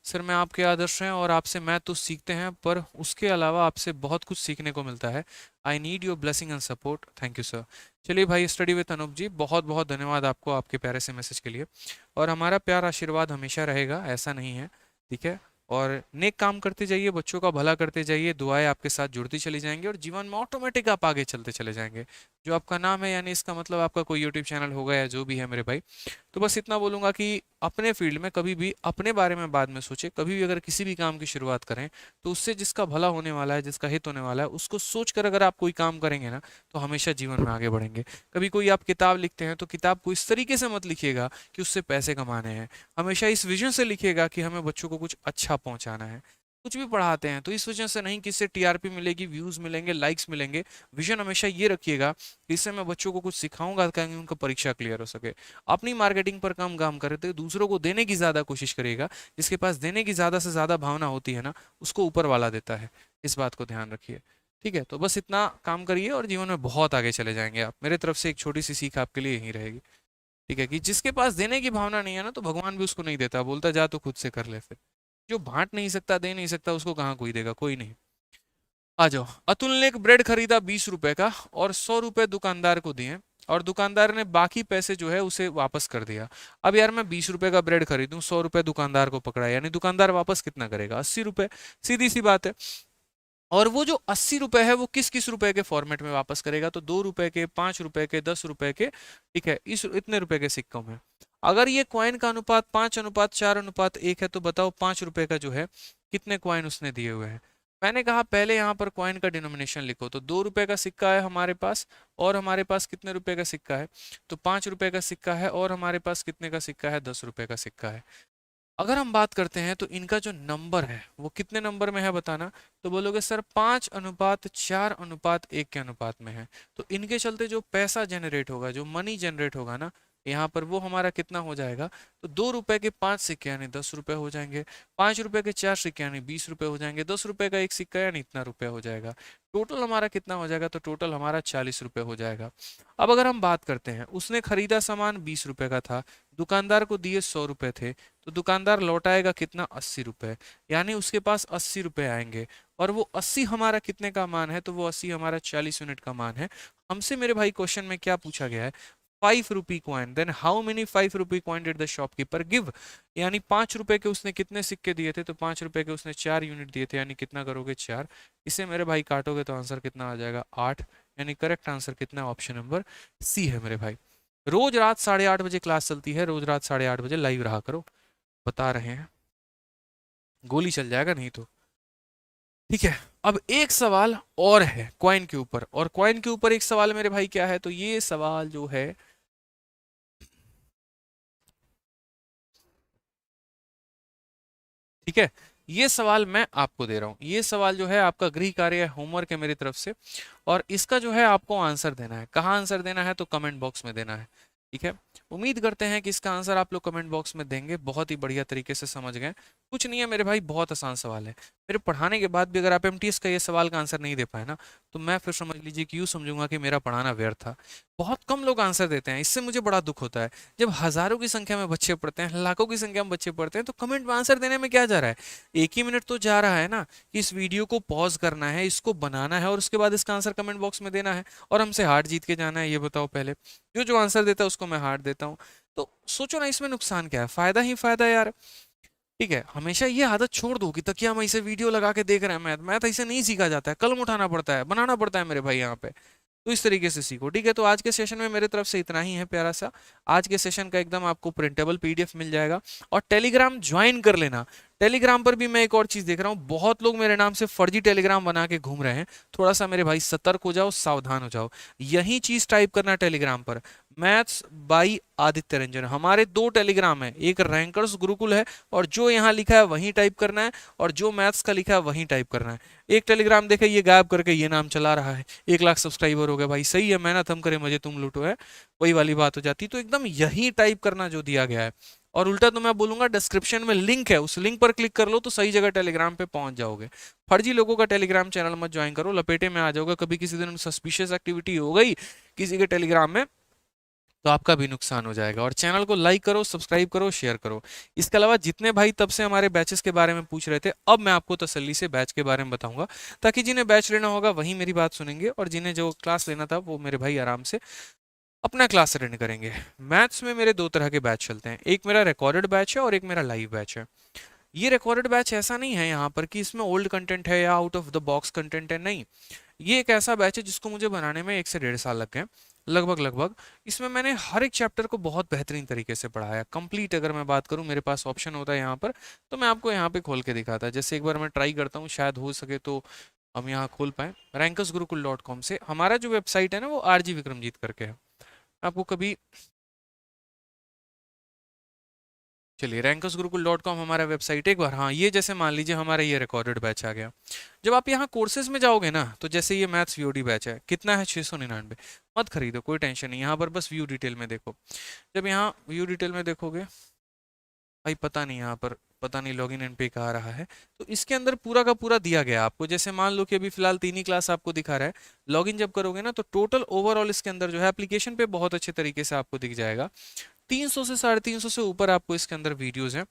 सर मैं आपके आदर्श हैं और आपसे मैथ तो सीखते हैं, पर उसके अलावा आपसे बहुत कुछ सीखने को मिलता है। I need your blessing and support, thank you sir. चलिए भाई स्टडी विथ अनूप जी, बहुत बहुत धन्यवाद आपको आपके प्यारे से मैसेज के लिए, और हमारा प्यार आशीर्वाद हमेशा रहेगा, ऐसा नहीं है, ठीक है। और नेक काम करते जाइए, बच्चों का भला करते जाइए, दुआएं आपके साथ जुड़ती चली जाएंगी और जीवन में ऑटोमेटिक आप आगे चलते चले जाएंगे। जो आपका नाम है यानी इसका मतलब आपका कोई यूट्यूब चैनल होगा या जो भी है मेरे भाई। तो बस इतना बोलूंगा कि अपने फील्ड में कभी भी अपने बारे में बाद में सोचे, कभी भी अगर किसी भी काम की शुरुआत करें तो उससे जिसका भला होने वाला है, जिसका हित होने वाला है, उसको सोचकर अगर आप कोई काम करेंगे ना, तो हमेशा जीवन में आगे बढ़ेंगे। कभी कोई आप किताब लिखते हैं तो किताब को इस तरीके से मत लिखिएगा कि उससे पैसे कमाने हैं, हमेशा इस विजन से लिखिएगा कि हमें बच्चों को कुछ अच्छा पहुंचाना है। कुछ भी पढ़ाते हैं तो इस वजह से नहीं कि इससे टीआरपी मिलेगी, व्यूज मिलेंगे, लाइक्स मिलेंगे। विजन हमेशा ये रखिएगा कि इससे मैं बच्चों को कुछ सिखाऊंगा ताकि उनका परीक्षा क्लियर हो सके। अपनी मार्केटिंग पर कम काम करे तो दूसरों को देने की ज्यादा कोशिश करिएगा, जिसके पास देने की ज्यादा से ज्यादा भावना होती है ना, उसको ऊपर वाला देता है, इस बात को ध्यान रखिए। ठीक है, तो बस इतना काम करिए और जीवन में बहुत आगे चले जाएंगे आप। मेरे तरफ से एक छोटी सी सीख आपके लिए यही रहेगी, ठीक है, कि जिसके पास देने की भावना नहीं है ना, तो भगवान भी उसको नहीं देता, बोलता जा तो खुद से कर ले फिर। जो बांट नहीं सकता, दे नहीं सकता, उसको कहाँ कोई देगा, कोई नहीं। आ जाओ। अतुल ने एक ब्रेड खरीदा 20 रुपए का और 100 रुपए दुकानदार को दिए, और दुकानदार ने बाकी पैसे जो है उसे वापस कर दिया। अब यार मैं 20 रुपए का ब्रेड खरीदूं, 100 रुपए दुकानदार को पकड़ा, यानी दुकानदार वापस कितना करेगा, 80 रुपए, सीधी सी बात है। और वो जो 80 रुपए है वो किस किस रुपए के फॉर्मेट में वापस करेगा, तो 2 रुपए के, 5 रुपए के, 10 रुपए के, ठीक है, इस इतने रुपए के सिक्कों में। अगर ये कॉइन का अनुपात 5:4:1 है, तो बताओ 5 रुपए का जो है कितने कॉइन उसने दिए हुए हैं। मैंने कहा पहले यहाँ पर कॉइन का डिनोमिनेशन लिखो, तो 2 रुपए का सिक्का है हमारे पास, और हमारे पास कितने रुपए का सिक्का है, तो 5 रुपए का सिक्का है, और हमारे पास कितने का सिक्का है, 10 रुपए का सिक्का है। अगर हम बात करते हैं तो इनका जो नंबर है वो कितने नंबर में है बताना, तो बोलोगे सर 5:4:1 के अनुपात में है। तो इनके चलते जो पैसा जनरेट होगा, जो मनी जनरेट होगा ना यहाँ पर, वो हमारा कितना हो जाएगा, तो 2 रुपए के 5 सिक्के यानी 10 रुपए हो जाएंगे, 5 रुपए के 4 सिक्के यानी 20 रुपए हो जाएंगे, 10 रुपए का एक सिक्का यानी इतना रुपया हो जाएगा। टोटल हमारा कितना हो जाएगा, तो टोटल हमारा 40 रुपए हो जाएगा। अब अगर हम बात करते हैं, उसने खरीदा सामान 20 रुपए का था, दुकानदार को दिए 100 रुपए थे, तो दुकानदार लौटाएगा कितना, 80 रुपए, यानी उसके पास 80 रुपए आएंगे। और वो 80 हमारा कितने का मान है, तो वो 80 हमारा 40 यूनिट का मान है। हमसे मेरे भाई क्वेश्चन में क्या पूछा गया है, 5 rupee coin, then how many 5 rupee coin did the shopkeeper give, यानी 5 रुपए के उसने कितने सिक्के दिए थे, तो 5 रुपए के उसने 4 यूनिट दिए थे, यानी कितना करोगे 4। इसे मेरे भाई काटोगे तो आंसर कितना आ जाएगा, 8, यानी करेक्ट आंसर कितना, ऑप्शन नंबर सी है मेरे भाई। रोज रात 8:30 बजे क्लास चलती है, रोज रात 8:30 बजे लाइव रहा करो, बता रहे हैं, गोली चल जाएगा नहीं तो। ठीक है, अब एक सवाल और है कॉइन के ऊपर, और कॉइन के ऊपर एक सवाल मेरे भाई क्या है, तो ये सवाल जो है ठीक है, ये सवाल मैं आपको दे रहा हूँ, ये सवाल जो है आपका गृह कार्य होमवर्क है मेरी तरफ से, और इसका जो है आपको आंसर देना है। कहाँ आंसर देना है? तो कमेंट बॉक्स में देना है। ठीक है, उम्मीद करते हैं कि इसका आंसर आप लोग कमेंट बॉक्स में देंगे। बहुत ही बढ़िया तरीके से समझ गए। कुछ नहीं है मेरे भाई, बहुत आसान सवाल है। मेरे पढ़ाने के बाद भी अगर आप एमटीएस का ये सवाल का आंसर नहीं दे पाए ना, तो मैं फिर समझ लीजिए कि यूँ समझूंगा कि मेरा पढ़ाना व्यर्थ था। बहुत कम लोग आंसर देते हैं, इससे मुझे बड़ा दुख होता है। जब हजारों की संख्या में बच्चे पढ़ते हैं, लाखों की संख्या में बच्चे पढ़ते हैं, तो कमेंट में आंसर देने में क्या जा रहा है? 1 ही मिनट तो जा रहा है ना, कि इस वीडियो को पॉज करना है, इसको बनाना है और उसके बाद इसका आंसर कमेंट बॉक्स में देना है, और हमसे हार जीत के जाना है। ये बताओ पहले, जो जो आंसर देता है उसको मैं हार देता हूँ। तो सोचो ना, इसमें नुकसान क्या है? फायदा ही फायदा है यार। ठीक है, हमेशा ये आदत छोड़ दो कि तकिया में इसे वीडियो लगा के देख रहे हैं। मैथ मैथ ऐसे नहीं सीखा जाता है, कलम उठाना पड़ता है, बनाना पड़ता है मेरे भाई यहाँ पे। तो इस तरीके से सीखो। ठीक है, तो आज के सेशन में मेरे तरफ से इतना ही है प्यारा सा। आज के सेशन का एकदम आपको प्रिंटेबल पीडीएफ मिल जाएगा, और टेलीग्राम ज्वाइन कर लेना। टेलीग्राम पर भी मैं एक और चीज देख रहा हूँ, बहुत लोग मेरे नाम से फर्जी टेलीग्राम बना के घूम रहे हैं। थोड़ा सा मेरे भाई सतर्क हो जाओ, सावधान हो जाओ। यही चीज टाइप करना टेलीग्राम पर, मैथ्स बाई आदित्य रंजन। हमारे 2 टेलीग्राम है, एक रैंकर्स गुरुकुल है, और जो यहाँ लिखा है वही टाइप करना है, और जो मैथ्स का लिखा है वही टाइप करना है। एक टेलीग्राम देखे ये गायब करके ये नाम चला रहा है, 1 लाख सब्सक्राइबर हो गए भाई, सही है, मेहनत हम करें मजे तुम लूटो, है वही वाली बात हो जाती। तो एकदम यही टाइप करना जो दिया गया है। और उल्टा तो मैं बोलूंगा, डिस्क्रिप्शन में लिंक है, उस लिंक पर क्लिक कर लो तो सही जगह टेलीग्राम पे पहुंच जाओगे। फर्जी लोगों का टेलीग्राम चैनल मत ज्वाइन करो, लपेटे में आ जाओगे। कभी किसी दिन सस्पिशियस एक्टिविटी हो गई किसी के टेलीग्राम में, तो आपका भी नुकसान हो जाएगा। और चैनल को लाइक करो, सब्सक्राइब करो, शेयर करो। इसके अलावा जितने भाई तब से हमारे बैचेस के बारे में पूछ रहे थे, अब मैं आपको तसल्ली से बैच के बारे में बताऊंगा, ताकि जिन्हें बैच लेना होगा वही मेरी बात सुनेंगे, और जिन्हें जो क्लास लेना था वो मेरे भाई आराम से अपना क्लास अटेंड करेंगे। मैथ्स में मेरे 2 तरह के बैच चलते हैं, एक मेरा रिकॉर्डेड बैच है और एक मेरा लाइव बैच है। ये रिकॉर्डेड बैच ऐसा नहीं है यहाँ पर कि इसमें ओल्ड कंटेंट है या out of the box content है, नहीं। ये एक ऐसा बैच है जिसको मुझे बनाने में 1 से 1.5 साल लग गए, लगभग लगभग। इसमें मैंने हर एक चैप्टर को बहुत बेहतरीन तरीके से पढ़ाया, कंप्लीट। अगर मैं बात करूं, मेरे पास ऑप्शन होता है यहाँ पर, तो मैं आपको यहाँ पे खोल के दिखाता। जैसे एक बार मैं ट्राई करता हूँ, शायद हो सके तो हम यहाँ खोल पाए। rankersgurukul.com से हमारा जो वेबसाइट है ना, वो आरजी विक्रमजीत करके है। आपको कभी, चलिए rankersgurukul.com हमारा वेबसाइट। एक बार, हाँ, ये जैसे मान लीजिए हमारा ये रिकॉर्डेड बैच आ गया। जब आप यहाँ कोर्सेज में जाओगे ना, तो जैसे ये मैथ्स वीओडी बैच है, कितना है? 699। मत खरीदो, कोई टेंशन नहीं, यहाँ पर बस व्यू डिटेल में देखो। जब यहाँ व्यू डिटेल में देखोगे भाई, पता नहीं यहाँ पर, पता नहीं लॉगिन इन पे कहाँ रहा है, तो इसके अंदर पूरा का पूरा दिया गया आपको। जैसे मान लो कि अभी फिलहाल 3 ही क्लास आपको दिखा रहा है। लॉगिन जब करोगे ना, तो टोटल ओवरऑल इसके अंदर जो है एप्लीकेशन पे बहुत अच्छे तरीके से आपको दिख जाएगा। 300 से 350 से ऊपर आपको इसके अंदर वीडियोस हैं।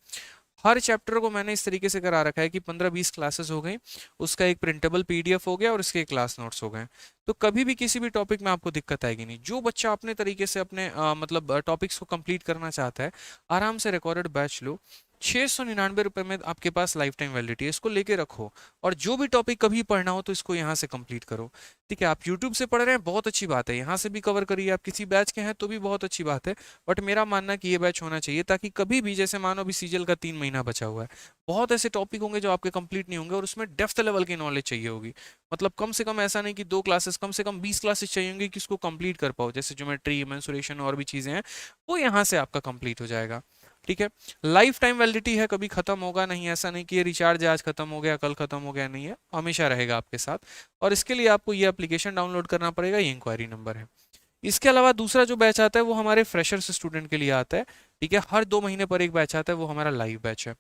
हर चैप्टर को मैंने इस तरीके से करा रखा है कि 15-20 क्लासेस हो गई, उसका एक प्रिंटेबल पीडीएफ हो गया, और इसके क्लास नोट्स हो गए। तो कभी भी किसी भी टॉपिक में आपको दिक्कत आएगी नहीं। जो बच्चा अपने तरीके से अपने मतलब टॉपिक्स को कंप्लीट करना चाहता है, आराम से रिकॉर्डेड बैच लो। 699 रुपए में आपके पास लाइफ टाइम वैलिडिटी है, इसको लेके रखो। और जो भी टॉपिक कभी पढ़ना हो तो इसको यहाँ से कंप्लीट करो। ठीक है, आप यूट्यूब से पढ़ रहे हैं, बहुत अच्छी बात है, यहाँ से भी कवर करिए। आप किसी बैच के हैं तो भी बहुत अच्छी बात है, बट मेरा मानना कि ये बैच होना चाहिए, ताकि कभी भी, जैसे मानो अभी सीजल का 3 महीना बचा हुआ है, बहुत ऐसे टॉपिक होंगे जो आपके कंप्लीट नहीं होंगे, और उसमें डेप्थ लेवल की नॉलेज चाहिए होगी। मतलब कम से कम ऐसा नहीं कि 2 क्लासेस, कम से कम 20 क्लासेस चाहिए होंगी कि उसको कंप्लीट कर पाओ। जैसे ज्योमेट्री, मेंसुरेशन और भी चीजें हैं, वो यहाँ से आपका कंप्लीट हो जाएगा। ठीक है, लाइफ टाइम वैलिडिटी है, कभी खत्म होगा नहीं। ऐसा नहीं कि ये रिचार्ज आज खत्म हो गया, कल खत्म हो गया, नहीं है, हमेशा रहेगा आपके साथ। और इसके लिए आपको ये एप्लीकेशन डाउनलोड करना पड़ेगा, ये इंक्वायरी नंबर है। इसके अलावा दूसरा जो बैच आता है वो हमारे फ्रेशर्स स्टूडेंट के लिए आता है। ठीक है, हर 2 महीने पर एक बैच आता है, वो हमारा लाइव बैच है।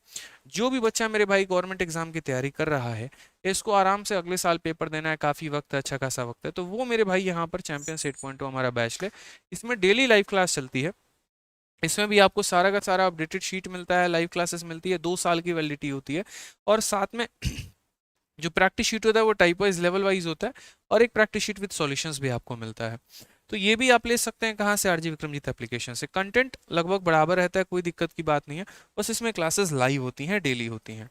जो भी बच्चा मेरे भाई गवर्नमेंट एग्जाम की तैयारी कर रहा है, इसको आराम से अगले साल पेपर देना है, काफी वक्त है, अच्छा खासा वक्त है, तो वो मेरे भाई यहाँ पर चैंपियंस 8.2 हमारा बैच ले। इसमें डेली लाइव क्लास चलती है। इसमें भी आपको सारा का सारा अपडेटेड शीट मिलता है, लाइव क्लासेस मिलती है, 2 साल की वैलिडिटी होती है। और साथ में जो प्रैक्टिस शीट होता है वो टाइप वाइज, लेवल वाइज होता है, और एक प्रैक्टिस शीट विद सॉल्यूशंस भी आपको मिलता है। तो ये भी आप ले सकते हैं, कहाँ से? आरजी विक्रमजीत एप्लीकेशन से। कंटेंट लगभग बराबर रहता है, कोई दिक्कत की बात नहीं है, बस इसमें क्लासेस लाइव होती हैं, डेली होती हैं।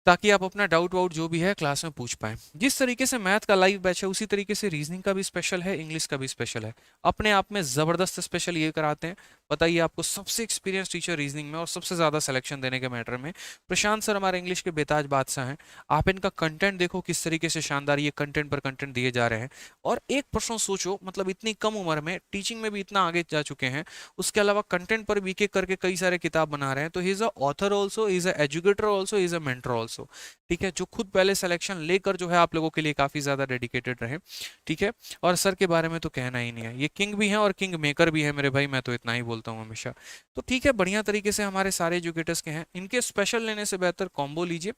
ताकि आप अपना डाउट वाउट जो भी है क्लास में पूछ पाएं। जिस तरीके से मैथ का लाइव बैच है उसी तरीके से रीजनिंग का भी स्पेशल है, इंग्लिश का भी स्पेशल है। अपने आप में जबरदस्त स्पेशल ये कराते हैं। बताइए, आपको सबसे एक्सपीरियंस टीचर रीजनिंग में और सबसे ज्यादा सिलेक्शन देने के मैटर में प्रशांत सर हमारे इंग्लिश के बेताज बादशाह हैं। आप इनका कंटेंट देखो किस तरीके से शानदार ये कंटेंट पर कंटेंट दिए जा रहे हैं। और एक प्रश्न सोचो, मतलब इतनी कम उम्र में टीचिंग में भी इतना आगे जा चुके हैं, उसके अलावा कंटेंट पर भी एक करके कई सारे किताब बना रहे हैं। तो he is a author also, he is a educator also, he is a mentor also. ठीक है, जो खुद पहले सिलेक्शन लेकर जो है आप लोगों के लिए काफी ज्यादा डेडिकेटेड रहे। ठीक है, और सर के बारे में तो कहना ही नहीं है, ये किंग भी हैं और किंग मेकर भी है मेरे भाई, मैं तो इतना ही बोलता हूँ हमेशा। तो ठीक है, बढ़िया तरीके से हमारे सारे एजुकेटर्स के हैं। इनके स्पेशल लेने से बेहतर कॉम्बो लीजिए।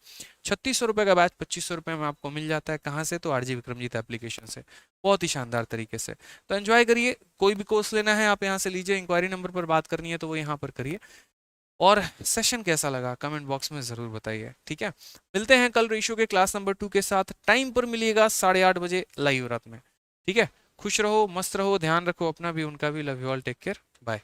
3600 रुपए का बैच 2500 रुपए में आपको मिल जाता है। कहाँ से? तो आरजी विक्रमजीत एप्लीकेशन से, बहुत ही शानदार तरीके से। तो एंजॉय करिए। कोई भी कोर्स लेना है आप यहाँ से लीजिए, इंक्वायरी नंबर पर बात करनी है तो वो यहाँ पर करिए। और सेशन कैसा लगा कमेंट बॉक्स में जरूर बताइए। ठीक है, मिलते हैं कल रेशियो के क्लास नंबर 2 के साथ। टाइम पर मिलिएगा 8:30 बजे लाइव रात में। ठीक है, खुश रहो, मस्त रहो, ध्यान रखो अपना भी उनका भी। Love you all, take care, bye.